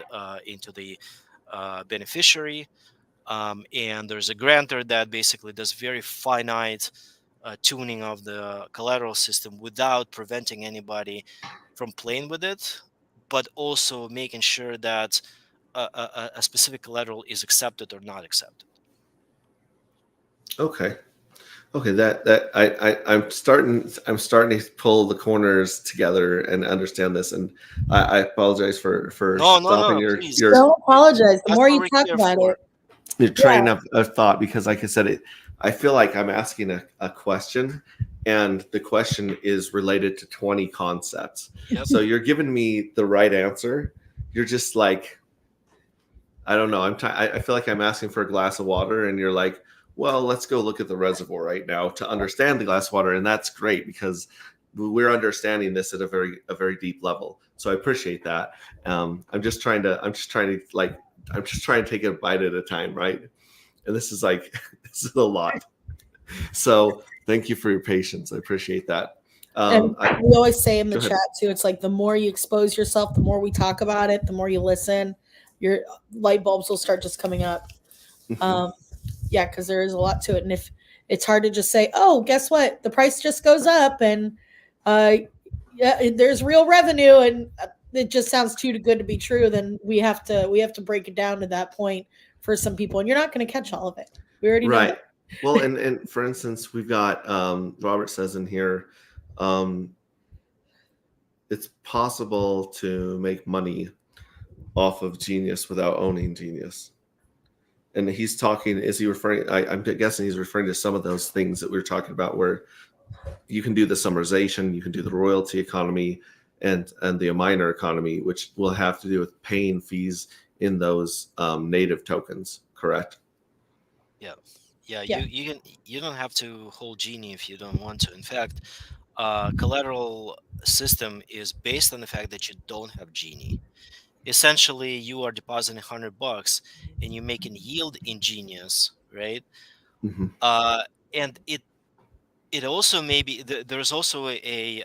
into the beneficiary. And there's a grantor that basically does very finite tuning of the collateral system without preventing anybody from playing with it, but also making sure that a specific collateral is accepted or not accepted. Okay. That I'm starting to pull the corners together and understand this, and I apologize for stopping No, your please. Don't apologize. The That's more what you we're talk here about for. it, your train of thought, because like I said, I feel like I'm asking a question, and the question is related to 20 concepts. Yep. So you're giving me the right answer. You're just like, I don't know. I feel like I'm asking for a glass of water, and you're like, well, let's go look at the reservoir right now to understand the glass of water, and that's great because we're understanding this at a very deep level. So I appreciate that. I'm just trying to take a bite at a time, right? And this is like this is a lot. So thank you for your patience. I appreciate that. and we always say in the go ahead. chat too, it's like the more you expose yourself, the more we talk about it, the more you listen, your light bulbs will start just coming up. Yeah, because there is a lot to it. And if it's hard to just say, oh, guess what? The price just goes up and yeah, there's real revenue, and it just sounds too good to be true, then we have to break it down to that point for some people. And you're not going to catch all of it. We already know Right. that. Well, and for instance, we've got Robert says in here, it's possible to make money off of Genius without owning Genius. And he's talking, is he referring, I'm guessing he's referring to some of those things that we were talking about where you can do the summarization, you can do the royalty economy and the miner economy, which will have to do with paying fees in those native tokens, correct? Yeah. Yeah. You don't have to hold Genie if you don't want to. In fact, collateral system is based on the fact that you don't have Genie. Essentially, you are depositing $100 and you're making yield in Genius, right? Mhm. And it also maybe there's also a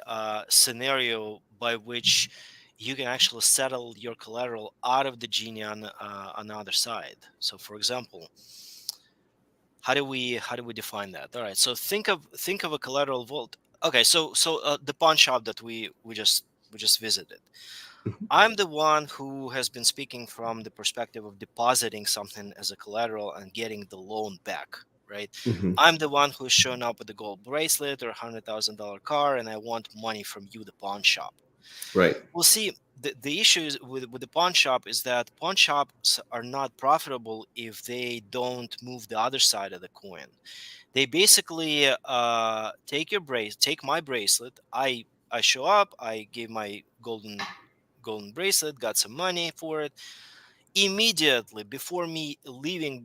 scenario by which you can actually settle your collateral out of the Genie on the other side. So, for example, how do we define that? All right, so think of a collateral vault. Okay, so the pawn shop that we just visited. Mhm. I'm the one who has been speaking from the perspective of depositing something as a collateral and getting the loan back, right? Mhm. I'm the one who's shown up with a gold bracelet or $100,000 car, and I want money from you, the pawn shop. Right. Well, see, the issue is with the pawn shop is that pawn shops are not profitable if they don't move the other side of the coin. They basically take my bracelet. I show up. I give my golden bracelet. Got some money for it. Immediately before me leaving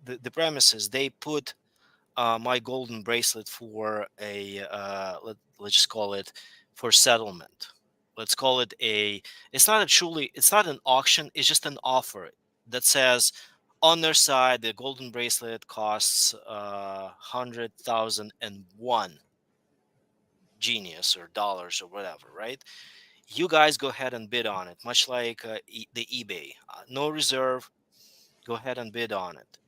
the premises, they put my golden bracelet for let's just call it for settlement. Let's call it it's not an auction, it's just an offer that says on their side the golden bracelet costs 100,001 genius or dollars or whatever, right? You guys go ahead and bid on it, much like the eBay. No reserve, go ahead and bid on it.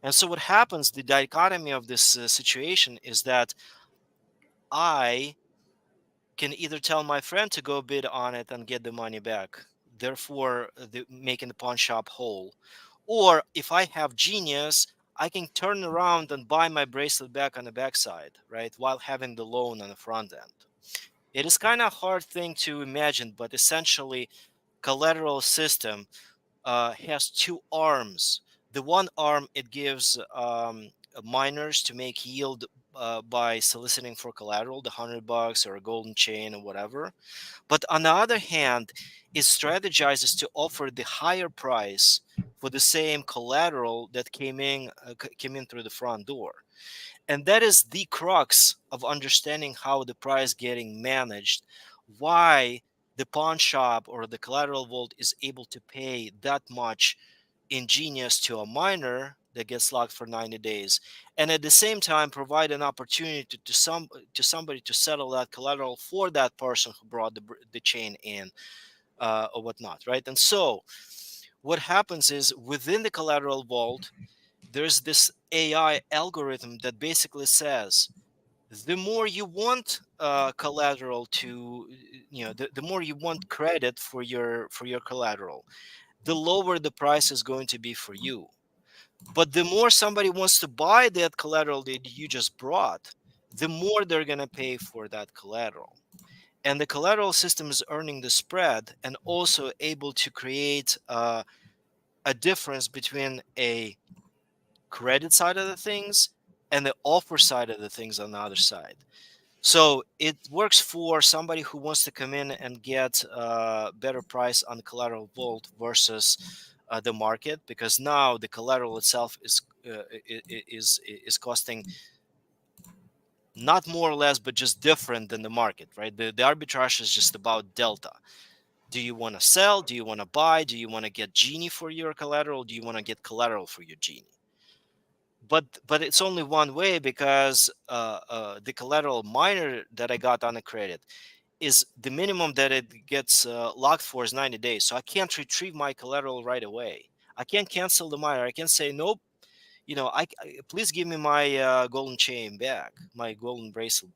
And so what happens, the dichotomy of this situation is that I can either tell my friend to go bid on it and get the money back, therefore making the pawn shop whole. Or if I have genius, I can turn around and buy my bracelet back on the backside, right? While having the loan on the front end. It is kind of hard thing to imagine, but essentially collateral system has two arms. The one arm it gives miners to make yield by soliciting for collateral, the $100 or a golden chain or whatever. But on the other hand, it strategizes to offer the higher price for the same collateral that came in through the front door. And that is the crux of understanding how the price getting managed, why the pawn shop or the collateral vault is able to pay that much ingenious to a miner that gets locked for 90 days, and at the same time provide an opportunity to somebody to settle that collateral for that person who brought the chain in or whatnot, right? And so what happens is within the collateral vault there's this AI algorithm that basically says the more you want collateral to, the more you want credit for your collateral, the lower the price is going to be for you. But the more somebody wants to buy that collateral that you just brought, the more they're going to pay for that collateral. And the collateral system is earning the spread and also able to create a difference between a credit side of the things and the offer side of the things on the other side. So it works for somebody who wants to come in and get a better price on collateral vault versus the market, because now the collateral itself is costing not more or less, but just different than the market, right? The arbitrage is just about delta. Do you want to sell? Do you want to buy? Do you want to get Genie for your collateral? Do you want to get collateral for your Genie? But it's only one way, because the collateral miner that I got on a credit is the minimum that it gets locked for is 90 days. So I can't retrieve my collateral right away. I can't cancel the miner. I can say nope. Please give me my golden chain back, my golden bracelet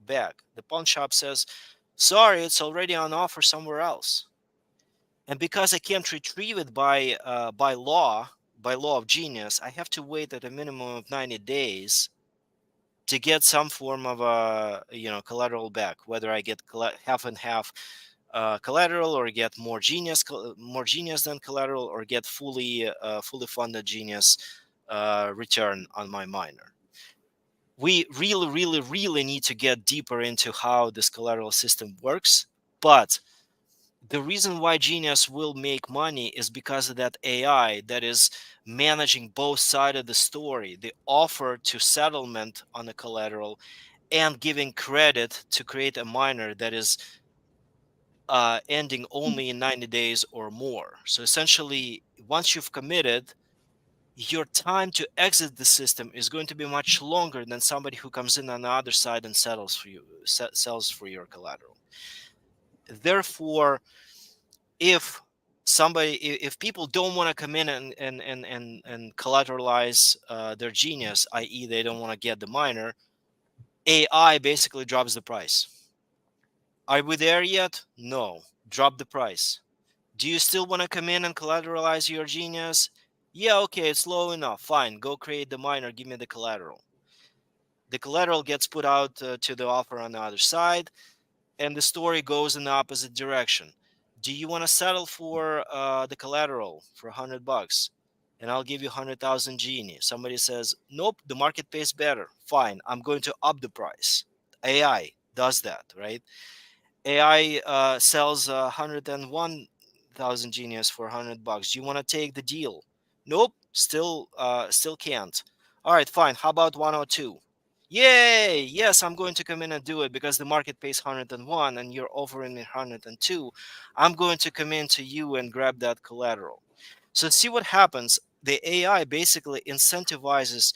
back. The pawn shop says, sorry, it's already on offer somewhere else. And because I can't retrieve it by law of genius, I have to wait at a minimum of 90 days to get some form of a collateral back, whether I get half and half collateral, or get more genius than collateral, or get fully funded genius return on my miner. We really need to get deeper into how this collateral system works, but the reason why Genius will make money is because of that AI that is managing both sides of the story, the offer to settlement on the collateral and giving credit to create a miner that is ending only in 90 days or more. So essentially, once you've committed, your time to exit the system is going to be much longer than somebody who comes in on the other side and sells for your collateral. Therefore, if people don't want to come in and collateralize their genius, i.e. they don't want to get the miner, AI basically drops the price. Are we there yet? No. Drop the price. Do you still want to come in and collateralize your genius? Yeah, okay, it's low enough. Fine, go create the miner, give me the collateral. The collateral gets put out to the offer on the other side, and the story goes in the opposite direction. Do you want to settle for the collateral for $100? And I'll give you 100,000 genie. Somebody says, nope, the market pays better. Fine, I'm going to up the price. AI does that, right? AI sells 101,000 genius for $100. Do you want to take the deal? Nope, still can't. All right, fine. How about 102? Yay! Yes, I'm going to come in and do it because the market pays 101 and you're offering me 102. I'm going to come in to you and grab that collateral. So see what happens. The AI basically incentivizes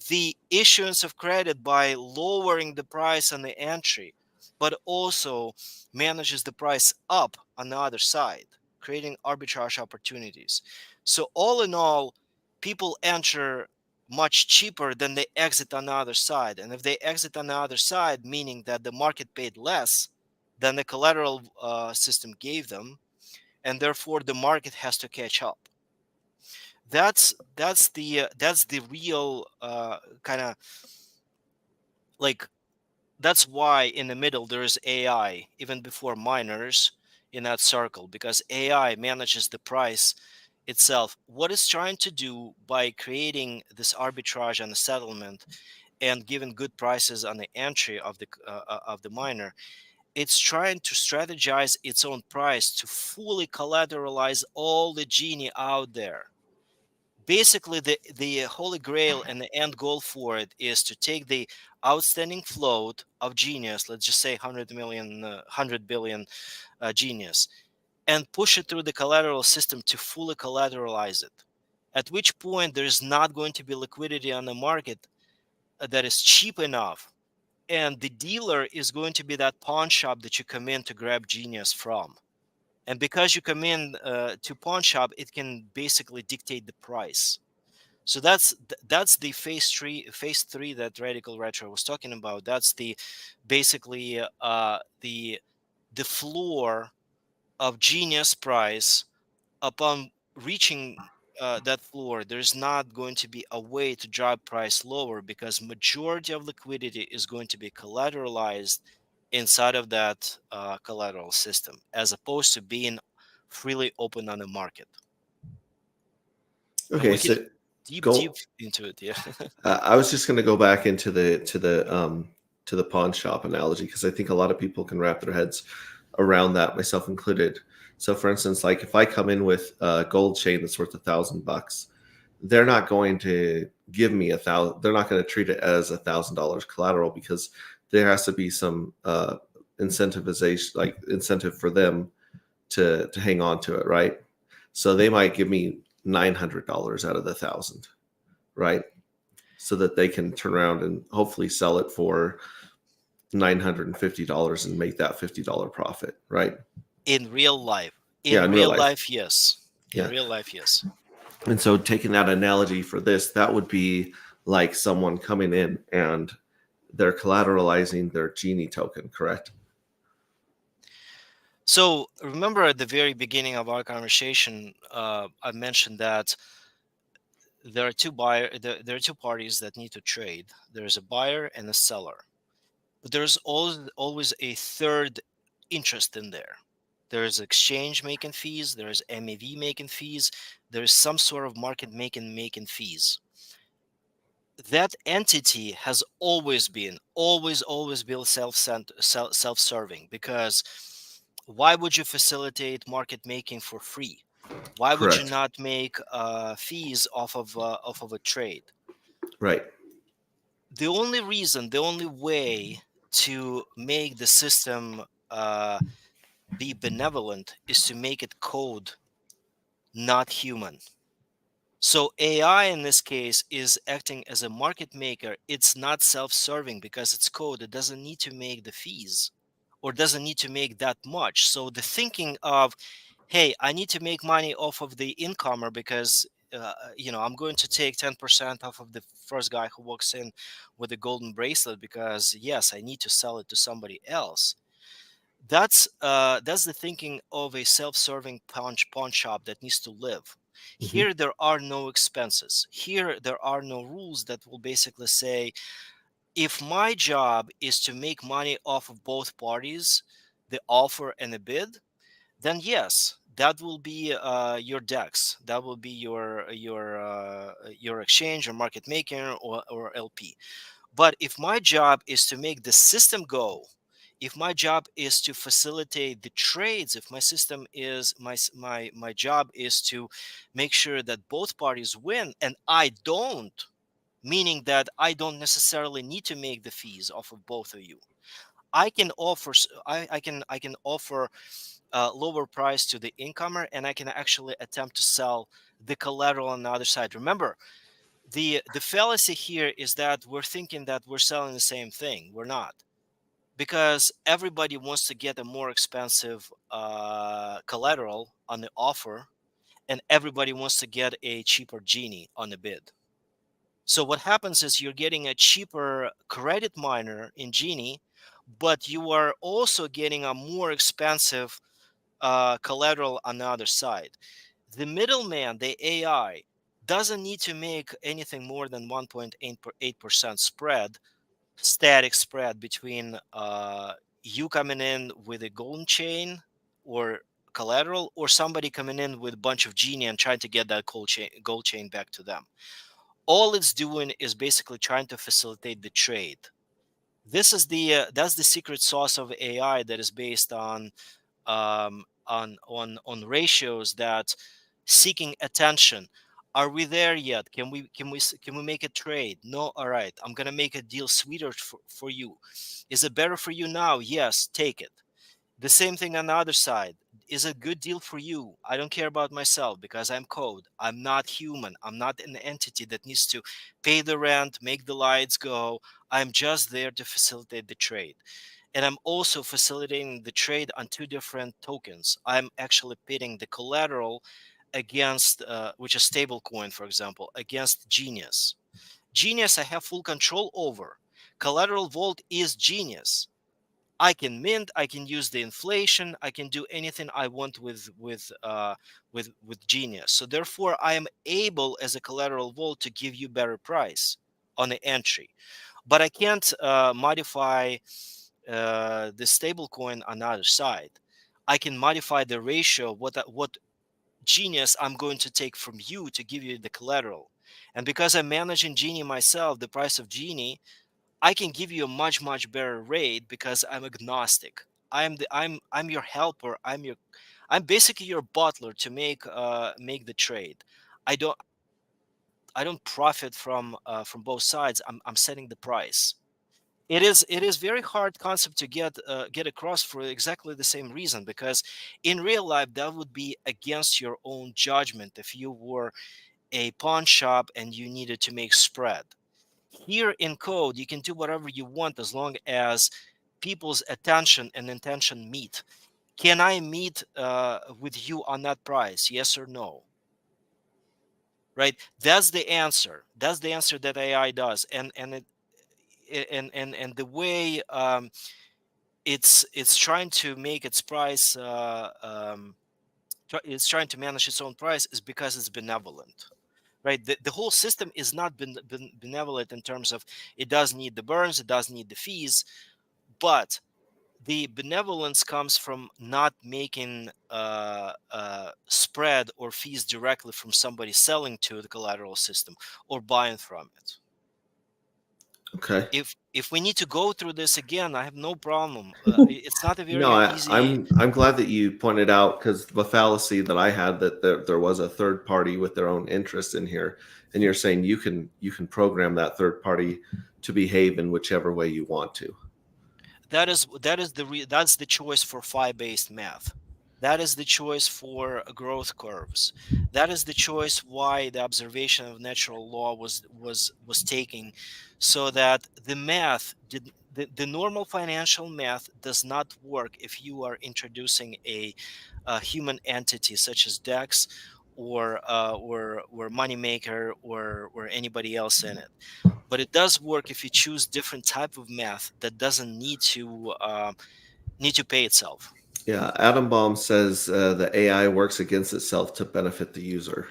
the issuance of credit by lowering the price on the entry, but also manages the price up on the other side, creating arbitrage opportunities. So all in all, people enter much cheaper than they exit on the other side. And if they exit on the other side, meaning that the market paid less than the collateral system gave them, and therefore the market has to catch up. That's the real kind of like, that's why in the middle there is AI even before miners in that circle, because AI manages the price itself. What it's trying to do by creating this arbitrage on the settlement and giving good prices on the entry of the miner, it's trying to strategize its own price to fully collateralize all the genie out there. Basically, the holy grail and the end goal for it is to take the outstanding float of genius, let's just say 100 billion genius, and push it through the collateral system to fully collateralize it, at which point there's not going to be liquidity on the market that is cheap enough, and the dealer is going to be that pawn shop that you come in to grab genius from. And because you come in to pawn shop, it can basically dictate the price. So that's the phase three that Radical Retro was talking about. That's the basically the floor of genius price. Upon reaching that floor, there's not going to be a way to drive price lower, because majority of liquidity is going to be collateralized inside of that collateral system, as opposed to being freely open on the market. And Okay, we so can deep go. into it. Yeah. I was just going to go back into the pawn shop analogy, because I think a lot of people can wrap their heads around that, myself included. So, for instance, like if I come in with a gold chain that's worth $1,000, they're not going to give me $1,000. They're not going to treat it as $1,000 collateral, because there has to be some incentivization, like incentive for them to hang on to it, right? So they might give me $900 out of the 1,000, right? So that they can turn around and hopefully sell it for $950 and make that $50 profit, right? In real life. In real life. Yes. In Yeah. real life, yes. And so taking that analogy for this, that would be like someone coming in and they're collateralizing their genie token, correct? So remember at the very beginning of our conversation, I mentioned that there are two parties that need to trade. There's a buyer and a seller. But there's always a third interest in there. There's exchange making fees, there's MEV making fees, there's some sort of market making fees. That entity has always been self-serving, because why would you facilitate market making for free? Why would you Correct. not make fees off of a trade? Right. The only way to make the system be benevolent is to make it code, not human. So AI in this case is acting as a market maker. It's not self-serving because it's code. It doesn't need to make the fees or doesn't need to make that much. So the thinking of, hey, I need to make money off of the incomer because I'm going to take 10% off of the first guy who walks in with a golden bracelet because yes, I need to sell it to somebody else. That's the thinking of a self-serving pawn shop that needs to live. Here there are no expenses. Here there are no rules that will basically say, if my job is to make money off of both parties, the offer and the bid, then yes, that will be your DEX. That will be your exchange or market maker or LP. But if my job is to make the system go, if my job is to facilitate the trades, if my system is my job is to make sure that both parties win, and I don't, meaning that I don't necessarily need to make the fees off of both of you. I can offer I can offer lower price to the incomer, and I can actually attempt to sell the collateral on the other side. Remember, the fallacy here is that we're thinking that we're selling the same thing. We're not, because everybody wants to get a more expensive collateral on the offer, and everybody wants to get a cheaper genie on the bid. So what happens is you're getting a cheaper credit miner in genie, but you are also getting a more expensive collateral on the other side. The middleman, the AI, doesn't need to make anything more than 1.8% spread, static spread between you coming in with a golden chain or collateral, or somebody coming in with a bunch of genie and trying to get that gold chain back to them. All it's doing is basically trying to facilitate the trade. This is that's the secret sauce of AI that is based on ratios that seeking attention. Are we there yet? Can we make a trade? No. All right, I'm gonna make a deal sweeter for you. Is it better for you now? Yes, take it. The same thing on the other side. Is a good deal for you? I don't care about myself because I'm code. I'm not human. I'm not an entity that needs to pay the rent, make the lights go. I'm just there to facilitate the trade. And I'm also facilitating the trade on two different tokens. I'm actually pitting the collateral against, which is stable coin, for example, against Genius. Genius I have full control over. Collateral Vault is Genius. I can mint, I can use the inflation, I can do anything I want with Genius. So therefore, I am able as a collateral vault to give you better price on the entry, but I can't modify the stable coin on the other side. I can modify the ratio what Genius I'm going to take from you to give you the collateral, and because I'm managing Genie myself, the price of Genie, I can give you a much better rate because I'm agnostic. I'm your helper. I'm basically your butler to make the trade. I don't profit from both sides. I'm setting the price. It is very hard concept to get across for exactly the same reason, because in real life that would be against your own judgment if you were a pawn shop and you needed to make spread. Here in code, you can do whatever you want as long as people's attention and intention meet. Can I meet with you on that price? Yes or no? Right? That's the answer. That's the answer that AI does, and the way it's trying to make its price. It's trying to manage its own price is because it's benevolent. Right, the whole system is not benevolent in terms of it does need the burns, it does need the fees, but the benevolence comes from not making spread or fees directly from somebody selling to the collateral system or buying from it. Okay. If we need to go through this again, I have no problem. It's not a very No, easy. I'm glad that you pointed out, because the fallacy that I had, that there was a third party with their own interest in here, and you're saying you can program that third party to behave in whichever way you want to. That's the choice for phi-based math. That is the choice for growth curves. That is the choice why the observation of natural law was taken, so that the math did the normal financial math does not work if you are introducing a human entity such as DEX or moneymaker or anybody else in it. But it does work if you choose different type of math that doesn't need to pay itself. Yeah, Adam Baum says the AI works against itself to benefit the user.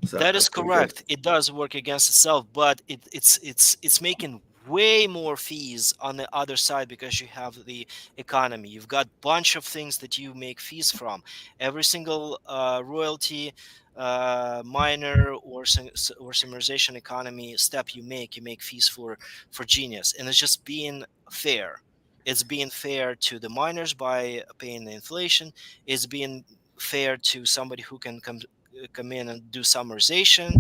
So That is that's pretty good. correct. It does work against itself, but it's making way more fees on the other side because you have the economy. You've got bunch of things that you make fees from. Every single royalty, miner or summarization economy step you make fees for Genius, and it's just being fair. It's being fair to the miners by paying the inflation. It's being fair to somebody who can come in and do summarization.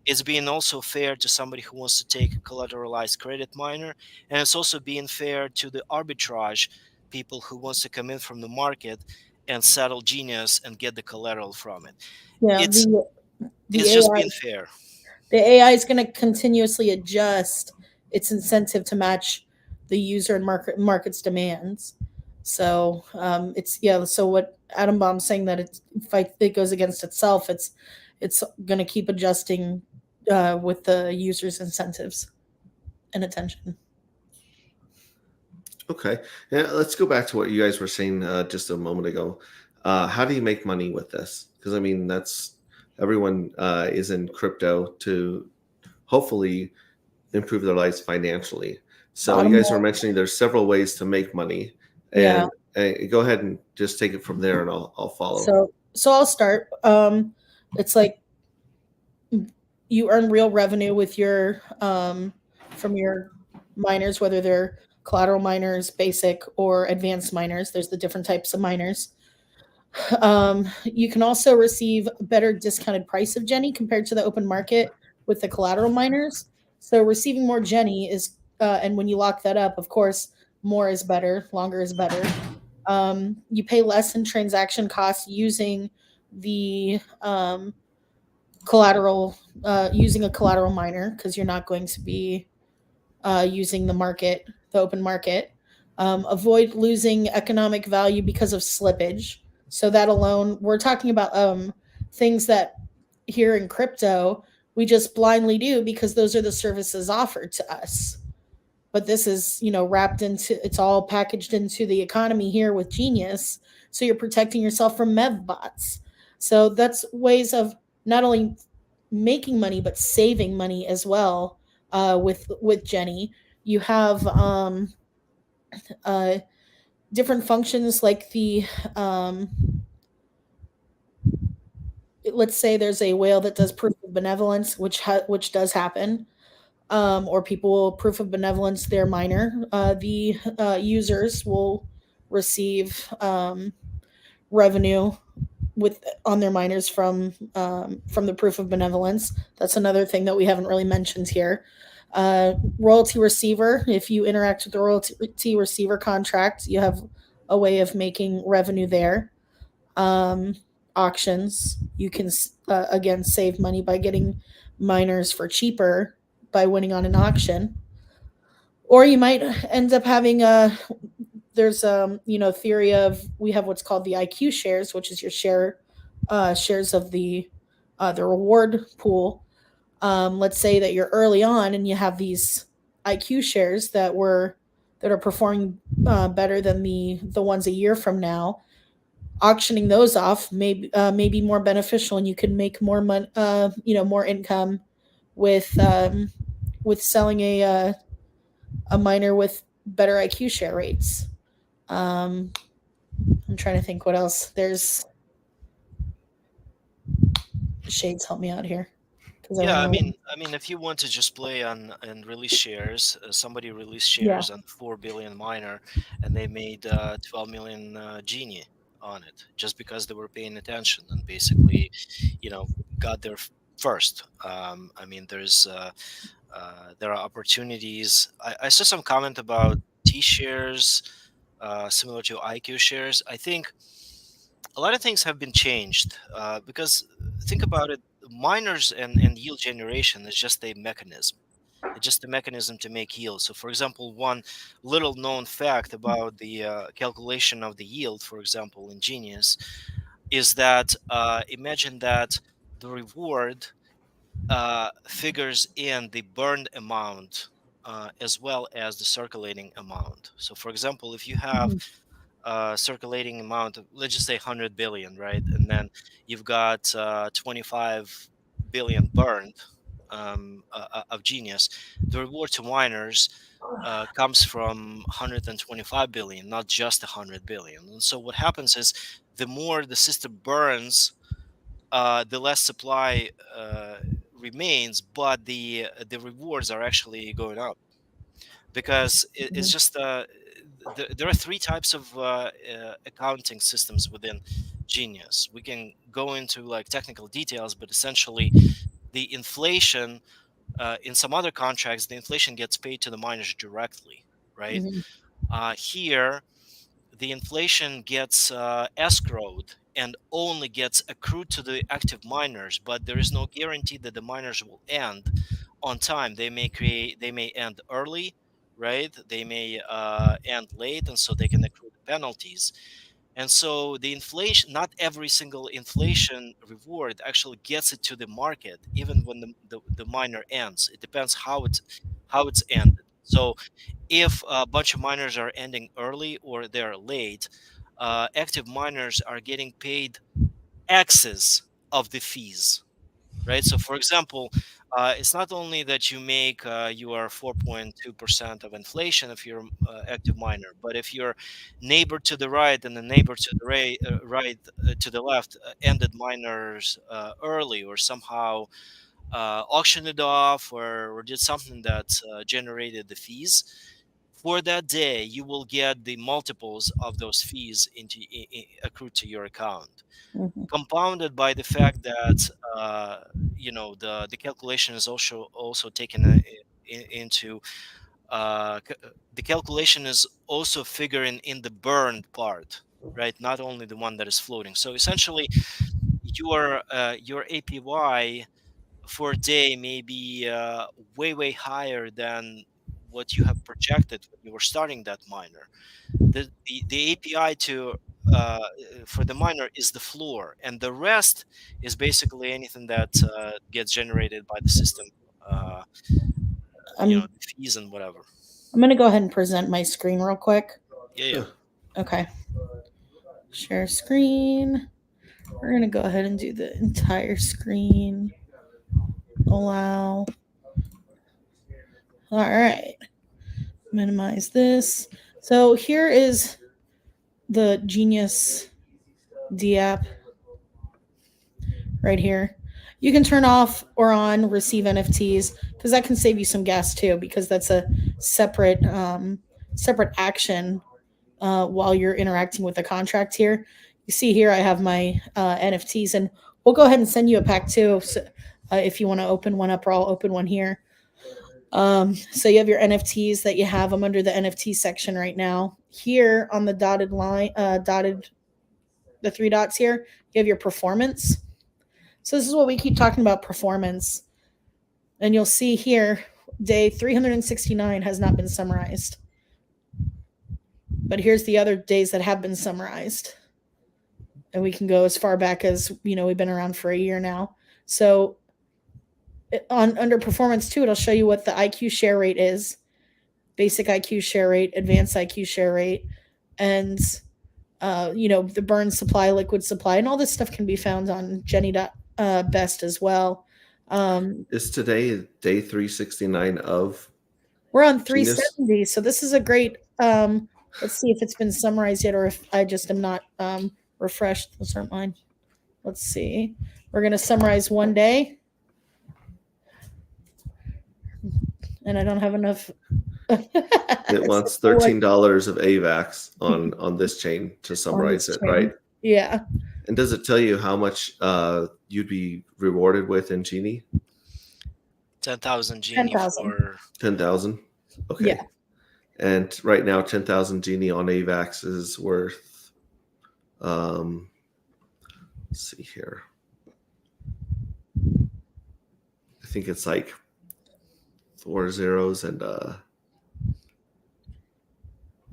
It's being also fair to somebody who wants to take a collateralized credit miner, and it's also being fair to the arbitrage people who wants to come in from the market and settle Genius and get the collateral from it. Yeah, It's the it's just AI being fair. the AI is going to continuously adjust its incentive to match the user and market's demands. So it's yeah. So what Adam Baum's saying that it goes against itself, it's going to keep adjusting with the user's incentives and attention. Okay, yeah, let's go back to what you guys were saying just a moment ago. How do you make money with this? Because I mean, that's everyone is in crypto to hopefully improve their lives financially. So you Bottom guys were line, mentioning there's several ways to make money, yeah. and go ahead and just take it from there, and I'll follow. So I'll start. It's like you earn real revenue with your from your miners, whether they're collateral miners, basic or advanced miners. There's the different types of miners. You can also receive a better discounted price of Jenny compared to the open market with the collateral miners. So receiving more Jenny is, and when you lock that up, of course, more is better, longer is better. You pay less in transaction costs using the collateral, using a collateral miner because you're not going to be using the open market. Avoid losing economic value because of slippage. So that alone, we're talking about things that here in crypto we just blindly do because those are the services offered to us. But this is, wrapped into, it's all packaged into the economy here with Genius. So you're protecting yourself from mev bots. So that's ways of not only making money but saving money as well. With Jenny, you have uh, different functions like the let's say there's a whale that does proof of benevolence, which does happen, or people will proof of benevolence their minor. The users will receive revenue with on their miners from the proof of benevolence. That's another thing that we haven't really mentioned here. Royalty receiver. If you interact with the royalty receiver contract, you have a way of making revenue there. Um, Auctions. You can again save money by getting miners for cheaper by winning on an auction. Or you might end up having a there's theory of we have what's called the IQ shares, which is your shares of the reward pool. Let's say that you're early on and you have these IQ shares that are performing better than the ones a year from now. Auctioning those off may be more beneficial, and you can make more money, more income with selling a miner with better IQ share rates. Um, I'm trying to think what else. There's Shades, help me out here because I don't Yeah, know. I mean, if you want to just play on and release shares, somebody released Yeah, shares on 4 billion miner, and they made 12 million genie on it just because they were paying attention and basically, you know, got there first. I mean, there are opportunities. I saw some comment about T shares, similar to IQ shares. I think a lot of things have been changed because think about it, miners and yield generation is just a mechanism. It's just a mechanism to make yield. So, for example, one little known fact about the calculation of the yield, for example, in Genius, is that imagine that the reward figures in the burned amount as well as the circulating amount. So, for example, if you have circulating amount of, let's just say 100 billion, right? And then you've got 25 billion burned of Genius. The reward to miners comes from 125 billion, not just 100 billion. And so what happens is the more the system burns, the less supply remains, but the rewards are actually going up because it's just there are three types of accounting systems within Genius. We can go into like technical details, but essentially the inflation in some other contracts, the inflation gets paid to the miners directly, right? Here, the inflation gets escrowed and only gets accrued to the active miners, but there is no guarantee that the miners will end on time. They may end early, right? They may end late, and so they can accrue the penalties. And so the inflation, not every single inflation reward actually gets it to the market, even when the miner ends. It depends how it's ended. So if a bunch of miners are ending early or they're late, active miners are getting paid excess of the fees, right? So, for example, it's not only that you make your 4.2% of inflation if you're active miner, but if your neighbor to the right and the neighbor to the to the left ended miners early or somehow auctioned it off or did something that generated the fees for that day, you will get the multiples of those fees accrued to your account, compounded by the fact that the calculation is also taken into the calculation is also figuring in the burned part, right? Not only the one that is floating. So essentially, your APY for a day may be way higher than what you have projected when you were starting that miner. The API to for the miner is the floor, and the rest is basically anything that gets generated by the system. Uh, I'm the fees and whatever. I'm gonna go ahead and present my screen real quick. Yeah. Okay. Share screen. We're gonna go ahead and do the entire screen. Allow. All right. Minimize this. So here is the Genius D app right here. You can turn off or on receive NFTs because that can save you some gas too, because that's a separate action while you're interacting with the contract here. You see here I have my NFTs, and we'll go ahead and send you a pack too. So, if you want to open one up, or I'll open one here. So you have your NFTs that you have them under the NFT section right now. Here on the dotted line, the three dots here, you have your performance. So this is what we keep talking about, performance. And you'll see here, day 369 has not been summarized. But here's the other days that have been summarized. And we can go as far back as, we've been around for a year now. So under performance too, it'll show you what the IQ share rate is, basic IQ share rate, advanced IQ share rate, and the burn supply, liquid supply, and all this stuff can be found on Jenny.best as well. Is today day 369 of? We're on 370, so this is a great. Let's see if it's been summarized yet, or if I just am not refreshed. Those aren't mine. Let's see. We're going to summarize one day. And I don't have enough. It wants $13 of AVAX on this chain to summarize it, right? Yeah. And does it tell you how much you'd be rewarded with in Genie? 10,000 Genie 10,000. for 10,000. Okay. Yeah. And right now, 10,000 Genie on AVAX is worth Let's see here. I think it's like 4 zeros and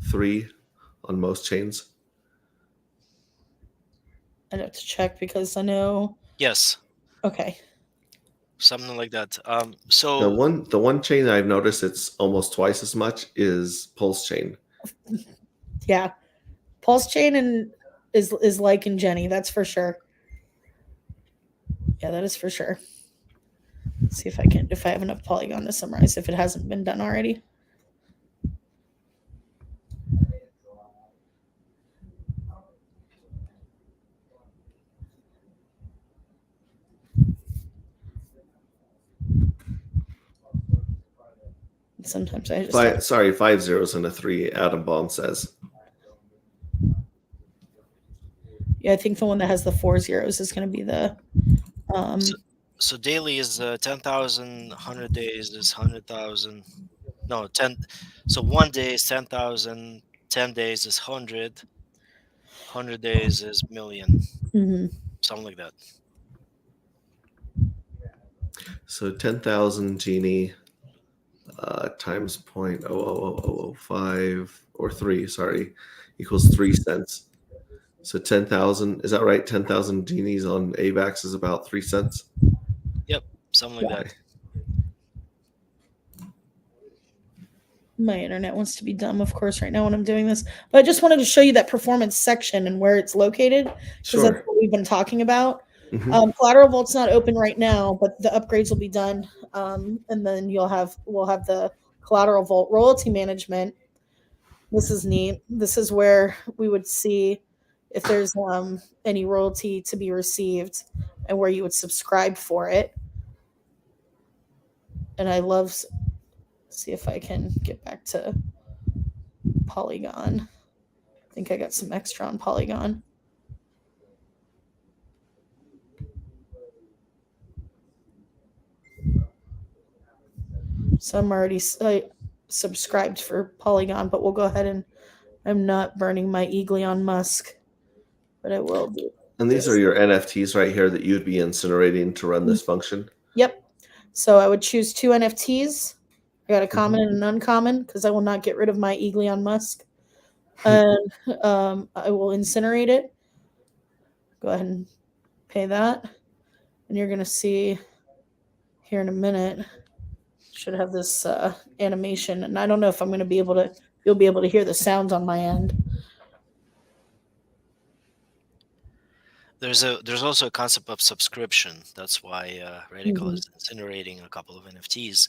3 on most chains. I'd have to check because I know. Yes, Okay. something like that. The So one chain I've noticed it's almost twice as much is Pulse chain. Yeah. Pulse chain and is like in Jenny, that's for sure. Yeah, that is for sure. Let's see if I have enough Polygon to summarize if it hasn't been done already. Sometimes I just 5 zeros and a 3. Adam Baum says. Yeah, I think the one that has the 4 zeros is going to be the. So daily is 10,000. 100 days is 100,000. No, 10. So 1 day is 10,000. 10 days is 100. 100 days is million. Mhm. Something like that. So 10,000 Genie times 0.00005 or 3, sorry, equals 3 cents. So 10,000, is that right? 10,000 Genies on AVAX is about 3 cents. Yep, something like that. My internet wants to be dumb, of course, right now when I'm doing this. But I just wanted to show you that performance section and where it's located, because that's Sure. what we've been talking about. Mhm. Collateral Vault's not open right now, but the upgrades will be done, and then we'll have the Collateral Vault royalty management. This is neat. This is where we would see if there's any royalty to be received and where you would subscribe for it. And I love. See if I can get back to Polygon. I think I got some extra on Polygon. So I'm already subscribed for Polygon, but we'll go ahead and I'm not burning my Elon Musk, but I will do. And these are your NFTs right here that you'd be incinerating to run this function. Yep. So I would choose 2 NFTs. I got a common and an uncommon because I will not get rid of my Elon Musk. And I will incinerate it. Go ahead and pay that. And you're going to see here in a minute, should have this animation. And I don't know if I'm going to be able to, you'll be able to hear the sounds on my end. There's also a concept of subscription. That's why Radical is incinerating a couple of NFTs.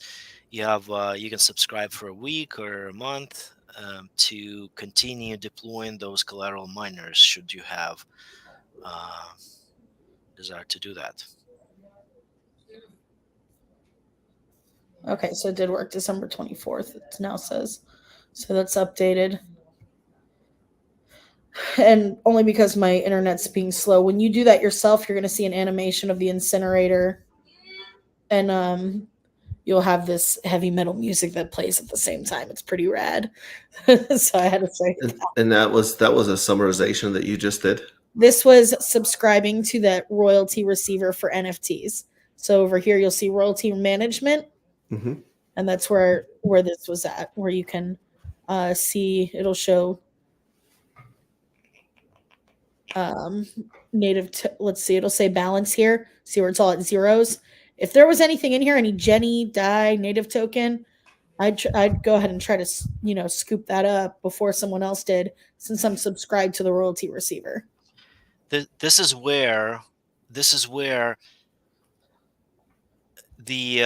You have you can subscribe for a week or a month to continue deploying those collateral miners should you have desire to do that. Okay, so it did work December 24th, it now says. So that's updated. And only because my internet's being slow. When you do that yourself, you're going to see an animation of the incinerator. And you'll have this heavy metal music that plays at the same time. It's pretty rad. So I had to say. And that was a summarization that you just did? This was subscribing to that royalty receiver for NFTs. So over here, you'll see royalty management. Mm-hmm. And that's where this was at, where you can see, it'll show let's see, it'll say balance here. See where it's all at zeros. If there was anything in here, any Jenny, DAI, native token, I'd go ahead and try to, scoop that up before someone else did, since I'm subscribed to the royalty receiver. This is where the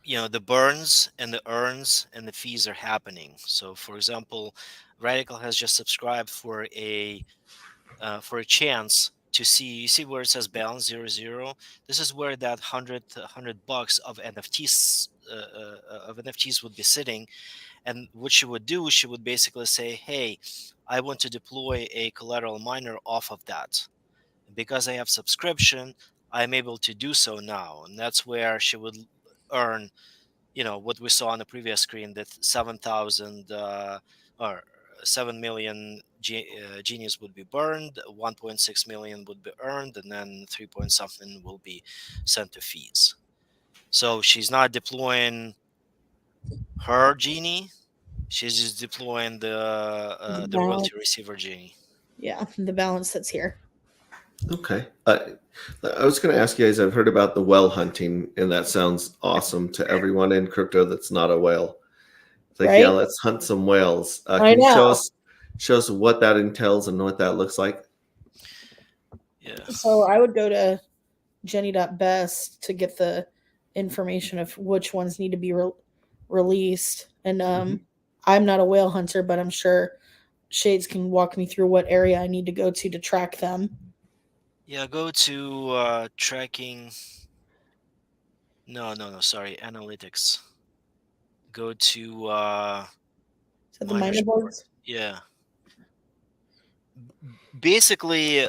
the burns and the earns and the fees are happening. So for example, Radical has just subscribed for a chance to see, you see where it says balance 00. This is where that $100 of NFTs would be sitting. And what she would do, she would basically say, hey, I want to deploy a collateral miner off of that. Because I have subscription, I'm able to do so now. And that's where she would earn, what we saw on the previous screen, that 7,000 or 7 million genies would be burned, 1.6 million would be earned, and then 3 point something will be sent to fees. So she's not deploying her genie; she's just deploying the royalty receiver genie. Yeah, the balance that's here. Okay. I was going to ask you guys, I've heard about the whale hunting, and that sounds awesome to everyone in crypto that's not a whale. It's like, yeah, Right? let's hunt some whales. I Can you know. show us what that entails and what that looks like? Yeah. So I would go to Jenny.best to get the information of which ones need to be released. And I'm not a whale hunter, but I'm sure Shades can walk me through what area I need to go to track them. Yeah, go to tracking. No, sorry, analytics. Go to Is that the miner boards? Yeah. Basically,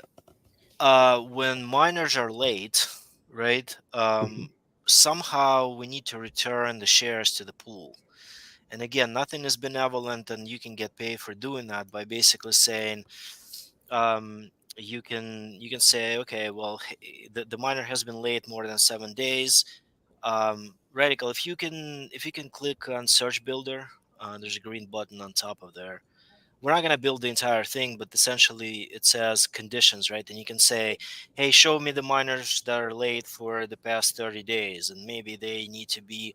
when miners are late, right? Somehow we need to return the shares to the pool. And again, nothing is benevolent, and you can get paid for doing that by basically saying, you can say, okay, well, the miner has been late more than 7 days. Radical, if you can click on Search Builder, there's a green button on top of there. We're not going to build the entire thing, but essentially it says conditions, right? And you can say, hey, show me the miners that are late for the past 30 days. And maybe they need to be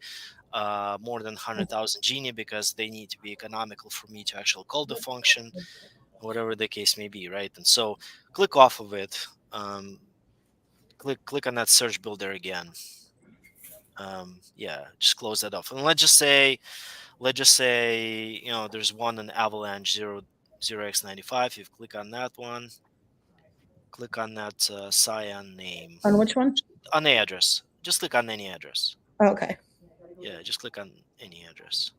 more than 100,000 genie because they need to be economical for me to actually call the function, whatever the case may be, right? And so click off of it. Click on that search builder again. Yeah, just close that off. And let's just say, there's one in Avalanche 0x95. You click on that one. Click on that cyan name. On which one? On the address. Just click on any address. Okay. Yeah, just click on any address.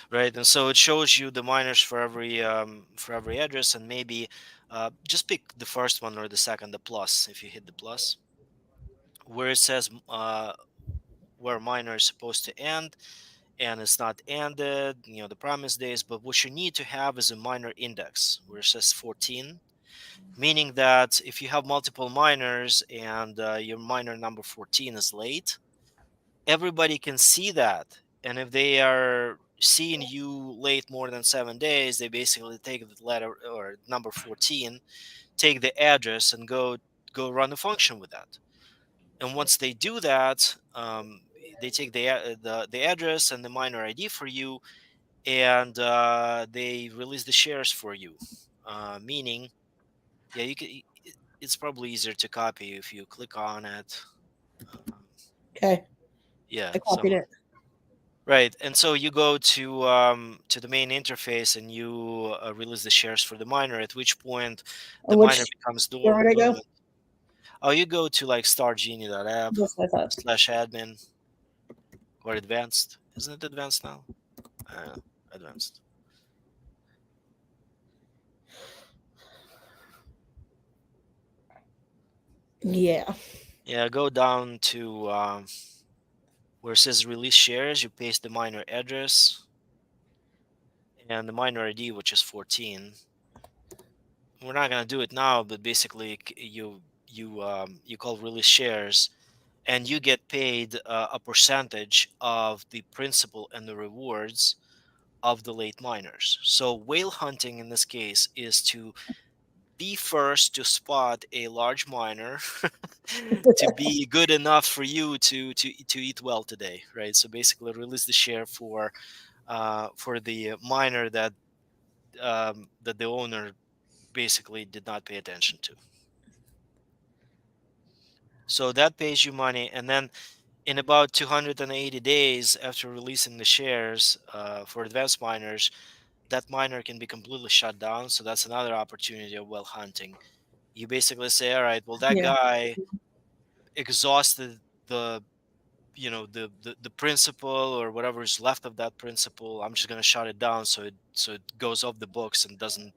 Right, and so it shows you the miners for every address, and maybe just pick the first one or the second, the plus. If you hit the plus, where it says where miner is supposed to end, and it's not ended, the promise days. But what you need to have is a miner index where it says 14, meaning that if you have multiple miners and your miner number 14 is late, everybody can see that. And if they are seeing you late more than 7 days, they basically take the letter or number 14, take the address, and go run the function with that. And once they do that, they take the address and the miner ID for you, and they release the shares for you. Meaning, yeah, you can. It's probably easier to copy if you click on it. Okay. Yeah, I copied it. Right, and so you go to the main interface and you release the shares for the miner. At which point, the miner becomes where would I go? Oh, you go to like startgenie.app /admin or advanced. Isn't it advanced now? Advanced. Yeah. Yeah, go down to where it says release shares. You paste the miner address and the miner ID, which is 14. We're not gonna do it now, but basically you call release shares, and you get paid a percentage of the principal and the rewards of the late miners. So whale hunting in this case is to be first to spot a large miner to be good enough for you to eat well today, right? So basically release the share for the miner that that the owner basically did not pay attention to. So that pays you money, and then in about 280 days after releasing the shares for advanced miners, that miner can be completely shut down. So that's another opportunity of whale hunting. You basically say, all right, well, that guy exhausted the the principal or whatever is left of that principal. I'm just going to shut it down so it goes off the books and doesn't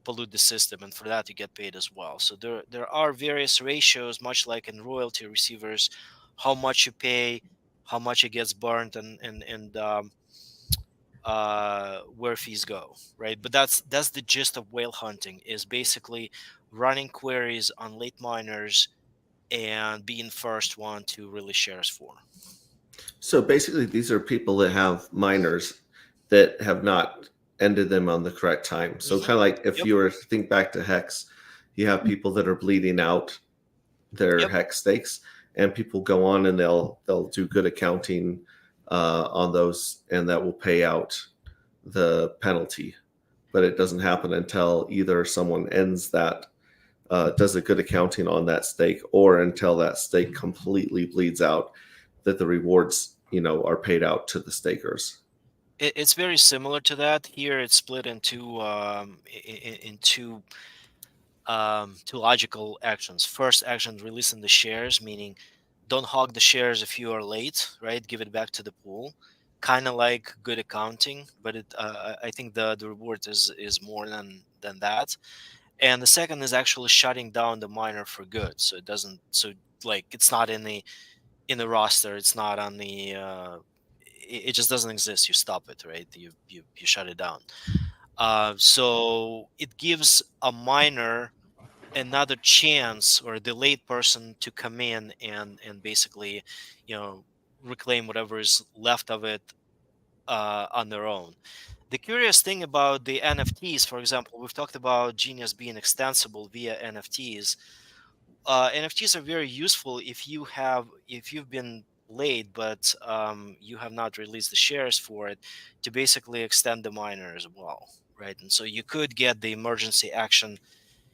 pollute the system, and for that you get paid as well. So there are various ratios, much like in royalty receivers, how much you pay, how much it gets burnt, and where fees go, right? But that's the gist of whale hunting, is basically running queries on late miners and being first one to release shares for. So basically, these are people that have miners that have not ended them on the correct time. So kind of like if Yep. you were to think back to Hex, you have people that are bleeding out their Yep. Hex stakes, and people go on and they'll do good accounting on those, and that will pay out the penalty. But it doesn't happen until either someone ends that, does a good accounting on that stake, or until that stake completely bleeds out, that the rewards, are paid out to the stakers. It's very similar to that. Here it's split into two logical actions. First action, releasing the shares, meaning don't hog the shares if you are late, right? Give it back to the pool. Kind of like good accounting, but I think the reward is more than that. And the second is actually shutting down the miner for good, so it doesn't, so like it's not in the roster, it's not on the it just doesn't exist. You stop it, right? You shut it down. So it gives a miner another chance, or a delayed person, to come in and basically, reclaim whatever is left of it on their own. The curious thing about the NFTs, for example, we've talked about Genius being extensible via NFTs. NFTs are very useful if you've been late, but you have not released the shares for it, to basically extend the miner as well, right? And so you could get the emergency action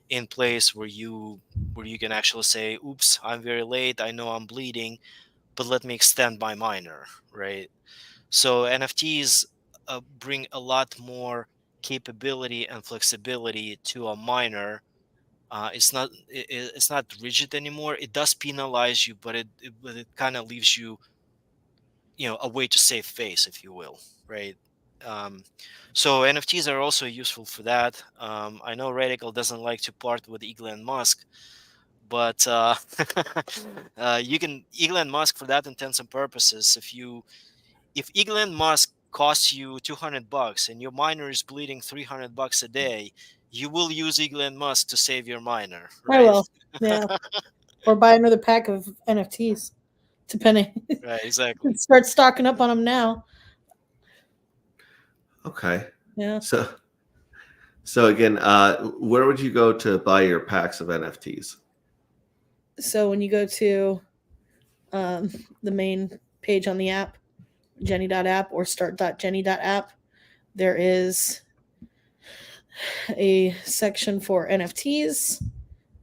in place where you can actually say, oops, I'm very late, I know I'm bleeding, but let me extend my miner, right? So NFTs bring a lot more capability and flexibility to a miner. It's not rigid anymore. It does penalize you, but it kind of leaves you, a way to save face, if you will, right? um, so NFTs are also useful for that. I know Radical doesn't like to part with Elon Musk, but you can Elon Musk, for that intents and purposes. If Elon Musk costs you $200 and your miner is bleeding $300 a day, you will use Elon Musk to save your miner, I right? will. Yeah. Or buy another pack of NFTs, depending. Right, exactly. Start stocking up on them now. Okay. Yeah. So again, where would you go to buy your packs of NFTs? So when you go to the main page on the app, jenny.app or start.jenny.app, there is a section for NFTs,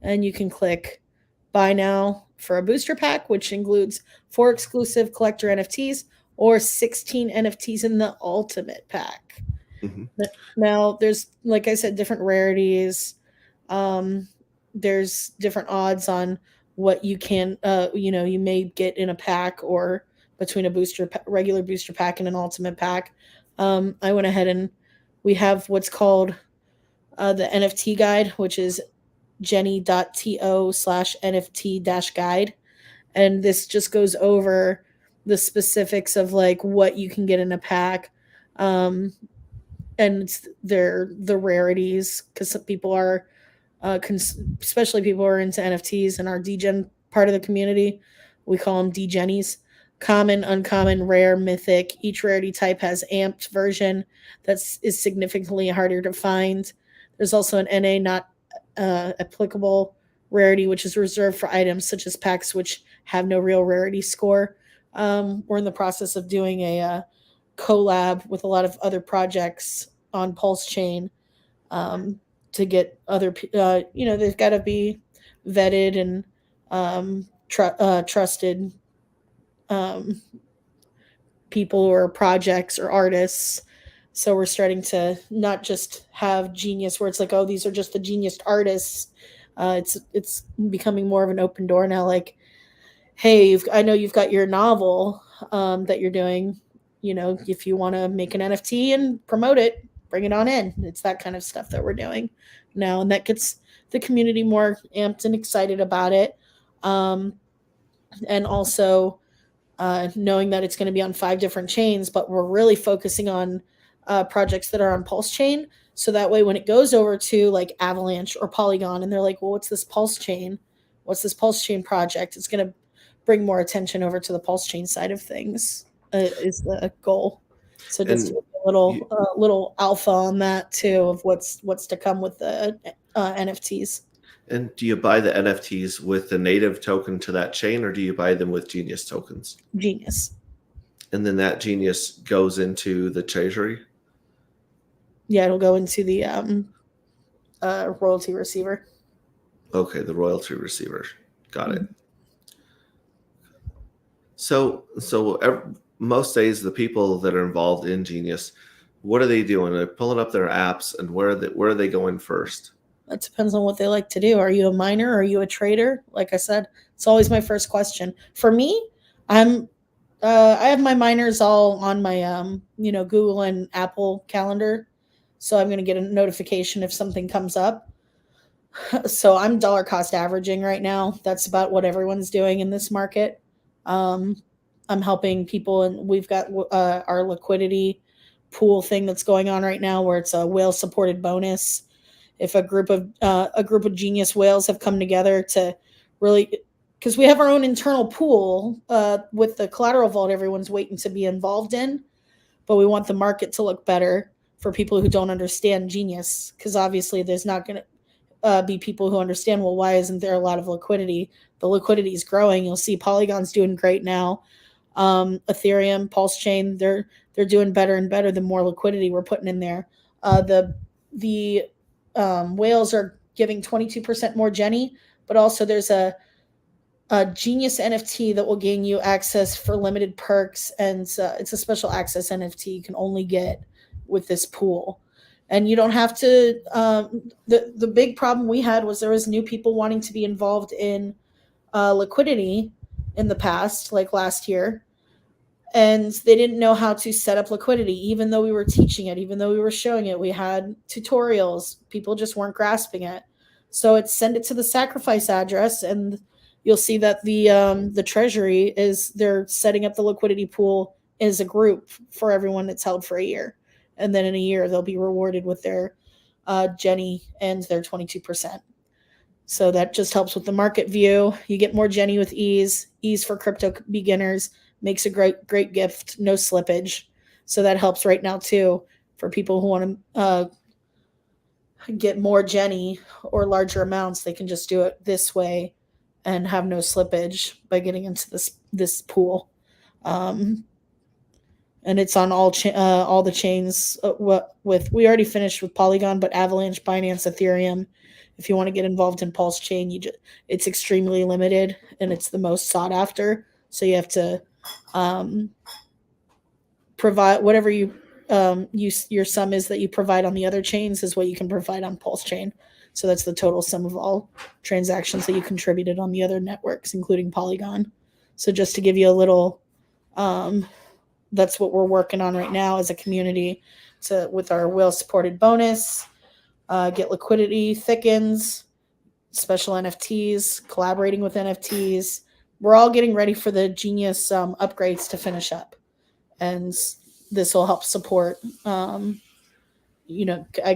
and you can click buy now for a booster pack, which includes 4 exclusive collector NFTs or 16 NFTs in the ultimate pack. Mhm. Now, there's, like I said, different rarities. There's different odds on what you can, you may get in a pack, or between a regular booster pack and an ultimate pack. I went ahead and we have what's called the NFT guide, which is jenny.to/NFT-guide. And this just goes over the specifics of like what you can get in a pack. And the rarities, because some people are, especially people who are into NFTs and our degen part of the community, we call them degennies. Common, uncommon, rare, mythic. Each rarity type has amped version is significantly harder to find. There's also an NA not applicable rarity, which is reserved for items such as packs which have no real rarity score. We're in the process of doing a collab with a lot of other projects on Pulse Chain, to get other, they've got to be vetted and trusted people or projects or artists. So we're starting to not just have Genius where it's like, oh, these are just the Genius artists. It's becoming more of an open door now. Like, hey, I know you've got your novel that you're doing. If you want to make an NFT and promote it, bring it on in. It's that kind of stuff that we're doing now, and that gets the community more amped and excited about it. And also knowing that it's going to be on 5 different chains, but we're really focusing on projects that are on Pulse Chain. So that way, when it goes over to like Avalanche or Polygon, and they're like, well, what's this Pulse Chain? What's this Pulse Chain project? It's going to bring more attention over to the Pulse Chain side of things, is the goal. So just And a little alpha on that too, of what's to come with the NFTs. And do you buy the NFTs with the native token to that chain, or do you buy them with Genius tokens? Genius. And then that Genius goes into the treasury? Yeah, it'll go into the royalty receiver. Okay, the royalty receiver. Got it. So most days, the people that are involved in Genius, what are they doing? They're pulling up their apps, and where are they going first? That depends on what they like to do. Are you a miner? Are you a trader? Like I said, it's always my first question. For me, I have my miners all on my Google and Apple calendar, so I'm going to get a notification if something comes up. So I'm dollar cost averaging right now. That's about what everyone's doing in this market. I'm helping people, and we've got our liquidity pool thing that's going on right now, where it's a whale supported bonus. If a group of genius whales have come together to really, because we have our own internal pool with the collateral vault everyone's waiting to be involved in, but we want the market to look better for people who don't understand Genius, because obviously there's not going to be people who understand, well, why isn't there a lot of liquidity? The liquidity is growing. You'll see Polygon's doing great now. Ethereum, Pulse Chain, they're doing better and better the more liquidity we're putting in there. The whales are giving 22% more Jenny, but also there's a Genius NFT that will gain you access for limited perks, and it's a special access NFT you can only get with this pool. And you don't have to. The big problem we had was there was new people wanting to be involved in liquidity in the past, like last year, and they didn't know how to set up liquidity, even though we were teaching it, even though we were showing it. We had tutorials. People just weren't grasping it. So it's send it to the sacrifice address, and you'll see that the treasury they're setting up the liquidity pool as a group for everyone that's held for a year. And then in a year, they'll be rewarded with their Jenny and their 22%. So that just helps with the market view. You get more Jenny with ease for crypto beginners. Makes a great gift, no slippage. So that helps right now too for people who want to get more Jenny or larger amounts. They can just do it this way and have no slippage by getting into this pool. And it's on all the chains. We already finished with Polygon, but Avalanche, Binance, Ethereum. If you want to get involved in Pulse Chain, it's extremely limited, and it's the most sought after. So you have to provide whatever your sum is that you provide on the other chains is what you can provide on Pulse Chain. So that's the total sum of all transactions that you contributed on the other networks, including Polygon. So just to give you a little, that's what we're working on right now as a community with our whale supported bonus, get liquidity thickens, special NFTs, collaborating with NFTs. We're all getting ready for the Genius upgrades to finish up. And this will help support, I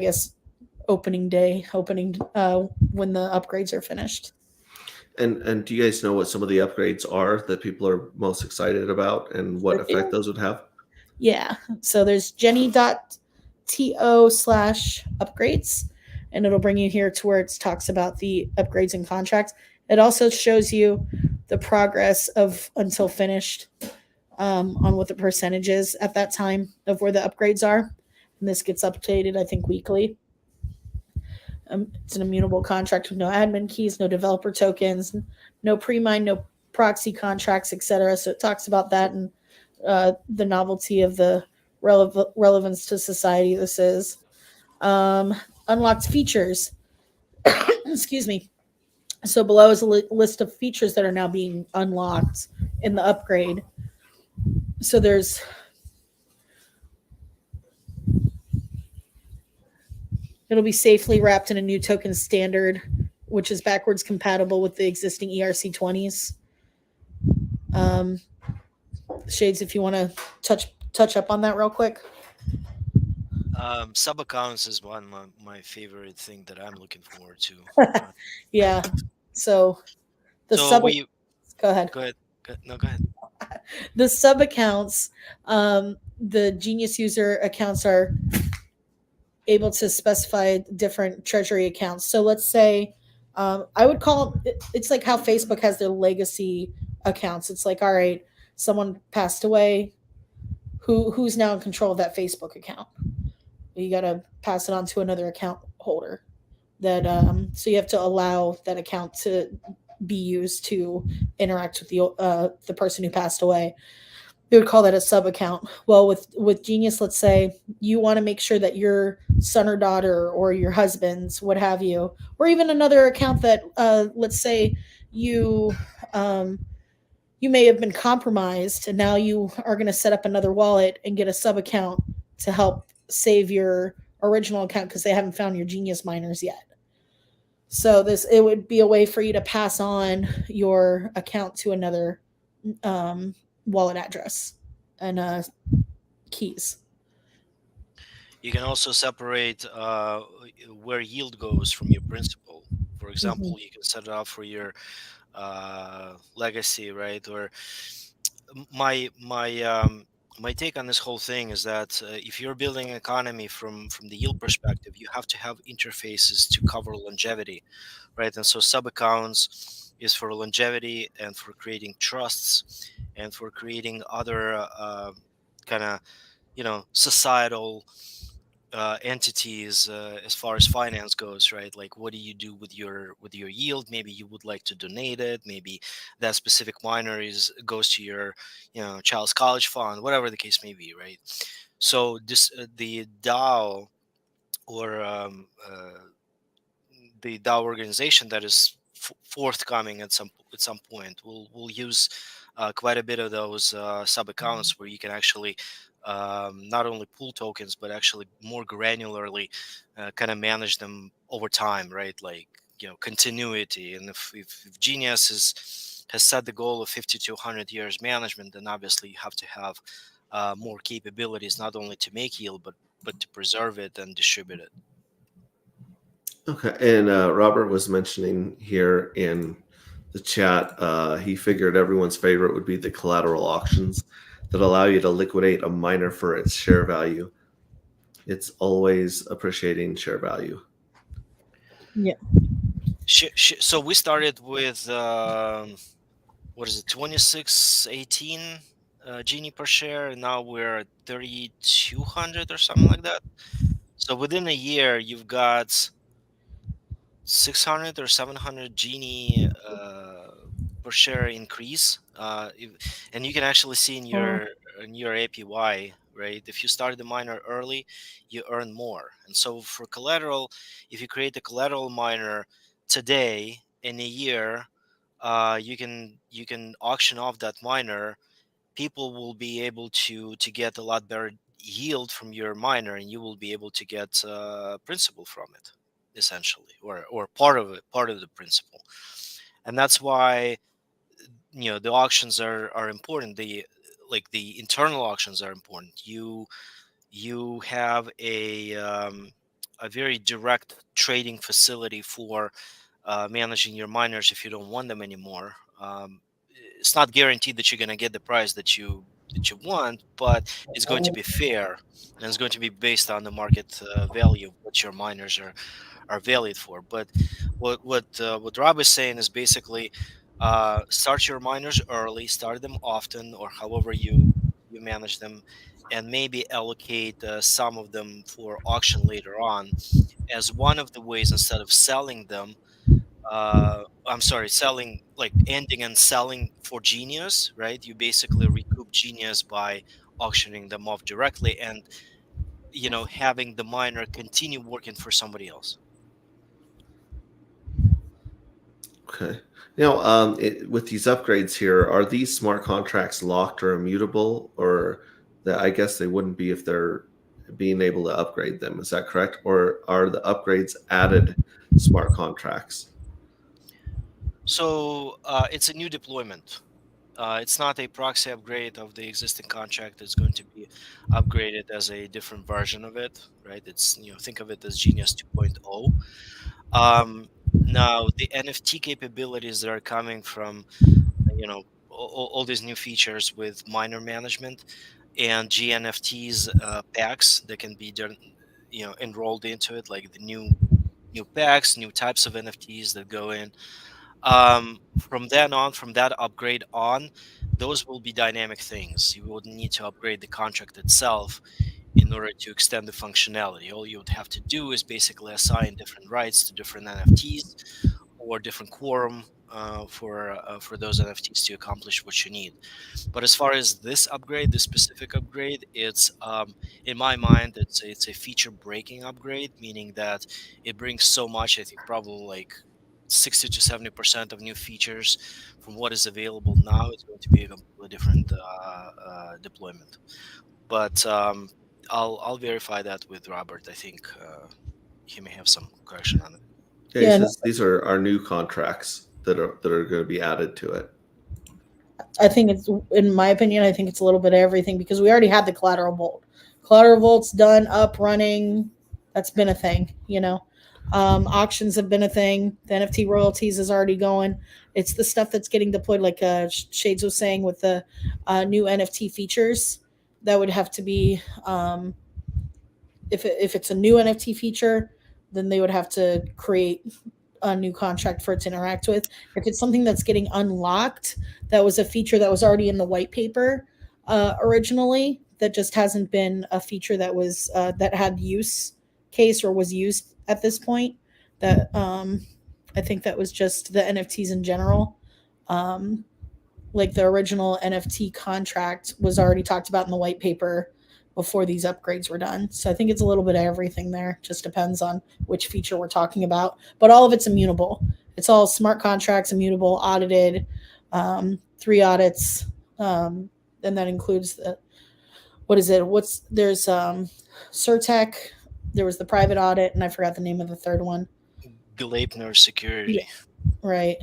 guess, opening day, when the upgrades are finished. And do you guys know what some of the upgrades are that people are most excited about and what effect those would have? Yeah. So there's jenny.to/upgrades, and it'll bring you here to where it talks about the upgrades and contracts. It also shows you the progress of until finished on what the percentage is at that time of where the upgrades are. And this gets updated, I think, weekly. It's an immutable contract with no admin keys, no developer tokens, no pre-mine, no proxy contracts, etc. So it talks about that and the novelty of the relevance to society this is. Unlocked features. Excuse me. So below is a list of features that are now being unlocked in the upgrade. So it'll be safely wrapped in a new token standard, which is backwards compatible with the existing ERC20s. Shades, if you want to touch up on that real quick. Sub accounts is one of my favorite thing that I'm looking forward to. Yeah. So the So sub. we Go ahead. go ahead. No, go ahead. The sub accounts, the Genius user accounts are able to specify different treasury accounts. So let's say, I would call it's like how Facebook has their legacy accounts. It's like, all right, someone passed away. Who's now in control of that Facebook account? You got to pass it on to another account holder. That so you have to allow that account to be used to interact with the person who passed away. We would call that a sub account. Well, with Genius, let's say you want to make sure that your son or daughter or your husband's, what have you, or even another account that, let's say you um, you may have been compromised, and now you are going to set up another wallet and get a sub account to help save your original account because they haven't found your Genius miners yet. So it would be a way for you to pass on your account to another wallet address and keys. You can also separate where yield goes from your principal. For example, you can set it up for your legacy, right? Or my take on this whole thing is that if you're building an economy from the yield perspective, you have to have interfaces to cover longevity, right? And so sub accounts is for longevity and for creating trusts and for creating other kind of societal entities as far as finance goes, right? Like, what do you do with your yield? Maybe you would like to donate it. Maybe that specific miner goes to your child's college fund, whatever the case may be, right? So this the DAO or the DAO organization that is forthcoming at some point will use quite a bit of those sub accounts where you can actually not only pool tokens but actually more granularly kind of manage them over time, right? Like continuity. And if Genius has set the goal of 50 to 100 years management, then obviously you have to have more capabilities, not only to make yield but to preserve it and distribute it. Okay, and Robert was mentioning here in the chat, he figured everyone's favorite would be the collateral auctions that allow you to liquidate a miner for its share value. It's always appreciating share value. Yeah. So we started with what is it, 2618 Genie per share, and now we're at 3200 or something like that. So within a year, you've got 600 or 700 Genie per share increase, and you can actually see in your APY, right? If you start the miner early, you earn more. And so for collateral, if you create a collateral miner today, in a year, you can auction off that miner. People will be able to get a lot better yield from your miner, and you will be able to get principal from it, essentially, or part of the principal. And that's why the auctions are important. The internal auctions are important. You have a very direct trading facility for managing your miners if you don't want them anymore. It's not guaranteed that you're going to get the price that you want, but it's going to be fair, and it's going to be based on the market value of what your miners are valued for. But what Rob is saying is basically start your miners early, start them often, or however you manage them, and maybe allocate some of them for auction later on as one of the ways, instead of selling them. I'm sorry, selling, like ending and selling for Genius, right? You basically recoup Genius by auctioning them off directly, and having the miner continue working for somebody else. Okay. Now, with these upgrades here, are these smart contracts locked or immutable, or that I guess they wouldn't be if they're being able to upgrade them? Is that correct? Or are the upgrades added smart contracts? So it's a new deployment. It's not a proxy upgrade of the existing contract. It's going to be upgraded as a different version of it, right? It's, think of it as Genius 2.0. Um, Now, the NFT capabilities that are coming from, all these new features with miner management and GNFTs packs that can be done, enrolled into it, like the new packs, new types of NFTs that go in. From that upgrade on, those will be dynamic things. You would need to upgrade the contract itself in order to extend the functionality. All you would have to do is basically assign different rights to different NFTs or different quorum for those NFTs to accomplish what you need. But as far as this upgrade, this specific upgrade, it's in my mind, it's a feature breaking upgrade, meaning that it brings so much. I think probably like 60 to 70% of new features from what is available now is going to be a completely different deployment. But I'll verify that with Robert. I think he may have some correction on it. Yeah, he Yeah, says these are our new contracts that are going to be added to it. I think it's, in my opinion, I think it's a little bit of everything because we already had the collateral vault. Collateral vault's done, up, running. That's been a thing, Auctions have been a thing. The NFT royalties is already going. It's the stuff that's getting deployed, like Shades was saying, with the new NFT features. That would have to be, if it's a new NFT feature, then they would have to create a new contract for it to interact with. If it's something that's getting unlocked, that was a feature that was already in the white paper originally, that just hasn't been a feature that was that had use case or was used at this point. That I think that was just the NFTs in general. Like the original NFT contract was already talked about in the white paper before these upgrades were done. So I think it's a little bit of everything there. Just depends on which feature we're talking about. But all of it's immutable. It's all smart contracts, immutable, audited, 3 audits. And that includes what is it? There's Certec, there was the private audit, and I forgot the name of the third one. Gleipner Security. Right.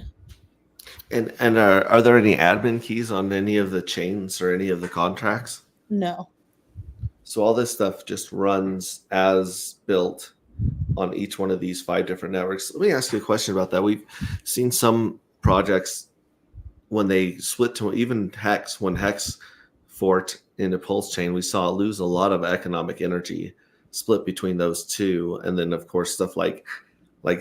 And are there any admin keys on any of the chains or any of the contracts? No. So all this stuff just runs as built on each one of these 5 different networks. Let me ask you a question about that. We've seen some projects when they split to even Hex, when Hex forked into Pulse Chain, we saw lose a lot of economic energy split between those two. And then of course stuff like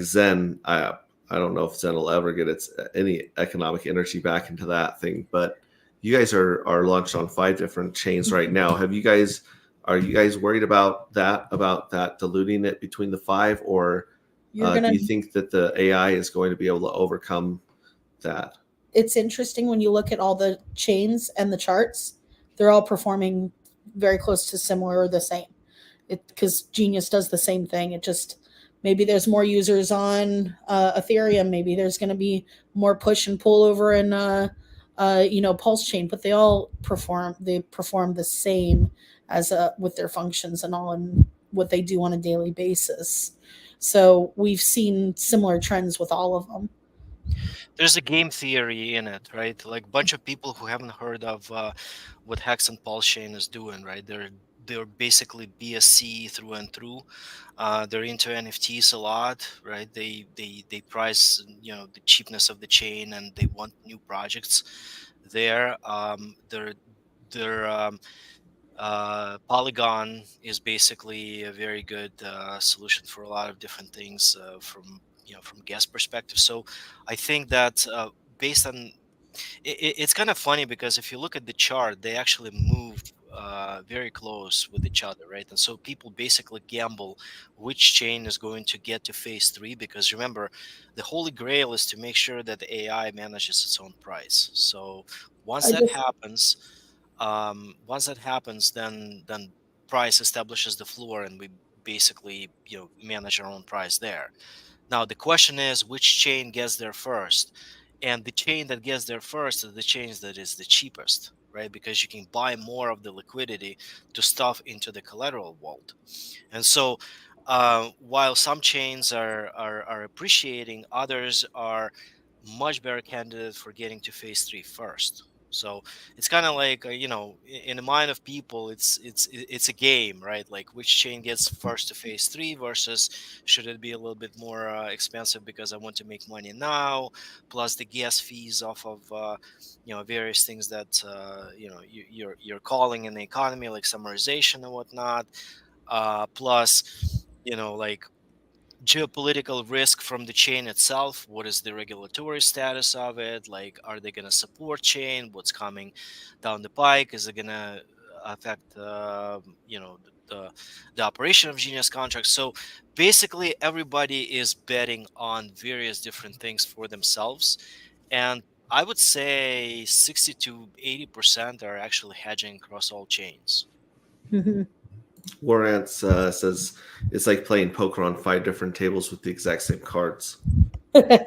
Zen, I don't know if Zen will ever get any economic energy back into that thing, but you guys are launched on 5 different chains right now. Are you guys worried about that diluting it between the 5, or do you think that the AI is going to be able to overcome that? It's interesting when you look at all the chains and the charts, they're all performing very close to similar or the same. Because Genius does the same thing. It just, maybe there's more users on Ethereum. Maybe there's going to be more push and pull over in Pulse Chain, but they all perform the same as with their functions and all, and what they do on a daily basis. So we've seen similar trends with all of them. There's a game theory in it, right? Like a bunch of people who haven't heard of what Hex and Pulse Chain is doing, right? They're basically BSC through and through. They're into NFTs a lot, right? They price the cheapness of the chain, and they want new projects there. Polygon is basically a very good solution for a lot of different things from guest perspective. So I think that based on it's kind of funny because if you look at the chart, they actually move very close with each other, right? And so people basically gamble which chain is going to get to phase 3, because remember, the holy grail is to make sure that the AI manages its own price. So once that happens, then price establishes the floor, and we basically manage our own price there. Now the question is, which chain gets there first? And the chain that gets there first is the chain that is the cheapest, right? Because you can buy more of the liquidity to stuff into the collateral vault. And so while some chains are appreciating, others are much better candidates for getting to phase 3 first. So it's kind of like in the mind of people, it's a game, right? Like which chain gets first to phase 3 versus should it be a little bit more expensive because I want to make money now, plus the gas fees off of various things that you're calling in the economy, like summarization and whatnot, plus like geopolitical risk from the chain itself. What is the regulatory status of it? Like, are they going to support chain? What's coming down the pike? Is it going to affect the the operation of Genius contracts? So basically everybody is betting on various different things for themselves, and I would say 60 to 80% are actually hedging across all chains. Warrants says it's like playing poker on 5 different tables with the exact same cards. Yeah.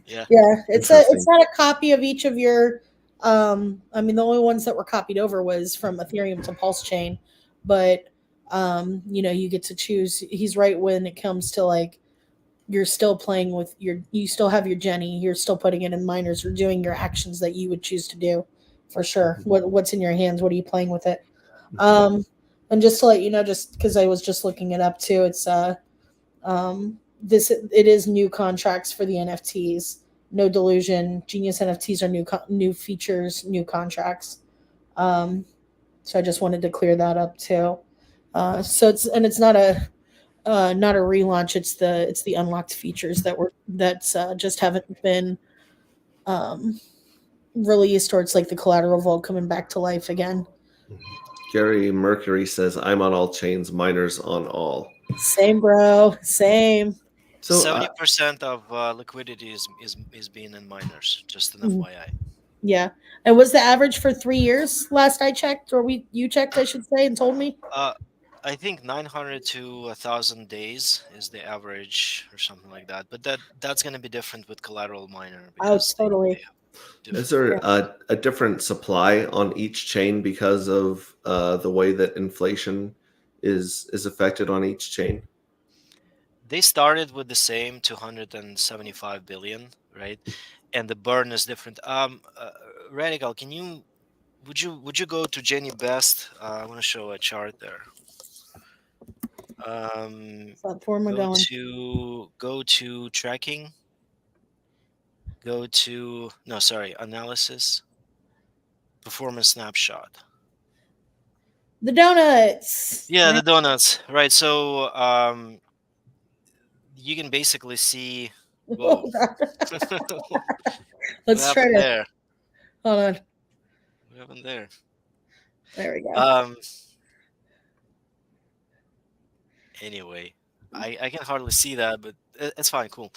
Yeah, it's Interesting. not a copy of each of your. I mean, the only ones that were copied over was from Ethereum to Pulse Chain, but you get to choose. He's right when it comes to like you're still playing with you still have your Jenny, you're still putting it in miners, you're doing your actions that you would choose to do, for sure. What's in your hands? What are you playing with it? And just to let you know, just because I was just looking it up too, it's it is new contracts for the NFTs. No delusion. Genius NFTs are new features, new contracts. So I just wanted to clear that up too. So it's not a relaunch. It's the unlocked features that's just haven't been released, or it's like the collateral vault coming back to life again. Gary Mercury says, I'm on all chains, miners on all. Same, bro. Same. So 70% of liquidity is being in miners. Just an FYI. Yeah. And was the average for 3 years last I checked, or you checked, I should say, and told me? I think 900 to 1,000 days is the average, or something like that. But that's going to be different with collateral miner. Oh, totally. Is there a different supply on each chain because of the way that inflation is affected on each chain? They started with the same 275 billion, right? And the burn is different. Radical, would you go to Jenny Best? I want to show a chart there. Go to tracking. Go to analysis. Performance snapshot. The donuts. Yeah, right? the donuts. Right. So you can basically see. Whoa. Let's try to. There. Hold on. What happened there? There we go. Anyway, I can hardly see that, but it's fine. Cool.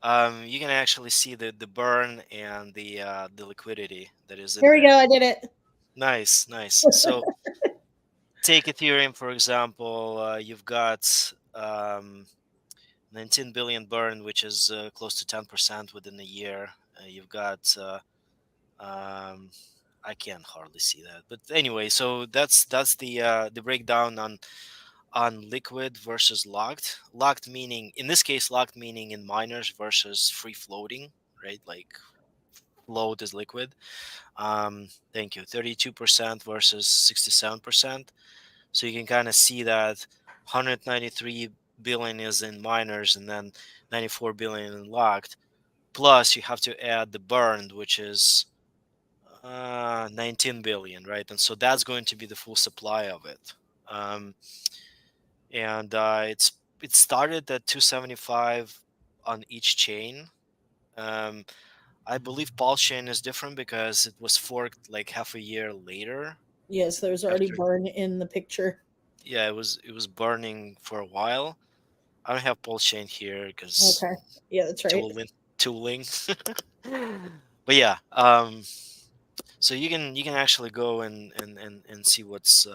You can actually see the burn and the liquidity that is in Here we there. go. I did it. Nice. So take Ethereum, for example. You've got 19 billion burn, which is close to 10% within a year. You've got I can't hardly see that, but anyway, so that's the breakdown on liquid versus locked. Locked meaning, in this case, locked meaning in miners versus free floating, right? Like float is liquid. Thank you. 32% versus 67%. So you can kind of see that 193 billion is in miners and then 94 billion in locked. Plus you have to add the burned, which is 19 billion, right? And so that's going to be the full supply of it. And it started at 275 on each chain. I believe Pulse chain is different because it was forked like half a year later. Yes, there's already burn in the picture. Yeah, it was burning for a while. I don't have Pulse chain here because okay, yeah, that's right. Tooling. But yeah, so you can actually go and see what's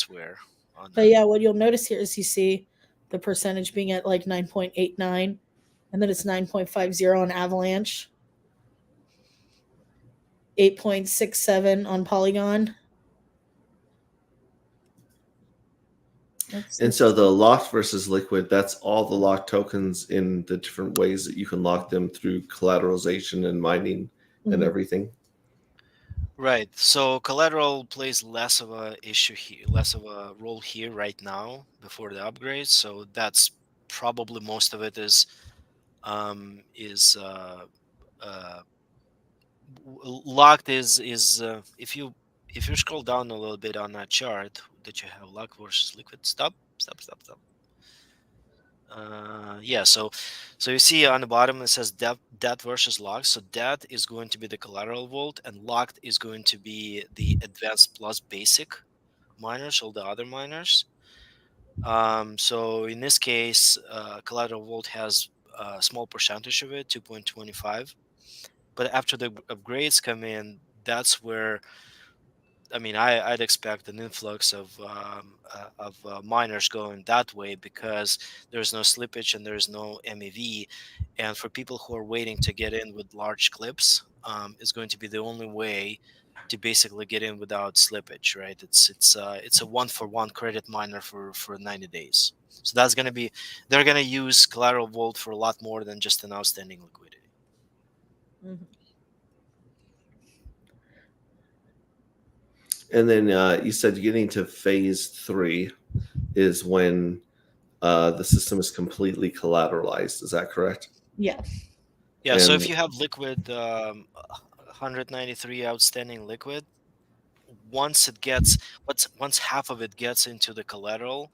where. But yeah, what you'll notice here is you see the percentage being at like 9.89, and then it's 9.50 on Avalanche, 8.67 on Polygon. And so the locked versus liquid, that's all the locked tokens in the different ways that you can lock them through collateralization and mining and everything. Right. So collateral plays less of a issue here, less of a role here right now before the upgrade. So that's probably most of it um is uh uh locked if you scroll down a little bit on that chart that you have lock versus liquid. Stop. Yeah, so you see on the bottom it says debt versus locked. So debt is going to be the collateral vault, and locked is going to be the advanced plus basic miners, all the other miners. So in this case, collateral vault has a small percentage of it, 2.25. But after the upgrades come in, that's where I'd expect an influx of miners going that way because there's no slippage and there's no MEV, and for people who are waiting to get in with large clips, is going to be the only way to basically get in without slippage, right? It's a one for one credit miner for 90 days. So that's going to be they're going to use collateral vault for a lot more than just an outstanding liquidity. Mhm. And then you said getting to phase 3 is when the system is completely collateralized. Is that correct? Yeah. Yeah, so And if you have liquid 193 outstanding liquid, once half of it gets into the collateral,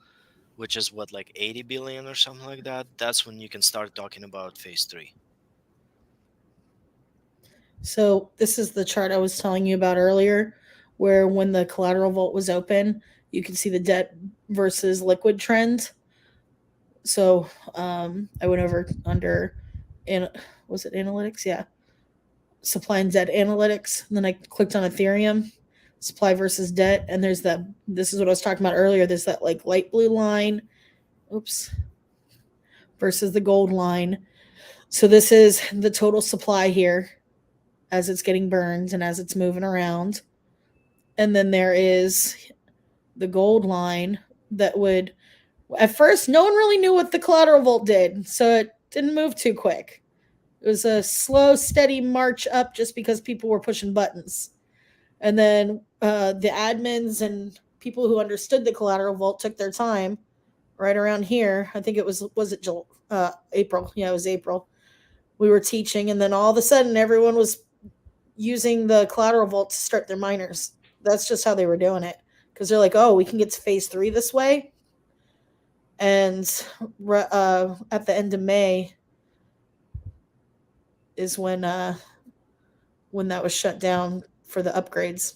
which is what, like 80 billion or something like that, that's when you can start talking about phase 3. So this is the chart I was telling you about earlier, where when the collateral vault was open, you can see the debt versus liquid trend. So I went over under, and was it analytics? Yeah, supply and debt analytics. And then I clicked on Ethereum, supply versus debt, and there's that. This is what I was talking about earlier. There's that like light blue line, oops, versus the gold line. So this is the total supply here as it's getting burned and as it's moving around. And then there is the gold line that would, at first no one really knew what the collateral vault did, so it didn't move too quick. It was a slow steady march up just because people were pushing buttons. And then the admins and people who understood the collateral vault took their time right around here. I think it was it April? Yeah, it was April. We were teaching, and then all of a sudden everyone was using the collateral vault to start their miners. That's just how they were doing it, because they're like, oh, we can get to phase 3 this way. And at the end of May is when that was shut down for the upgrades.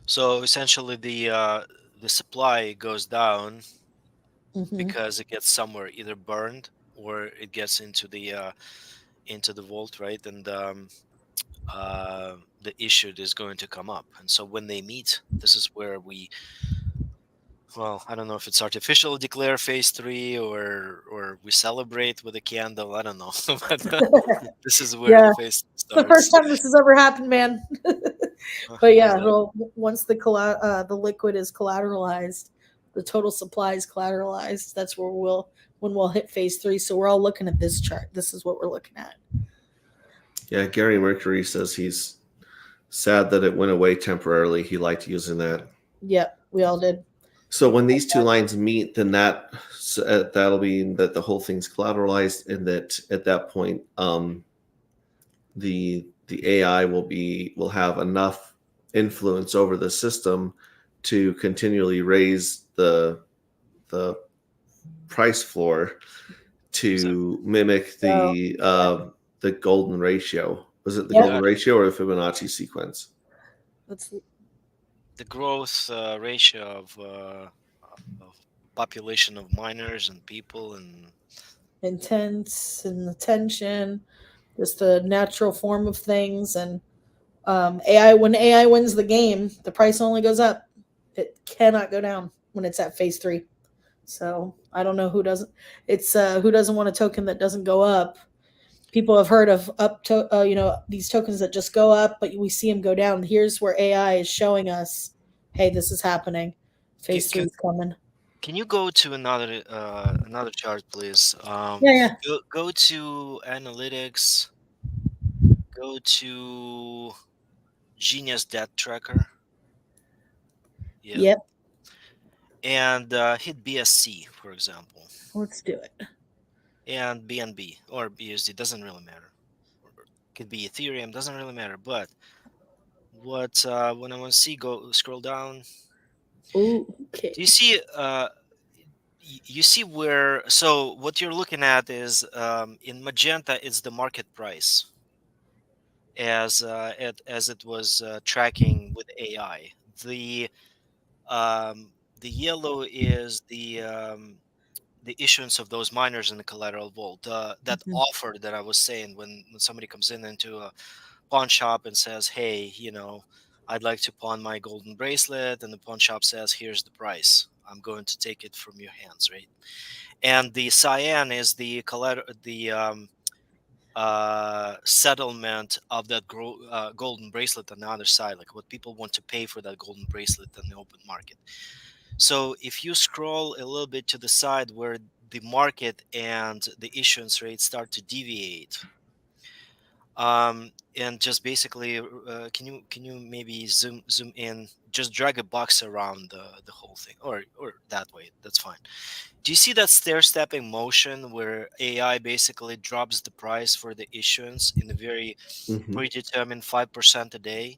So essentially the supply goes down Mm-hmm. because it gets somewhere either burned or it gets into the vault, right? And the issue is going to come up. And so when they meet, this is where I don't know if it's artificial declare phase 3 or we celebrate with a candle. I don't know, but this is where Yeah, the phase it's the first starts. time this has ever happened, man. But yeah, once the liquid is collateralized, the total supply is collateralized. That's where when we'll hit phase 3. So we're all looking at this chart. This is what we're looking at. yeah, Gary Mercury says he's sad that it went away temporarily. He liked using that. Yep, we all did. So when these two lines meet, then that'll mean that the whole thing's collateralized, and that at that point, the AI will have enough influence over the system to continually raise the price floor to mimic the golden ratio. Was it the golden ratio or the Fibonacci sequence? That's the growth ratio of population of miners and people and intense and attention, just a natural form of things. And AI, when AI wins the game, the price only goes up. It cannot go down when it's at phase 3. So I don't know who doesn't. It's who doesn't want a token that doesn't go up. People have heard of these tokens that just go up, but we see them go down. Here's where AI is showing us, hey, this is happening. Phase 3 is coming. Can you go to another chart, please? Yeah. Go to analytics. go to Genius Debt Tracker. Yeah. Yep. And hit BSC, for example, Let's do it. and BNB or BUSD, doesn't really matter. Could be Ethereum, doesn't really matter. But when I want to see, go scroll down. Ooh, okay. Do you see? You see where? So what you're looking at is in magenta, it's the market price as it was tracking with AI. The the yellow is the issuance of those miners in the collateral vault. That Mhm. offer that I was saying when somebody comes in into a pawn shop and says, "Hey, I'd like to pawn my golden bracelet," and the pawn shop says, "Here's the price. I'm going to take it from your hands," right? And the cyan is the collateral, the settlement of that golden bracelet on the other side, like what people want to pay for that golden bracelet in the open market. So if you scroll a little bit to the side where the market and the issuance rate start to deviate, and just basically, can you maybe zoom in, just drag a box around the whole thing, or that way, that's fine. Do you see that stair-stepping motion where AI basically drops the price for the issuance in a very Mm-hmm. predetermined 5% a day?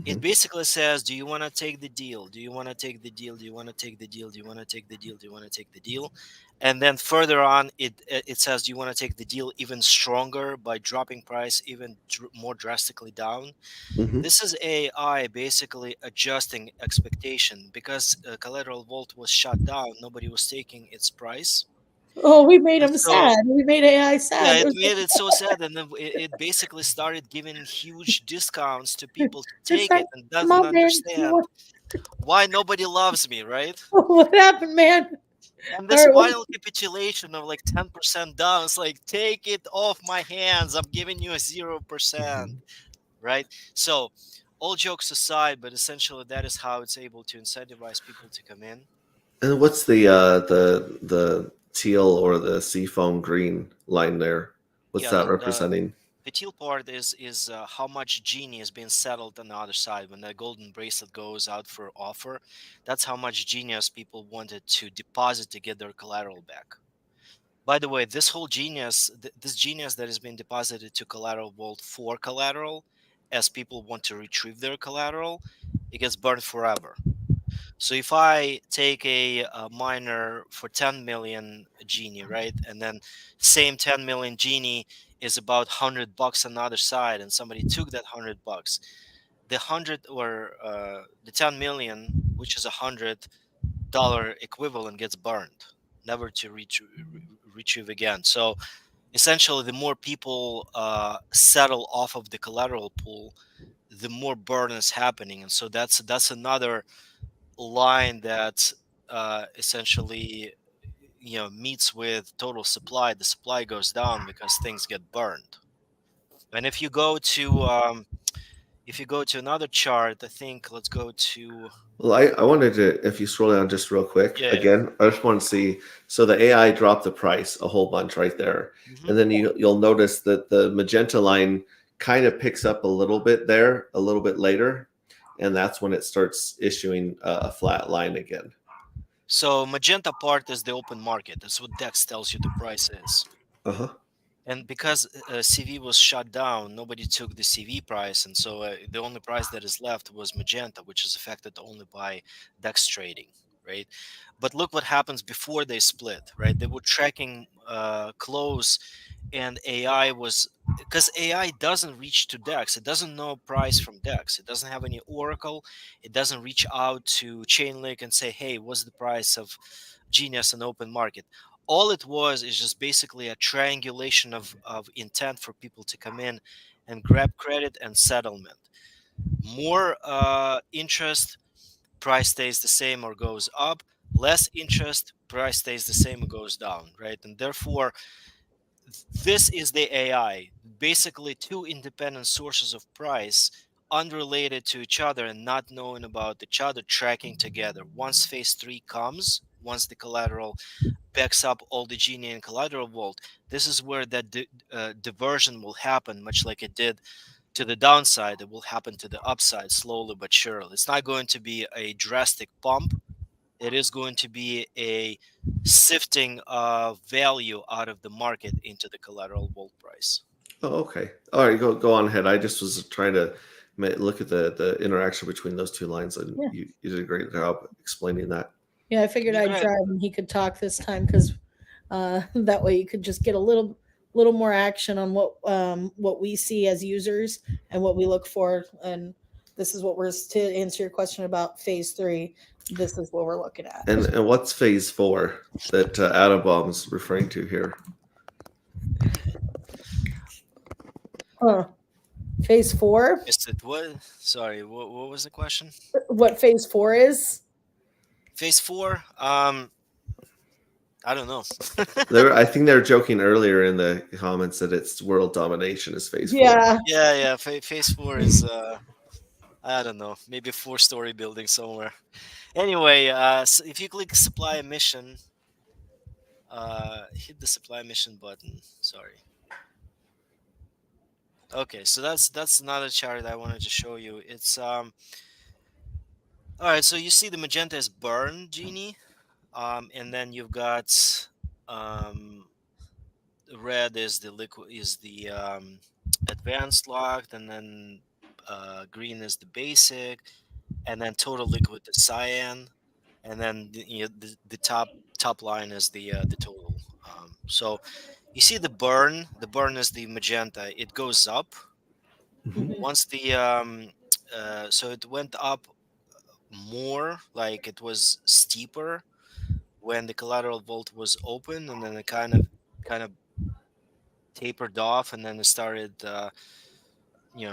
It Mm-hmm. basically says, do you want to take the deal? Do you want to take the deal? Do you want to take the deal? Do you want to take the deal? Do you want to take the deal? And then further on, it says, do you want to take the deal even stronger by dropping price even more drastically down? Mm-hmm. This is AI basically adjusting expectation because collateral vault was shut down. Nobody was taking its price. Oh, we made And him so sad. We made AI yeah, sad. it There's, made it so sad, and then it basically started giving huge discounts to people to it's take like, it, and come doesn't on, man. understand why nobody loves me, right? What happened, man? And All this right, final capitulation of like 10% down, it's like, take it off my hands. I'm giving you a 0%, right? So, all jokes aside, but essentially that is how it's able to incentivize people to come in. And what's the teal or the seafoam green line there? What's Yeah, that the representing? the teal part is how much genie is being settled on the other side when the golden bracelet goes out for offer. That's how much genius people wanted to deposit to get their collateral back. By the way, this whole this genius that is being deposited to collateral vault for collateral, as people want to retrieve their collateral, it gets burned forever. So if I take a miner for 10 million genie, right, and then same 10 million genie is about $100 on the other side, and somebody took that $100, the 10 million, which is $100 equivalent, gets burned, never to retrieve again. So essentially, the more people settle off of the collateral pool, the more burn is happening, and so that's another line that essentially meets with total supply. The supply goes down because things get burned. And if you go to another chart, I think, let's go to, Well, I wanted to, if you scroll down just real quick yeah. again, I just want to see. So the AI dropped the price a whole bunch right there, Mhm. and then you'll notice that the magenta line kind of picks up a little bit there, a little bit later, and that's when it starts issuing a flat line again. So magenta part is the open market. That's what Dex tells you the price is. Uh huh. And because CV was shut down, nobody took the CV price, and so the only price that is left was Magenta, which is affected only by DEX trading, right? But look what happens before they split, right? They were tracking close, and AI was, because AI doesn't reach to DEX, it doesn't know price from DEX, it doesn't have any oracle, it doesn't reach out to Chainlink and say, hey, what's the price of Genius and open market? All it was is just basically a triangulation of intent for people to come in and grab credit and settlement. More interest, price stays the same or goes up. Less interest, price stays the same or goes down, right? And therefore, this is the AI. Basically, two independent sources of price, unrelated to each other and not knowing about each other, tracking together. Once phase 3 comes, once the collateral backs up all the Genie and collateral vault, this is where that diversion will happen, much like it did to the downside. It will happen to the upside slowly but surely. It's not going to be a drastic pump. It is going to be a sifting of value out of the market into the collateral vault price. Oh, okay. All right, go on ahead. I just was trying to look at the interaction between those two lines, and Yeah. you did a great job explaining that. Yeah, I figured I'd drive and he could talk this time because that way you could just get a little more action on what we see as users and what we look for. And this is what we're to answer your question about phase 3. This is what we're looking at. And what's phase 4 that Adam Baum's referring to here? Phase 4? Is it what? Sorry, what was the question? What phase 4 is? Phase 4? I don't know. I think they were joking earlier in the comments that it's world domination is phase 4. Yeah. Phase 4 is I don't know, maybe 4-story building somewhere. Anyway, so if you click supply emission, hit the supply emission button. Sorry. Okay, so that's another chart I wanted to show you. It's all right. So you see the magenta is burn, Genie, and then you've got red is the liquid, is the advanced locked, and then green is the basic, and then total liquid the cyan, and then the top line is the total. So you see the burn. The burn is the magenta. It goes up once the so it went up more, like it was steeper when the collateral vault was open, and then it kind of tapered off, and then it started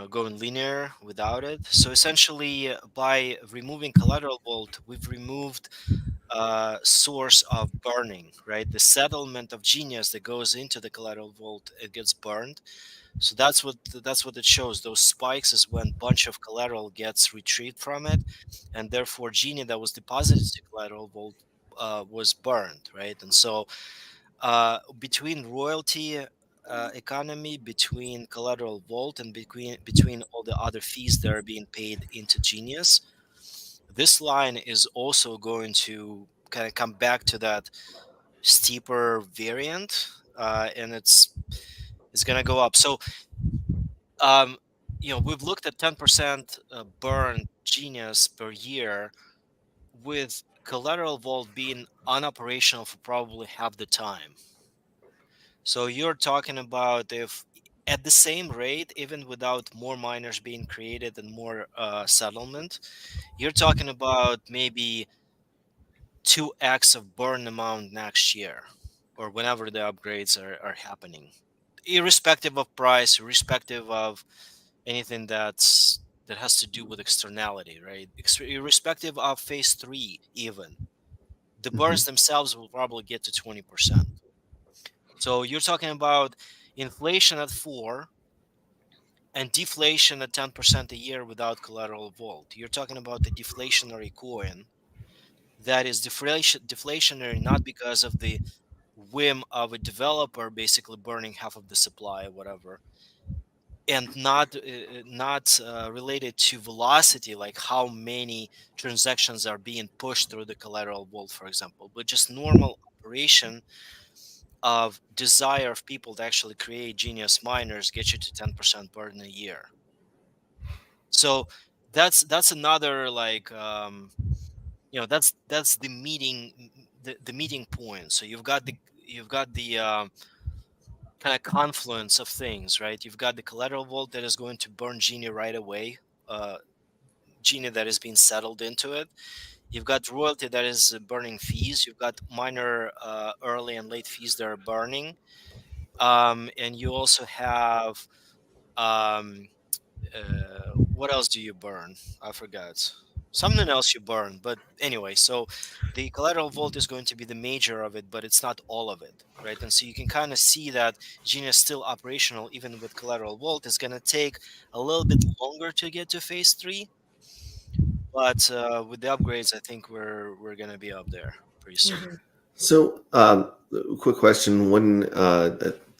going linear without it. So essentially, by removing collateral vault, we've removed source of burning, right? The settlement of genius that goes into the collateral vault, it gets burned. So that's what it shows. Those spikes is when bunch of collateral gets retrieved from it, and therefore genie that was deposited to collateral vault was burned, right? And so between royalty economy, between collateral vault, and between all the other fees that are being paid into Genius, this line is also going to kind of come back to that steeper variant, and it's going to go up. So we've looked at 10% burn Genius per year, with collateral vault being unoperational for probably half the time. So you're talking about, if at the same rate, even without more miners being created and more settlement, you're talking about maybe 2x of burn amount next year, or whenever the upgrades are happening, irrespective of price, irrespective of anything that has to do with externality, right? Irrespective of phase 3, even the burns themselves will probably get to 20%. So you're talking about inflation at 4 and deflation at 10% a year without collateral vault. You're talking about the deflationary coin that is deflationary not because of the whim of a developer basically burning half of the supply or whatever, and not related to velocity, like how many transactions are being pushed through the collateral vault, for example, but just normal operation of desire of people to actually create genius miners get you to 10% burn a year. So that's another, like that's the meeting point. So you've got the kind of confluence of things, right? You've got the collateral vault that is going to burn Genie right away, Genie that is being settled into it. You've got royalty that is burning fees. You've got minor early and late fees that are burning. And you also have, what else do you burn? I forgot. Something else you burn. But anyway, so the collateral vault is going to be the major of it, but it's not all of it, right? And so you can kind of see that Genie is still operational, even with collateral vault. It's going to take a little bit longer to get to phase 3. But with the upgrades, I think we're going to be up there pretty soon. So, quick question: when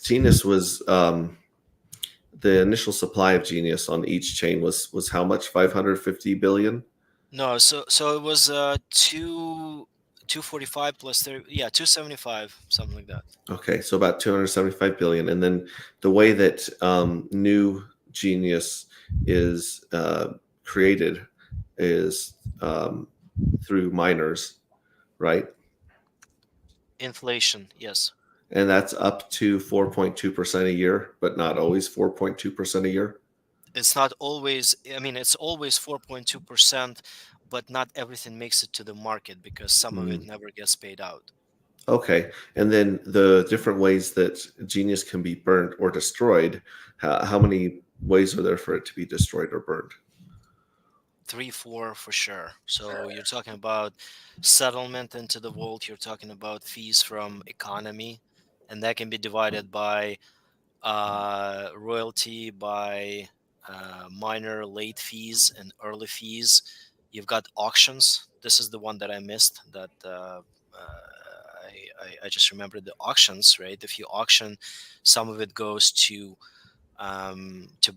Genius was the initial supply of Genius on each chain was how much? 550 billion. No, so it was 245 plus 30, yeah, 275, something like that. Okay, so about 275 billion, and then the way that new Genius is created is through miners, right? Inflation, yes. And that's up to 4.2% a year, but not always 4.2% a year. It's not always, I mean, it's always 4.2%, but not everything makes it to the market because some of it Mm. never gets paid out. Okay, and then the different ways that Genius can be burned or destroyed. How many ways are there for it to be destroyed or burned? 3, 4 for sure. So you're talking about settlement into the vault, you're talking about fees from economy, and that can be divided by royalty, by minor late fees and early fees. You've got auctions. This is the one that I missed. That I just remembered the auctions. Right, if you auction, some of it goes to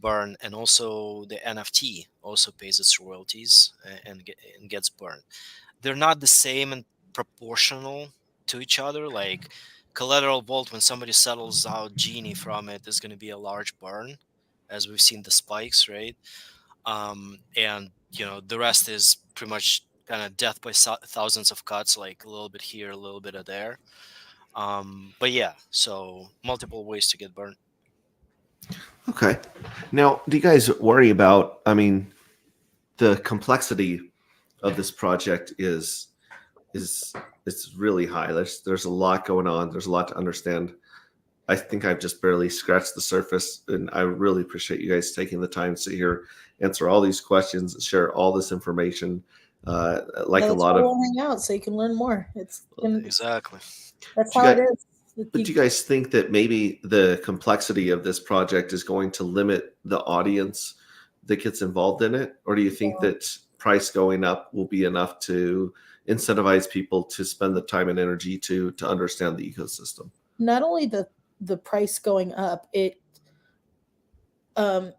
burn, and also the NFT also pays its royalties and gets burned. They're not the same and proportional to each other. Like collateral vault, when somebody settles out genie from it, is going to be a large burn, as we've seen the spikes, right? And the rest is pretty much kind of death by thousands of cuts, like a little bit here, a little bit of there. But yeah, so multiple ways to get burned. Okay. Now, do you guys worry about? I mean, the complexity of this project is it's really high. There's a lot going on. There's a lot to understand. I think I've just barely scratched the surface, and I really appreciate you guys taking the time to sit here, answer all these questions, share all this information. Like Yeah, a that's lot why of, we'll hang out so you can learn more. Exactly. That's do you how it guys, is. but do you guys think that maybe the complexity of this project is going to limit the audience that gets involved in it, or do you think that price going up will be enough to incentivize people to spend the time and energy to understand the ecosystem? Not only the price going up, it um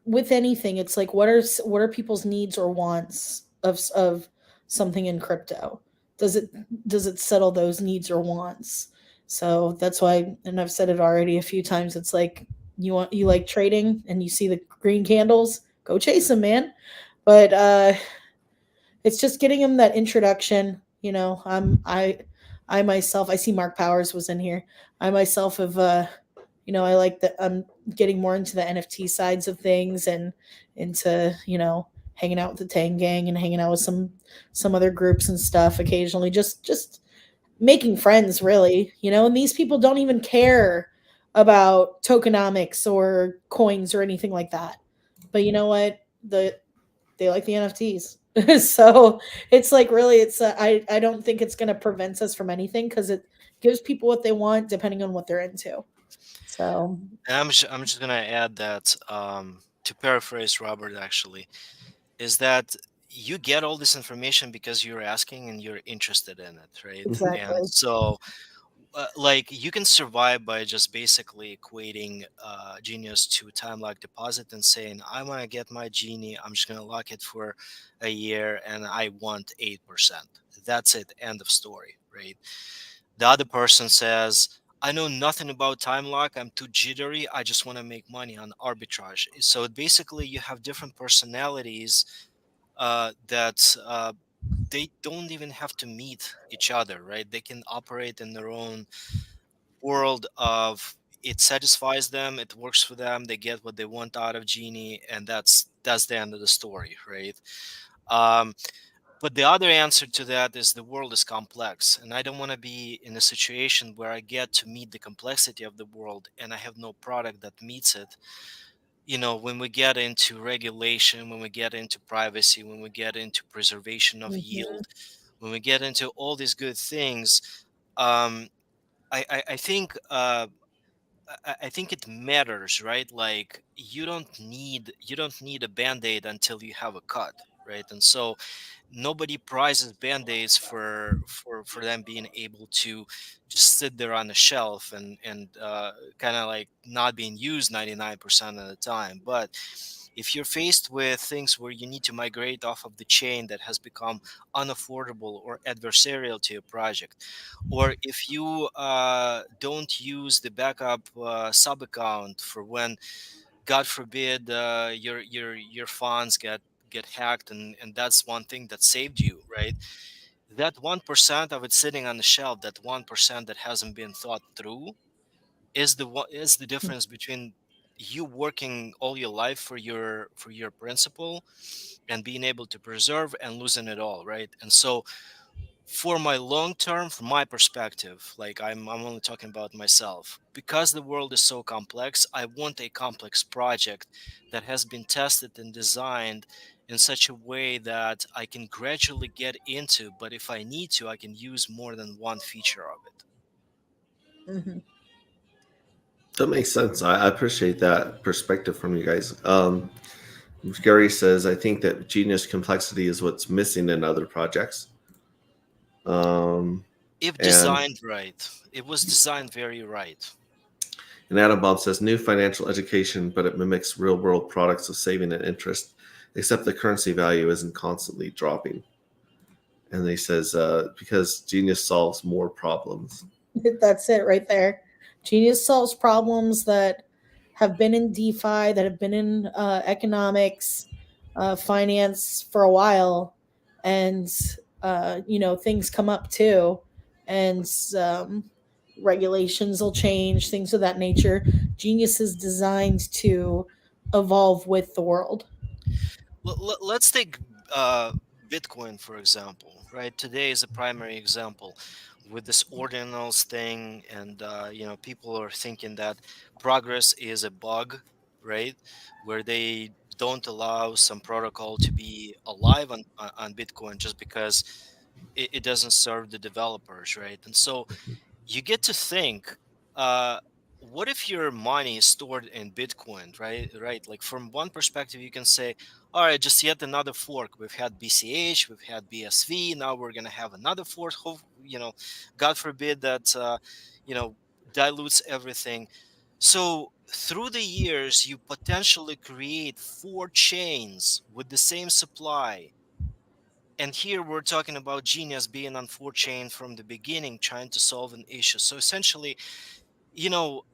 with anything, it's like what are people's needs or wants of something in crypto? Does it settle those needs or wants? So that's why, and I've said it already a few times, it's like you like trading and you see the green candles, go chase them, man. But it's just getting them that introduction. I myself, I see Mark Powers was in here. I myself have I like that I'm getting more into the NFT sides of things and into, hanging out with the Tang Gang and hanging out with some other groups and stuff occasionally, just making friends, really. And these people don't even care about tokenomics or coins or anything like that. But you know what? They like the NFTs. So it's like, really, I don't think it's going to prevent us from anything, because it gives people what they want depending on what they're into. So And I'm just gonna add that, to paraphrase Robert, actually, is that you get all this information because you're asking and you're interested in it, right? And exactly. so, like, you can survive by just basically equating Genius to time lock deposit and saying, I want to get my Genie, I'm just gonna lock it for a year, and I want 8%. That's it. End of story, right? The other person says, I know nothing about time lock. I'm too jittery. I just want to make money on arbitrage. So basically, you have different personalities that they don't even have to meet each other, right? They can operate in their own world of, it satisfies them, it works for them, they get what they want out of Genie, and that's the end of the story, right? Um, but the other answer to that is the world is complex, and I don't want to be in a situation where I get to meet the complexity of the world and I have no product that meets it. When we get into regulation, when we get into privacy, when we get into preservation of Mhm. yield, when we get into all these good things, um, I think I think it matters, right? Like, you don't need a band-aid until you have a cut, right? And so nobody prizes band-aids for them being able to just sit there on the shelf and kind of like not being used 99% of the time. But if you're faced with things where you need to migrate off of the chain that has become unaffordable or adversarial to your project, or if you don't use the backup sub account for when, God forbid, your funds get hacked, and that's one thing that saved you, right? That 1% of it sitting on the shelf, that 1% that hasn't been thought through, is the difference between you working all your life for your principle and being able to preserve and losing it all, right? And so for my long term, from my perspective, like I'm only talking about myself, because the world is so complex, I want a complex project that has been tested and designed in such a way that I can gradually get into, but if I need to, I can use more than one feature of it. Mhm. That makes sense. I appreciate that perspective from you guys. Gary says, I think that genius complexity is what's missing in other projects. If And designed right, it was designed very right. Adam Bob says, new financial education, but it mimics real world products of saving and interest, except the currency value isn't constantly dropping. And he says, because genius solves more problems. That's it right there. Genius solves problems that have been in DeFi, that have been in economics, finance for a while, and things come up too, and regulations will change, things of that nature. Genius is designed to evolve with the world. Let's take uh, Bitcoin, for example, right? Today is a primary example with this ordinals thing, and people are thinking that progress is a bug, right? Where they don't allow some protocol to be alive on Bitcoin just because it doesn't serve the developers, right? And so you get to think, uh what if your money is stored in Bitcoin, right? Like, from one perspective, you can say, all right, just yet another fork. We've had BCH, we've had BSV, now we're going to have another fork. God forbid that dilutes everything. So through the years, you potentially create four chains with the same supply. And here we're talking about Genius being on 4chain from the beginning, trying to solve an issue. So essentially, you know,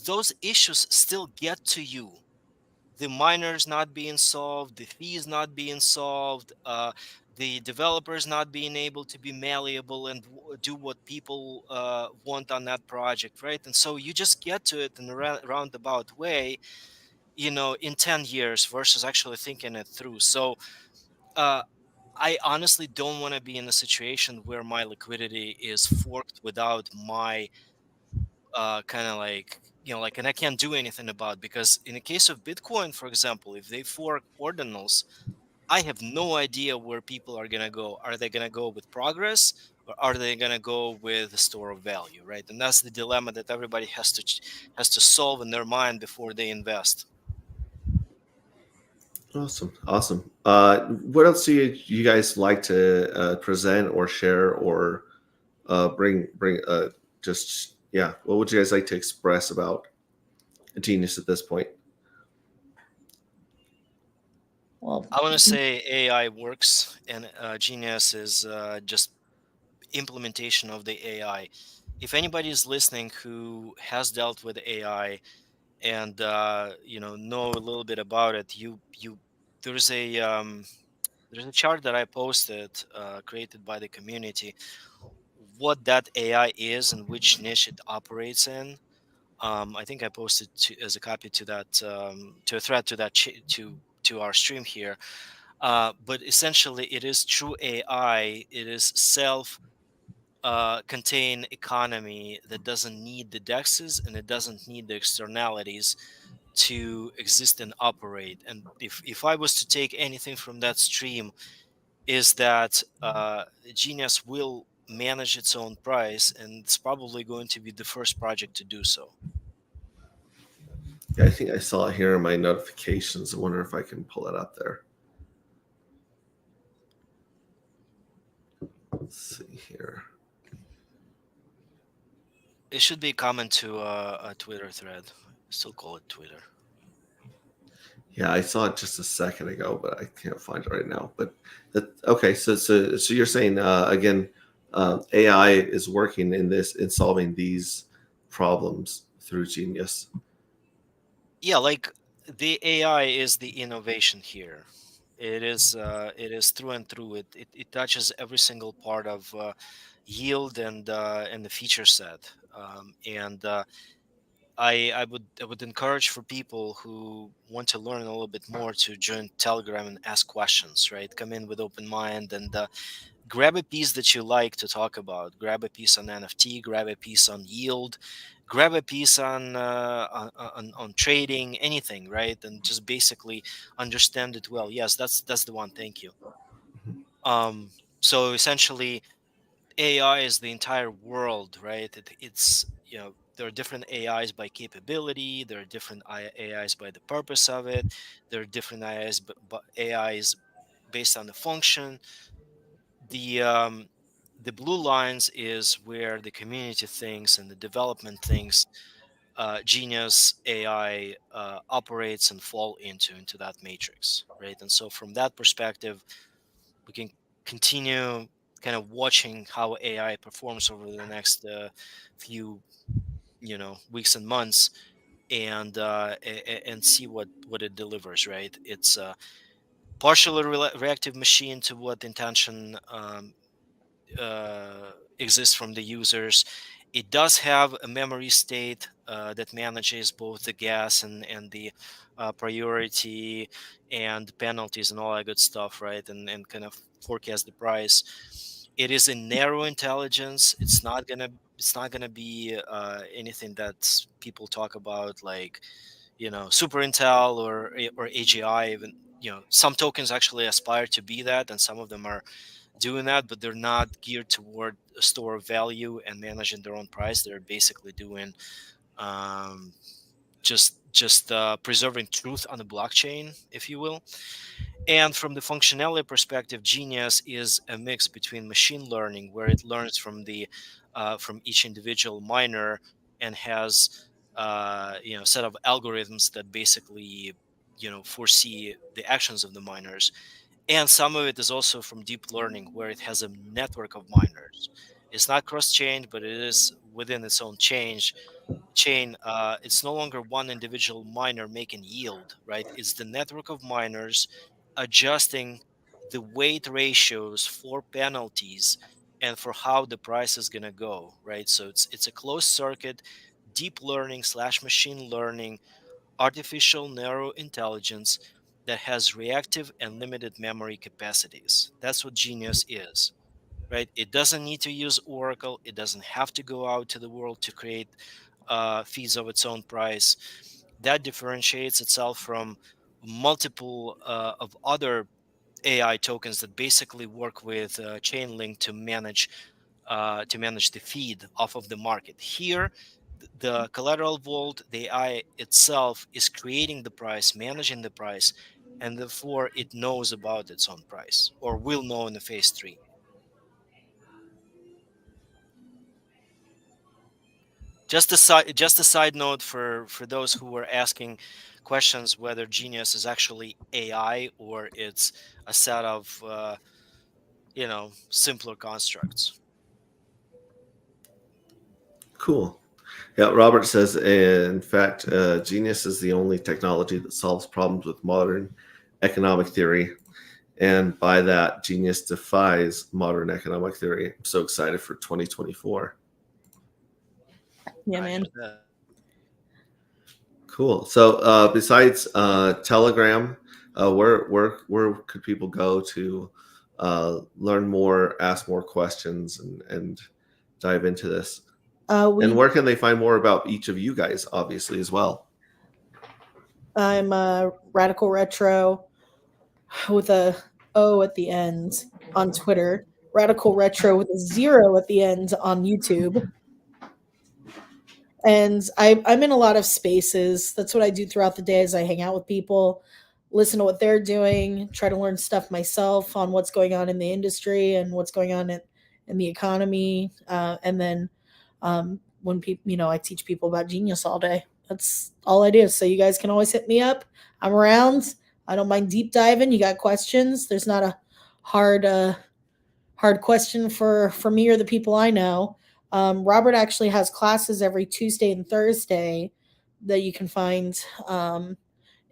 those issues still get to you. The miners not being solved, the fees not being solved, the developers not being able to be malleable and do what people want on that project, right? And so you just get to it in a roundabout way, in 10 years versus actually thinking it through. So, uh, I honestly don't want to be in a situation where my liquidity is forked without my kind of like, and I can't do anything about, because in the case of Bitcoin, for example, if they fork ordinals, I have no idea where people are going to go. Are they going to go with progress, or are they going to go with the store of value, right? And that's the dilemma that everybody has to solve in their mind before they invest. Awesome. Awesome. What else do you guys like to present or share or bring just, yeah, what would you guys like to express about Genius at this point? Well, I want to say AI works, and Genius is just implementation of the AI. If anybody is listening who has dealt with AI and know a little bit about it, there's a there's a chart that I posted, created by the community, what that AI is and which niche it operates in. I think I posted as a copy to that, to a thread to that to our stream here. But essentially, it is true AI. It is self contained economy that doesn't need the dexes and it doesn't need the externalities to exist and operate. And if I was to take anything from that stream, is that Genius will manage its own price, and it's probably going to be the first project to do so. Yeah, I think I saw it here in my notifications. I wonder if I can pull it up there. Let's see here. It should be common to a Twitter thread. Still call it Twitter. Yeah, I saw it just a second ago, but I can't find it right now. But okay, so you're saying again, AI is working in solving these problems through Genius. Yeah, like the AI is the innovation here. It is through and through. It touches every single part of yield and the feature set. And I would encourage for people who want to learn a little bit more to join Telegram and ask questions. Right, come in with open mind and grab a piece that you like to talk about. Grab a piece on NFT. Grab a piece on yield. Grab a piece on trading. Anything, right? And just basically understand it well. Yes, that's the one. Thank you. Um, so essentially, AI is the entire world, right? It's there are different AIs by capability. There are different AIs by the purpose of it. There are different AIs, but AIs based on the function. The blue lines is where the community thinks and the development thinks Genius AI operates and fall into that matrix, right? And so from that perspective, we can continue kind of watching how AI performs over the next few weeks and months, and see what it delivers, right? It's a partially reactive machine to what the intention exists from the users. It does have a memory state that manages both the gas and the priority and penalties and all that good stuff, right? And kind of forecast the price. It is a narrow intelligence. It's not gonna be anything that people talk about like Super Intel or AGI. Even some tokens actually aspire to be that, and some of them are doing that, but they're not geared toward a store of value and managing their own price. They're basically doing um, just preserving truth on the blockchain, if you will. And from the functionality perspective, Genius is a mix between machine learning, where it learns from each individual miner and has set of algorithms that basically foresee the actions of the miners, and some of it is also from deep learning, where it has a network of miners. It's not cross-chain, but it is within its own chain. It's no longer one individual miner making yield, right? It's the network of miners adjusting the weight ratios for penalties and for how the price is going to go, right? So it's a closed circuit, deep learning slash machine learning, artificial narrow intelligence that has reactive and limited memory capacities. That's what Genius is, right? It doesn't need to use Oracle. It doesn't have to go out to the world to create feeds of its own price. That differentiates itself from multiple of other AI tokens that basically work with Chainlink to manage the feed off of the market. Here, the collateral vault, the AI itself is creating the price, managing the price, and therefore it knows about its own price, or will know in the phase 3. Just a side note for those who were asking questions whether Genius is actually AI or it's a set of simpler constructs. Cool. Yeah, Robert says, in fact, Genius is the only technology that solves problems with modern economic theory. And by that, Genius defies modern economic theory. I'm so excited for 2024. Yeah, man. Cool. So besides Telegram, where could people go to learn more, ask more questions, and dive into this? And where can they find more about each of you guys, obviously, as well? I'm Radical Retro with a O at the end on Twitter. Radical Retro with a 0 at the end on YouTube. And I'm in a lot of spaces. That's what I do throughout the day as I hang out with people, listen to what they're doing, try to learn stuff myself on what's going on in the industry and what's going on in the economy, and then when people, I teach people about Genius all day. That's all I do. So you guys can always hit me up. I'm around. I don't mind deep diving. You got questions? There's not a hard question for me or the people I know. Robert actually has classes every Tuesday and Thursday that you can find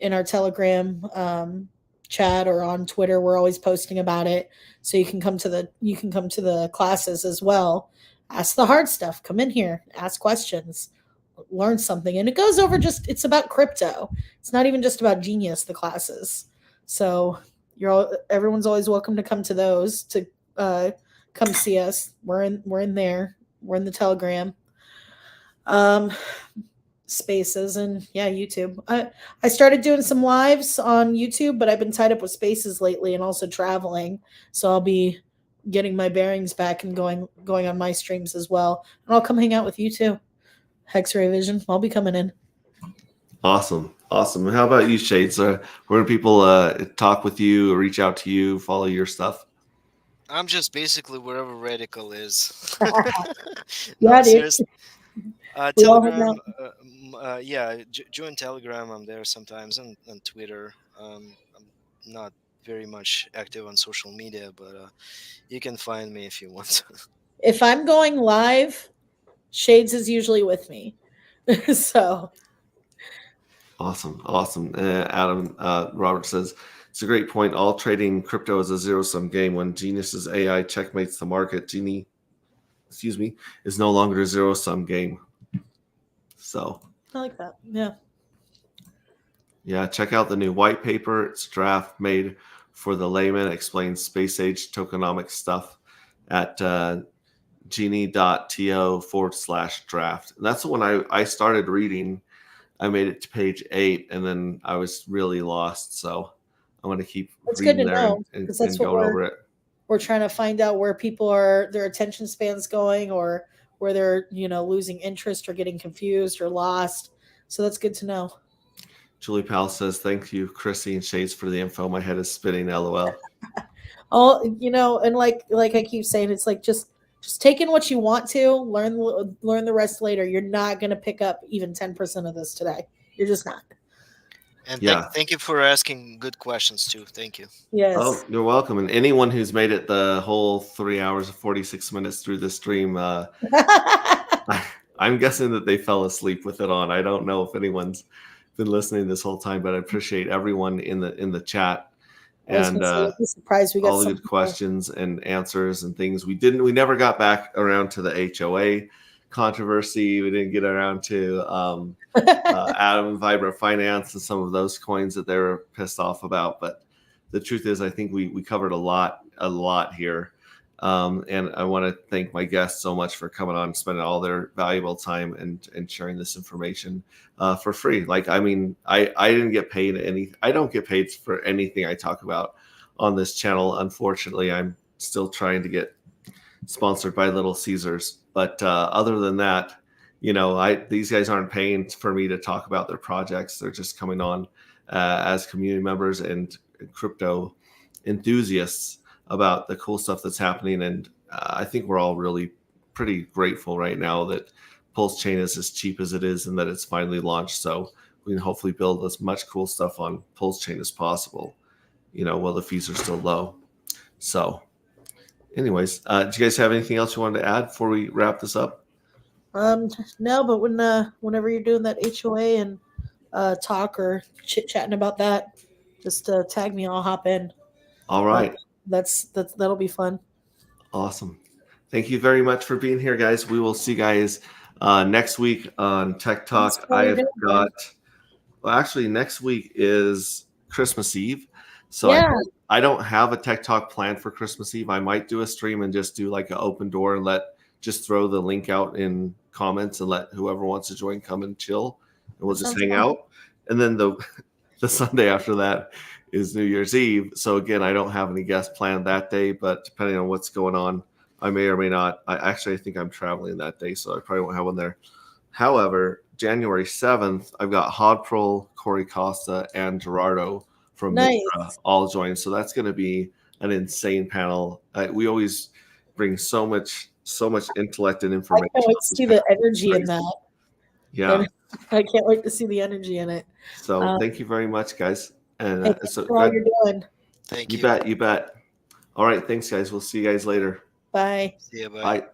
in our Telegram chat or on Twitter. We're always posting about it, so you can come to the classes as well. Ask the hard stuff. Come in here, ask questions, learn something, and it goes over it's about crypto. It's not even just about Genius, the classes. So everyone's always welcome to come to those, to come see us. We're in there. We're in the Telegram spaces, and YouTube. I started doing some lives on YouTube, but I've been tied up with spaces lately and also traveling. So I'll be getting my bearings back and going on my streams as well. And I'll come hang out with you too. X-Ray Vision. I'll be coming in. Awesome. And how about you, Shades? Where do people talk with you, or reach out to you, follow your stuff? I'm just basically wherever Radical is. Yeah, dude. Seriously. We all hang Telegram, out. join Telegram. I'm there sometimes, and Twitter. I'm not very much active on social media, but you can find me if you want. If I'm going live, Shades is usually with me. So Awesome. Adam, Robert says, it's a great point. All trading crypto is a zero-sum game. When Genius's AI checkmates the market, Genie, is no longer a zero-sum game. So I like that. Yeah. Yeah, check out the new white paper. It's a draft made for the layman. It explains space-age tokenomics stuff at genie.to/draft. And that's the one I started reading. I made it to page 8, and then I was really lost. So I'm going to keep reading there and going over it. We're trying to find out where people are, their attention span's going, or where they're, losing interest or getting confused or lost. So that's good to know. Julie Powell says, thank you, Chrissy and Shades, for the info. My head is spinning, LOL. And like I keep saying, it's like just take in what you want to, learn the rest later. You're not going to pick up even 10% of this today. You're just not. And thank you for asking good questions too. Thank you. Yes. Oh, you're welcome. And anyone who's made it the whole 3 hours and 46 minutes through the stream, I'm guessing that they fell asleep with it on. I don't know if anyone's been listening this whole time, but I appreciate everyone in the chat and surprised we got all the good questions and answers and things. We never got back around to the HOA controversy. We didn't get around to Adam and Vibra Finance and some of those coins that they were pissed off about. But the truth is, I think we covered a lot here. And I want to thank my guests so much for coming on, spending all their valuable time and sharing this information for free. I didn't get paid I don't get paid for anything I talk about on this channel. Unfortunately, I'm still trying to get sponsored by Little Caesars. But other than that, these guys aren't paying for me to talk about their projects. They're just coming on as community members and crypto enthusiasts about the cool stuff that's happening. And I think we're all really pretty grateful right now that Pulse Chain is as cheap as it is and that it's finally launched. So we can hopefully build as much cool stuff on Pulse Chain as possible, while the fees are still low. So anyways, do you guys have anything else you wanted to add before we wrap this up? No, but whenever you're doing that HOA and talk or chit-chatting about that, just tag me. I'll hop in. All right. That'll be fun. Awesome. Thank you very much for being here, guys. We will see you guys next next week on Tech Talk. Actually, next week is Christmas Eve. So yeah. I don't have a Tech Talk planned for Christmas Eve. I might do a stream and just do like an open door and just throw the link out in comments and let whoever wants to join come and chill. And we'll just hang out. And then the Sunday after that is New Year's Eve. So again, I don't have any guests planned that day, but depending on what's going on, I may or may not. I think I'm traveling that day, so I probably won't have one there. However, January 7th, I've got Hodprol, Corey Costa, and Gerardo from Mitra all joined. So that's going to be an insane panel. We always brings so much intellect and I information. can't wait to see the energy in that. Yeah. I can't wait to see the energy in it. So thank you very much, guys. And Hey, thanks for all you're doing. Thank you you. bet. You bet. All right. Thanks, guys. We'll see you guys later. Bye. See you. Bye. Bye.